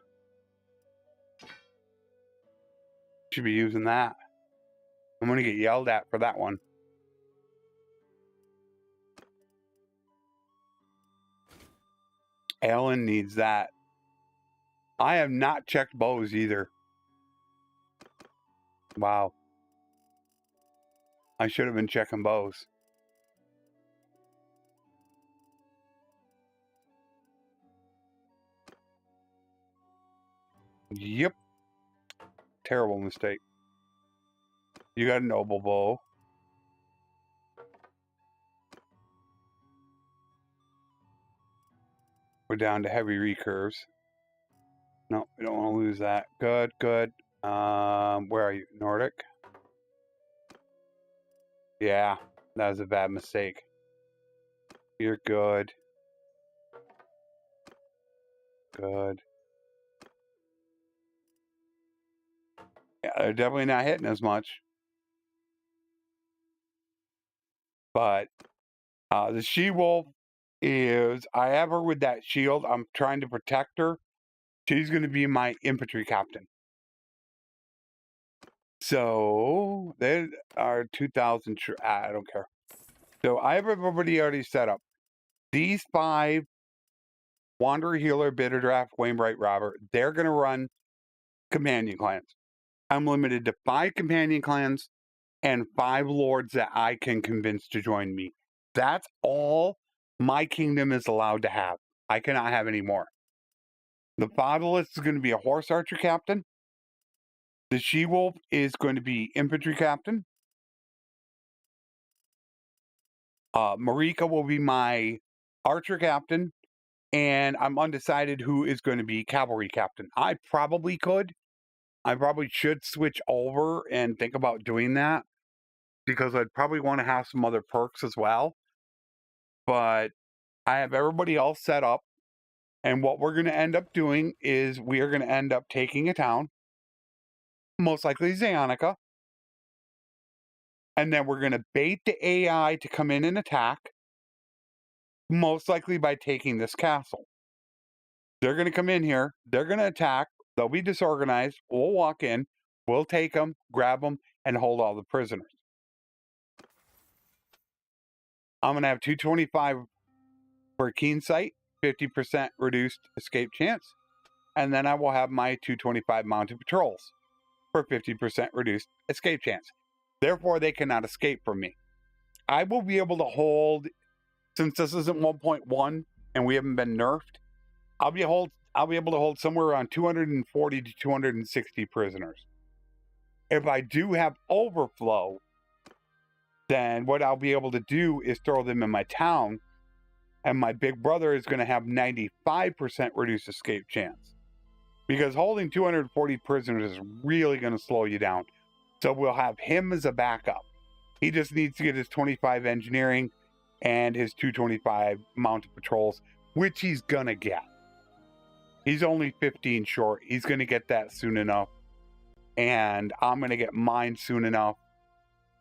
Should be using that. I'm gonna get yelled at for that one. Ellen needs that. I have not checked bows either. Wow. I should have been checking bows. Yep. Terrible mistake. You got a noble bow. We're down to heavy recurves. No, we don't want to lose that. Good, good. Where are you? Nordic? Yeah, that was a bad mistake. You're good. Good. Yeah, they're definitely not hitting as much. But the she-wolf is, I have her with that shield. I'm trying to protect her. She's going to be my infantry captain. So, there are 2,000. I don't care. So, I have everybody already set up. These 5, Wanderer, Healer, Bitter Draft, Wainwright, Robert, they're going to run companion clans. I'm limited to 5 companion clans and 5 lords that I can convince to join me. That's all my kingdom is allowed to have. I cannot have any more. The fatherless is going to be a horse archer captain. The she-wolf is going to be infantry captain. Marika will be my archer captain. And I'm undecided who is going to be cavalry captain. I probably should switch over and think about doing that, because I'd probably want to have some other perks as well. But I have everybody else set up. And what we're going to end up doing is we are going to end up taking a town, most likely Zionica. And then we're going to bait the AI to come in and attack, most likely by taking this castle. They're going to come in here. They're going to attack. They'll be disorganized. We'll walk in. We'll take them, grab them, and hold all the prisoners. I'm going to have 225 for keen sight, 50% reduced escape chance. And then I will have my 225 mounted patrols for 50% reduced escape chance. Therefore, they cannot escape from me. I will be able to hold, since this isn't 1.1 and we haven't been nerfed, I'll be able to hold somewhere around 240 to 260 prisoners. If I do have overflow, then what I'll be able to do is throw them in my town, and my big brother is going to have 95% reduced escape chance. Because holding 240 prisoners is really going to slow you down. So we'll have him as a backup. He just needs to get his 25 engineering and his 225 mounted patrols, which he's going to get. He's only 15 short. He's going to get that soon enough. And I'm going to get mine soon enough.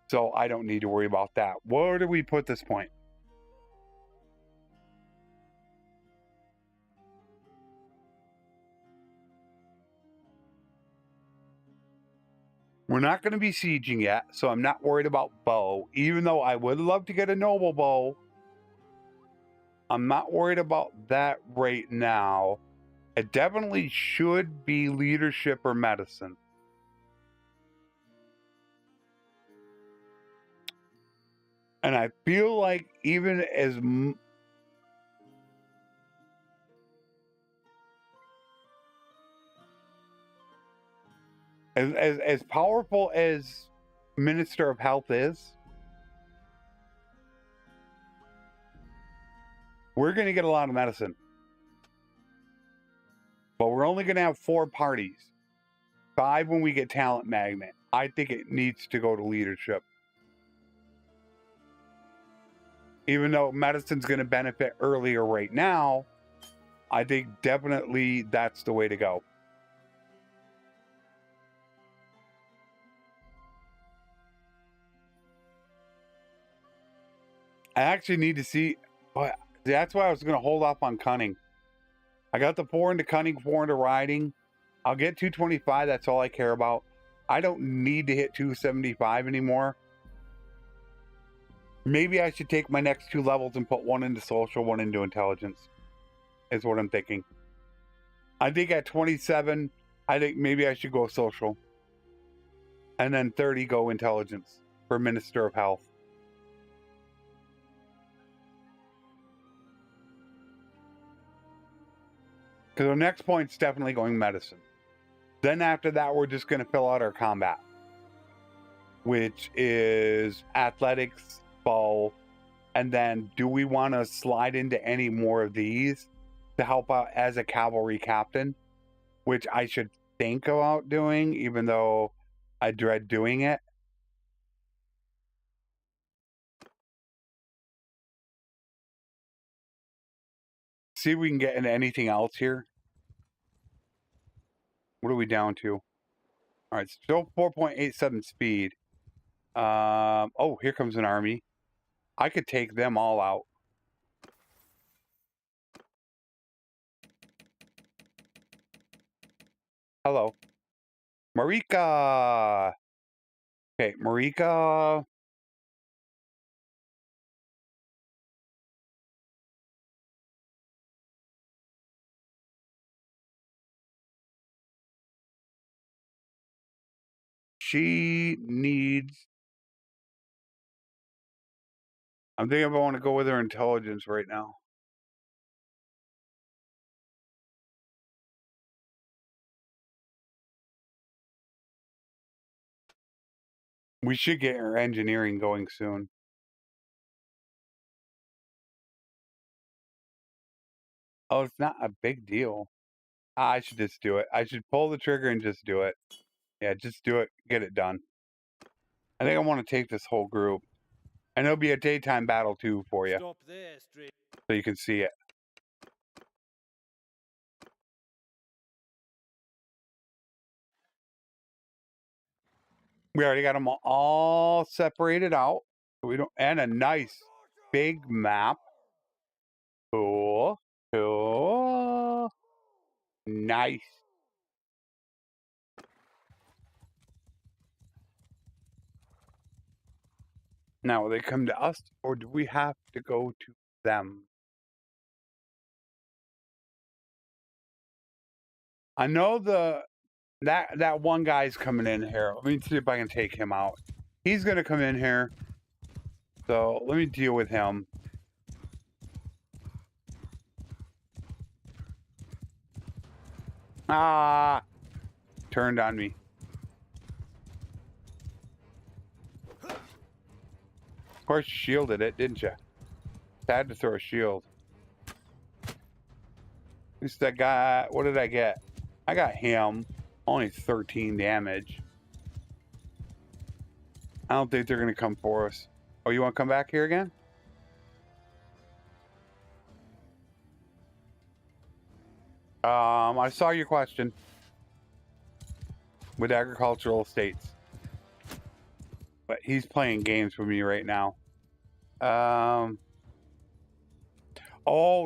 So I don't need to worry about that. Where do we put this point? We're not going to be sieging yet, so I'm not worried about bow. Even though I would love to get a noble bow, I'm not worried about that right now. It definitely should be leadership or medicine. And I feel like even as powerful as Minister of Health is, we're going to get a lot of medicine. But we're only going to have 4 parties. 5 when we get Talent Magnet. I think it needs to go to leadership. Even though medicine's going to benefit earlier right now, I think definitely that's the way to go. I actually need to see, but that's why I was going to hold off on cunning. I got the 4 into cunning, 4 into riding. I'll get 225. That's all I care about. I don't need to hit 275 anymore. Maybe I should take my next 2 levels and put 1 into social, 1 into intelligence. Is what I'm thinking. I think at 27, I think maybe I should go social. And then 30 go intelligence for Minister of Health. Because our next point's definitely going medicine. Then after that, we're just going to fill out our combat, which is athletics, bow, and then do we want to slide into any more of these to help out as a cavalry captain, which I should think about doing, even though I dread doing it. See if we can get into anything else here. What are we down to? All right, still 4.87 speed. Oh, here comes an army. I could take them all out. Hello. Marika! Okay, Marika. She needs... I'm thinking if I want to go with her intelligence right now. We should get her engineering going soon. Oh, it's not a big deal. I should just do it. I should pull the trigger and just do it. Yeah, just do it. Get it done. I think I want to take this whole group. And it'll be a daytime battle too for you. Stop there, STRIX. So you can see it. We already got them all separated out. We don't, and a nice big map. Cool. Cool. Nice. Now, will they come to us, or do we have to go to them? I know that one guy's coming in here. Let me see if I can take him out. He's gonna come in here. So let me deal with him. Ah, turned on me. Of course, you shielded it, didn't you? Had to throw a shield. Who's that guy? What did I get? I got him. Only 13 damage. I don't think they're gonna come for us. Oh, you want to come back here again? I saw your question with agricultural estates, but he's playing games with me right now. Oh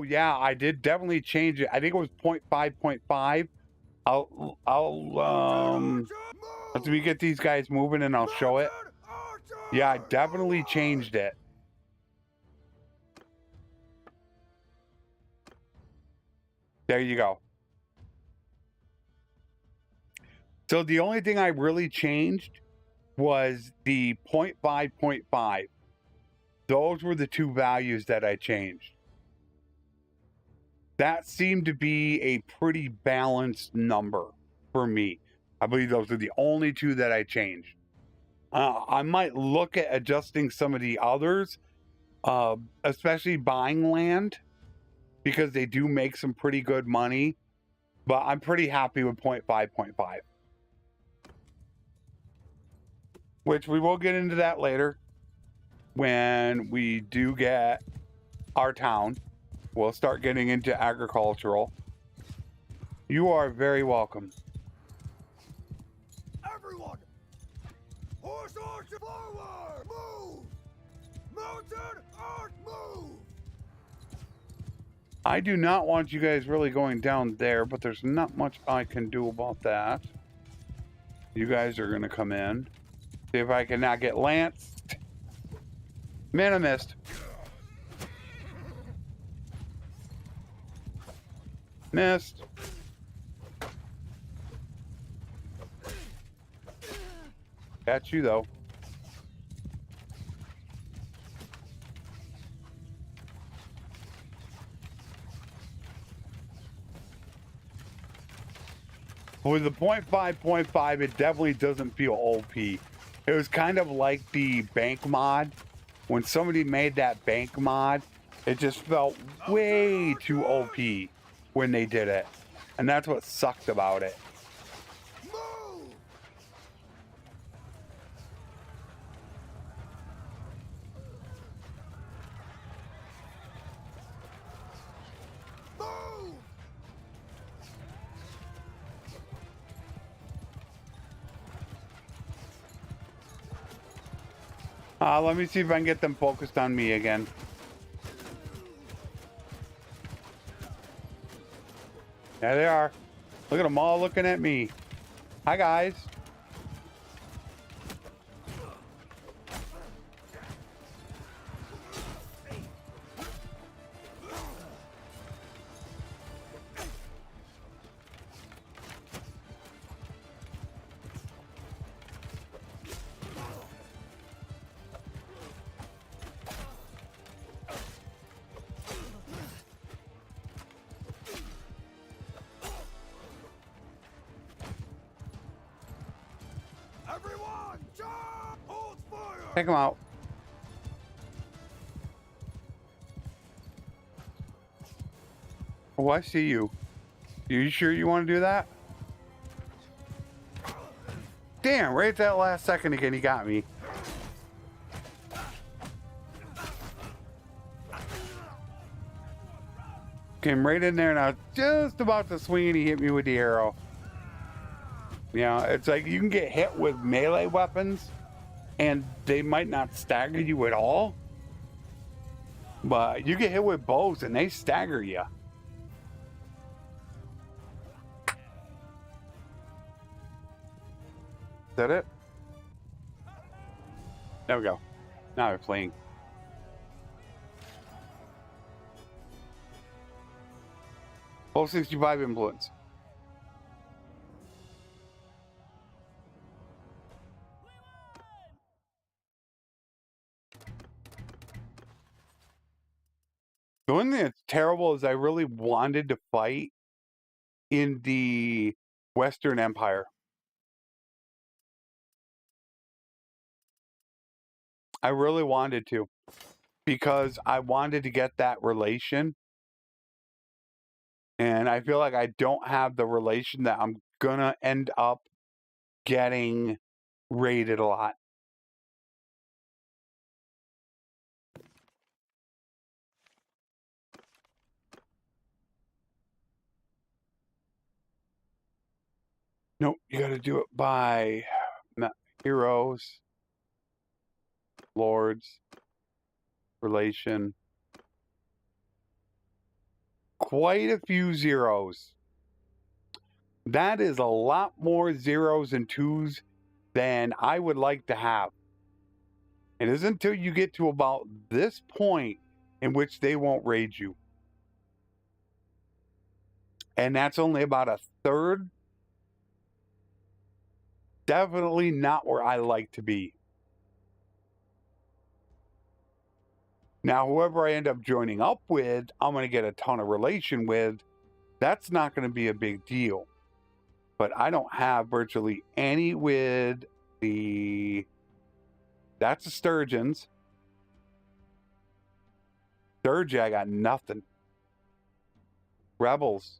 yeah, I did definitely change it. I think it was 0.5.5. Let me get these guys moving and I'll show it. Yeah, I definitely changed it. There you go. So the only thing I really changed was the 0.5.5. Those were the two values that I changed. That seemed to be a pretty balanced number for me. I believe those are the only two that I changed. I might look at adjusting some of the others, especially buying land, because they do make some pretty good money. But I'm pretty happy with 0.5. Which we will get into that later when we do get our town. We'll start getting into agricultural. You are very welcome. Everyone! Horse archer forward! Move! Mounted arch move! I do not want you guys really going down there, but there's not much I can do about that. You guys are going to come in. See if I can not get lanced. Man, I missed. Missed. Got you, though. With the 0.5, it definitely doesn't feel OP. It was kind of like the bank mod. When somebody made that bank mod, it just felt way too OP when they did it. And that's what sucked about it. Move! Move! Let me see if I can get them focused on me again. There they are. Look at them all looking at me. Hi, guys. Everyone, charge! Hold fire! Take them out. Oh, I see you. You sure you want to do that? Damn, right at that last second again, he got me. Came right in there and I was just about to swing and he hit me with the arrow. You know, it's like you can get hit with melee weapons and they might not stagger you at all. But you get hit with bows and they stagger you. Is that it? There we go. Now they're fleeing. Full 65 influence. The one thing that's terrible is I really wanted to fight in the Western Empire. I really wanted to, because I wanted to get that relation. And I feel like I don't have the relation that I'm gonna end up getting raided a lot. Nope, you gotta do it by heroes, lords, relation. Quite a few zeros. That is a lot more zeros and twos than I would like to have. It isn't until you get to about this point in which they won't raid you. And that's only about a third. Definitely not where I like to be. Now, whoever I end up joining up with, I'm going to get a ton of relation with. That's not going to be a big deal. But I don't have virtually any with the... That's the Sturgeons. Sturge, I got nothing. Rebels.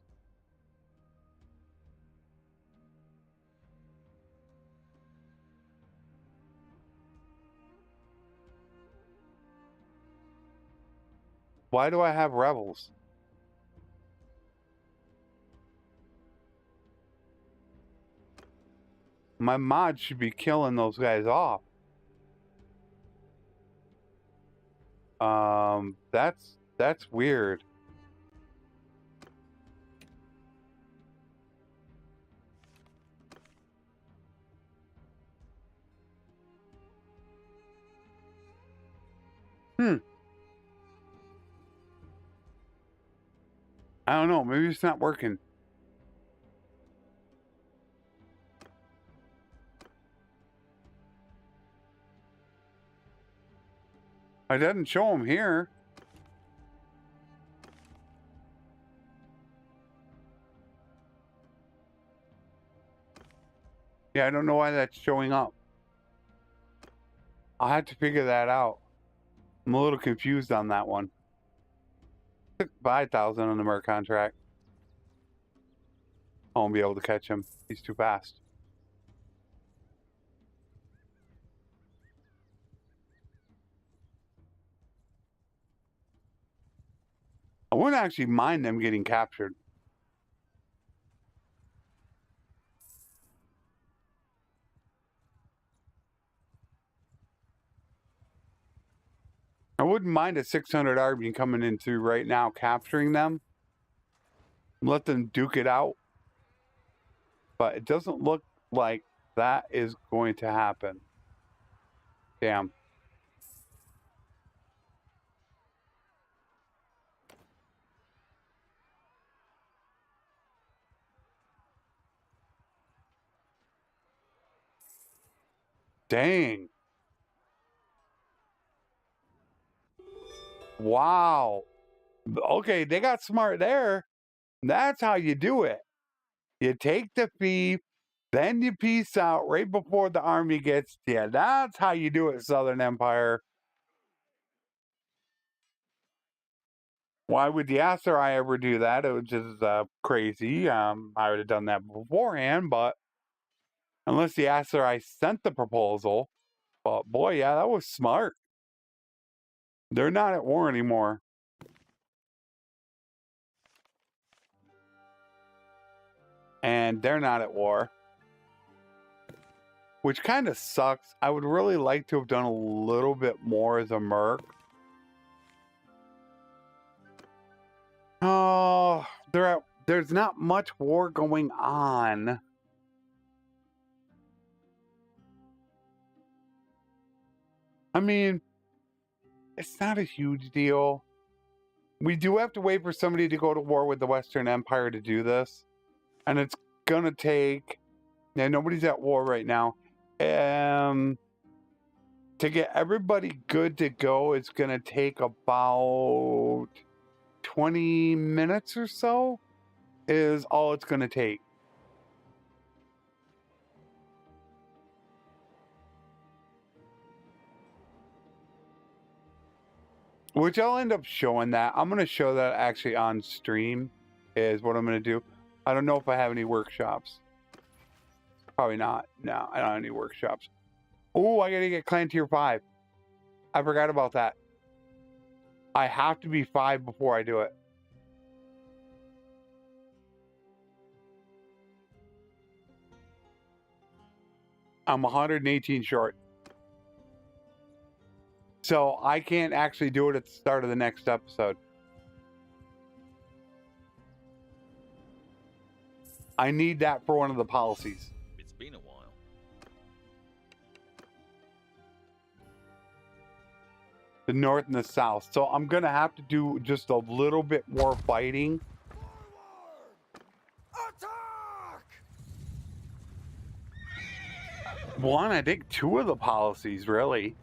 Why do I have rebels? My mod should be killing those guys off. That's weird. I don't know. Maybe it's not working. I didn't show them here. Yeah, I don't know why that's showing up. I'll have to figure that out. I'm a little confused on that one. Took 5,000 on the Merc contract. I won't be able to catch him. He's too fast. I wouldn't actually mind them getting captured. I wouldn't mind a 600 Army coming in through right now, capturing them. Let them duke it out. But it doesn't look like that is going to happen. Damn. Dang. Wow. Okay, they got smart there. That's how you do it. You take the fee, then you peace out right before the army gets to you. That's how you do it, Southern Empire. Why would the Aserai ever do that? It was just crazy. I would have done that beforehand, but unless the Aserai sent the proposal. But boy, yeah, that was smart. They're not at war anymore. And they're not at war. Which kind of sucks. I would really like to have done a little bit more as a merc. Oh, there's not much war going on. I mean, it's not a huge deal. We do have to wait for somebody to go to war with the Western Empire to do this. And it's gonna take... Yeah, nobody's at war right now. To get everybody good to go, it's gonna take about 20 minutes or so is all it's gonna take. Which I'll end up showing that. I'm going to show that actually on stream is what I'm going to do. I don't know if I have any workshops. Probably not. No, I don't have any workshops. Oh, I got to get clan tier 5. I forgot about that. I have to be 5 before I do it. I'm 118 short. So I can't actually do it at the start of the next episode. I need that for one of the policies. It's been a while. The north and the south. So I'm going to have to do just a little bit more fighting. Forward! Attack! One, I think 2 of the policies, really.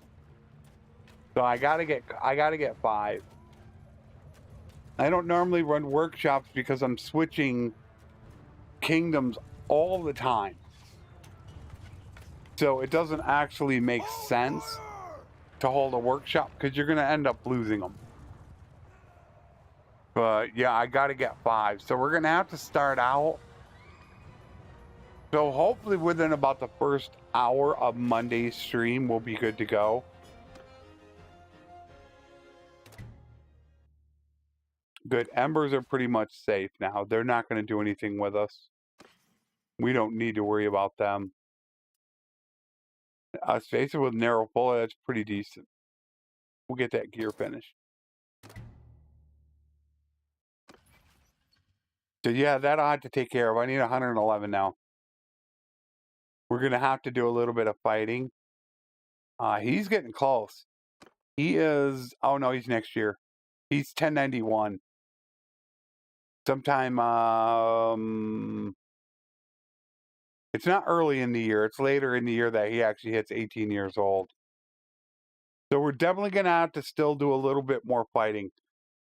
So I gotta get 5. I don't normally run workshops because I'm switching kingdoms all the time. So it doesn't actually make sense to hold a workshop because you're going to end up losing them. But yeah, I got to get 5. So we're going to have to start out. So hopefully within about the first hour of Monday's stream, we'll be good to go. Good. Embers are pretty much safe now. They're not going to do anything with us. We don't need to worry about them. Spacer with narrow pull, that's pretty decent. We'll get that gear finished. So yeah, that I have to take care of. I need 111 now. We're going to have to do a little bit of fighting. He's getting close. He is, oh no, he's next year. He's 1091. Sometime, it's not early in the year. It's later in the year that he actually hits 18 years old. So we're definitely going to have to still do a little bit more fighting.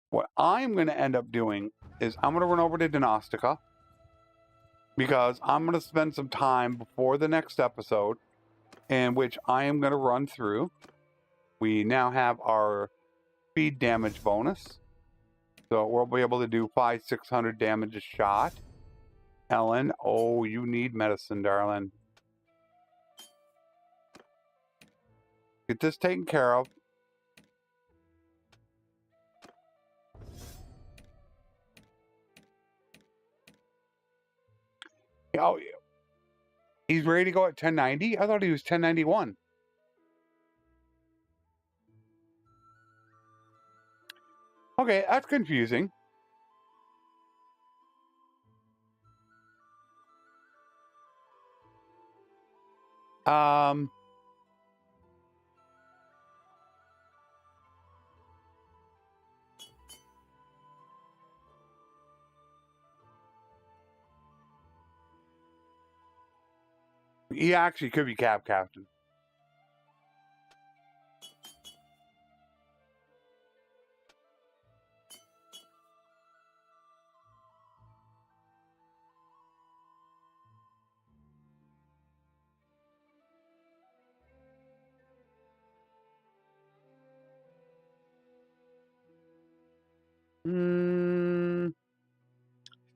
What I'm going to end up doing is I'm going to run over to Dinostica because I'm going to spend some time before the next episode in which I am going to run through. We now have our speed damage bonus. So we'll be able to do 500-600 damage a shot. Ellen, oh, you need medicine, darling. Get this taken care of. Oh, he's ready to go at 1090? I thought he was 1091. Okay, that's confusing. He actually could be cab captain.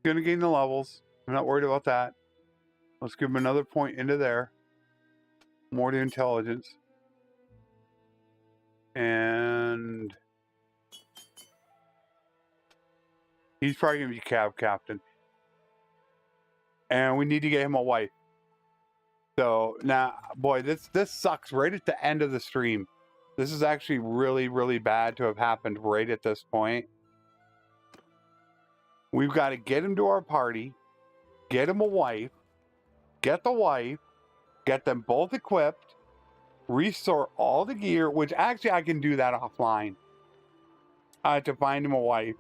Gonna gain the levels. I'm not worried about that. Let's give him another point into there. More to intelligence. And he's probably gonna be cab captain. And we need to get him a wife. So now, boy, this sucks right at the end of the stream. This is actually really, really bad to have happened right at this point. We've got to get him to our party, get him a wife, get the wife, get them both equipped, restore all the gear, which actually I can do that offline. I have to find him a wife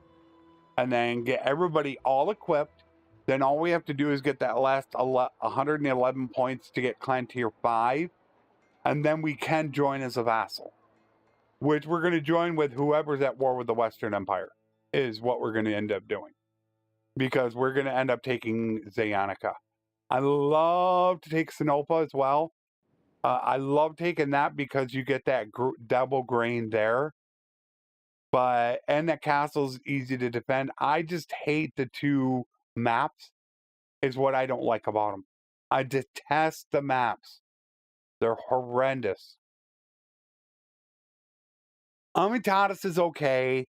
and then get everybody all equipped. Then all we have to do is get that last 111 points to get clan tier 5. And then we can join as a vassal, which we're going to join with whoever's at war with the Western Empire, is what we're going to end up doing. Because we're going to end up taking Zayanica. I love to take Sinopa as well. I love taking that because you get that double grain there. And that castle's easy to defend. I just hate the 2 maps is what I don't like about them. I detest the maps. They're horrendous. Amitatis is okay.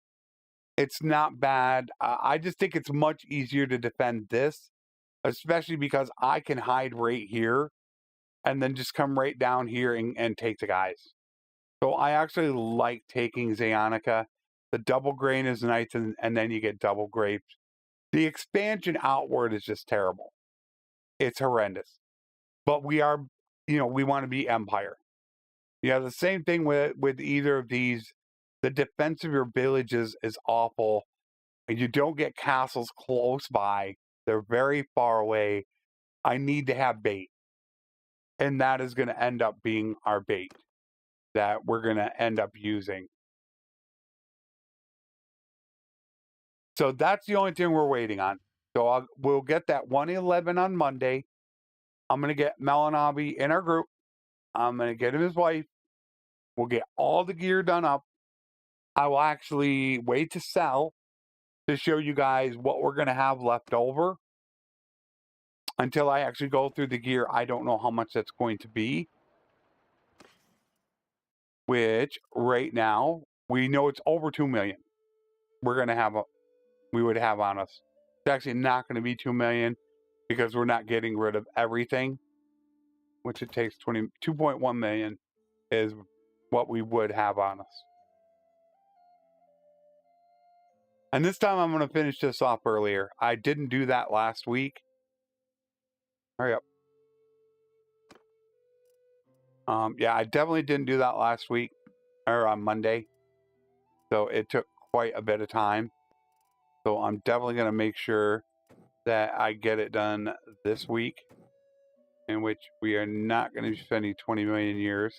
It's not bad. I just think it's much easier to defend this, especially because I can hide right here and then just come right down here and take the guys. So I actually like taking Zayanica. The double grain is nice, and then you get double grapes. The expansion outward is just terrible. It's horrendous. But we are, we want to be Empire. Yeah, the same thing with either of these. The defense of your villages is awful. And you don't get castles close by. They're very far away. I need to have bait. And that is going to end up being our bait. that we're going to end up using. So that's the only thing we're waiting on. So we'll get that 111 on Monday. I'm going to get Melanabi in our group. I'm going to get him his wife. We'll get all the gear done up. I will actually wait to sell to show you guys what we're going to have left over. Until I actually go through the gear, I don't know how much that's going to be. Which right now we know it's over 2 million. We would have on us. It's actually not going to be 2 million because we're not getting rid of everything, which it takes 2.1 million is what we would have on us. And this time I'm going to finish this off earlier. I didn't do that last week. Hurry up. Yeah, I definitely didn't do that last week or on Monday. So it took quite a bit of time. So I'm definitely going to make sure that I get it done this week, in which we are not going to be spending 20 million years.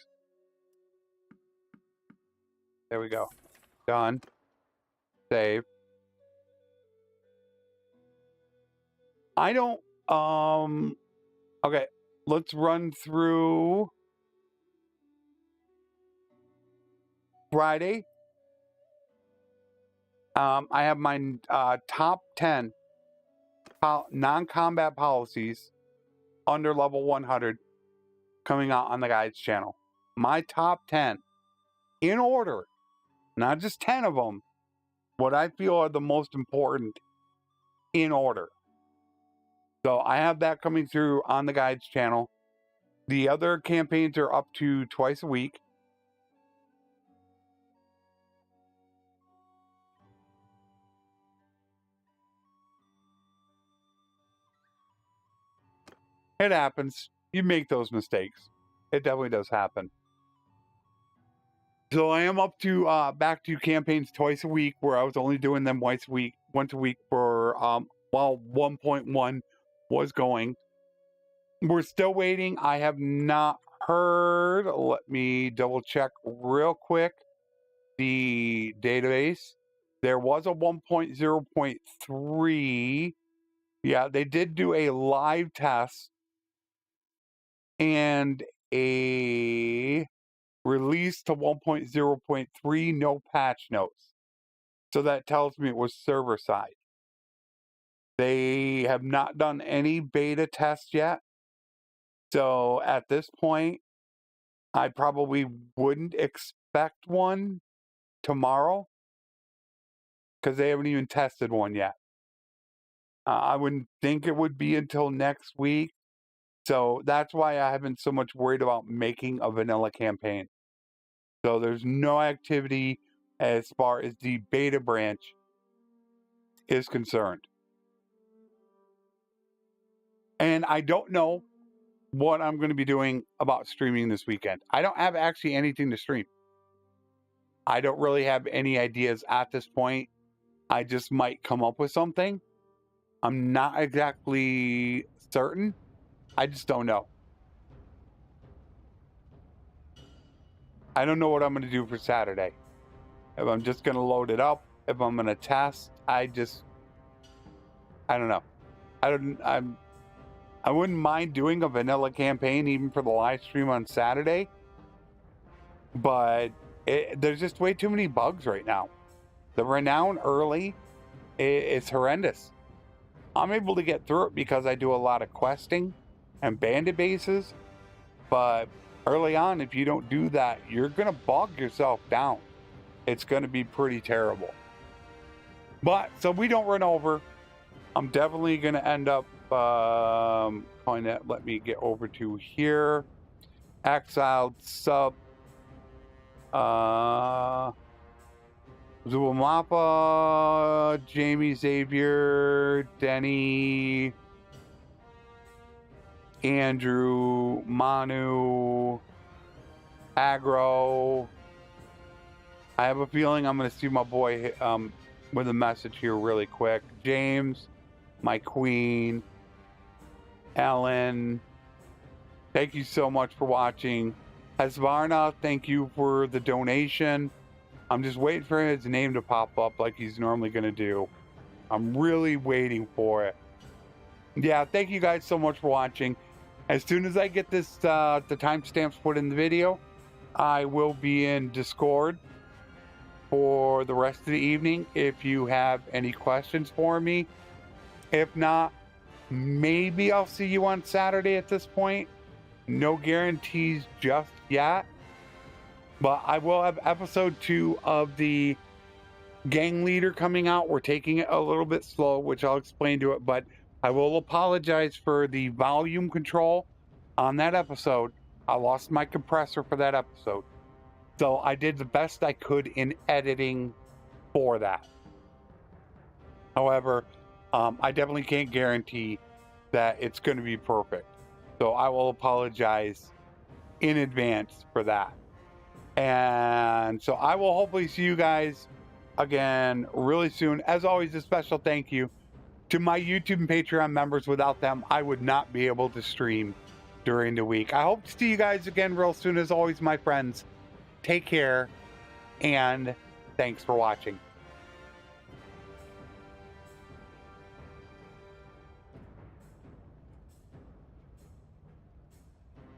There we go. Done. Save. I don't, okay, let's run through Friday. I have my top 10 non-combat policies under level 100 coming out on the guides channel. My top 10 in order, not just 10 of them, what I feel are the most important in order. So I have that coming through on the guides channel. The other campaigns are up to twice a week. It happens. You make those mistakes. It definitely does happen. So I am up to back to campaigns twice a week, where I was only doing them once a week for while 1.1 was going. We're still waiting. I have not heard. Let me double check real quick the database. There was a 1.0.3. Yeah, they did do a live test and a release to 1.0.3, no patch notes. So that tells me it was server side. They have not done any beta tests yet. So at this point, I probably wouldn't expect one tomorrow because they haven't even tested one yet. I wouldn't think it would be until next week. So that's why I haven't so much worried about making a vanilla campaign. So there's no activity as far as the beta branch is concerned. And I don't know what I'm going to be doing about streaming this weekend. I don't have actually anything to stream. I don't really have any ideas at this point. I just might come up with something. I'm not exactly certain. I just don't know. I don't know what I'm going to do for Saturday. If I'm just going to load it up, if I'm going to test, I don't know. I wouldn't mind doing a vanilla campaign even for the live stream on Saturday, but there's just way too many bugs right now. The renown early is horrendous. I'm able to get through it because I do a lot of questing and bandit bases, but early on, if you don't do that, you're going to bog yourself down. It's going to be pretty terrible. But so we don't run over. I'm definitely going to end up let me get over to here. Exiled sub. Zuamapa, Jamie Xavier, Denny, Andrew, Manu, Agro. I have a feeling I'm going to see my boy with a message here really quick. James, my queen, Ellen, thank you so much for watching. Hesvarna, thank you for the donation. I'm just waiting for his name to pop up like he's normally going to do. I'm really waiting for it. Yeah, thank you guys so much for watching. As soon as I get this, the timestamps put in the video, I will be in Discord for the rest of the evening if you have any questions for me. If not, maybe I'll see you on Saturday at this point. No guarantees just yet. But I will have episode 2 of the gang leader coming out. We're taking it a little bit slow, which I'll explain to it, but I will apologize for the volume control on that episode. I lost my compressor for that episode. So I did the best I could in editing for that. However, I definitely can't guarantee that it's going to be perfect. So I will apologize in advance for that. And so I will hopefully see you guys again really soon. As always, a special thank you to my YouTube and Patreon members. Without them, I would not be able to stream during the week. I hope to see you guys again real soon. As always, my friends, take care and thanks for watching.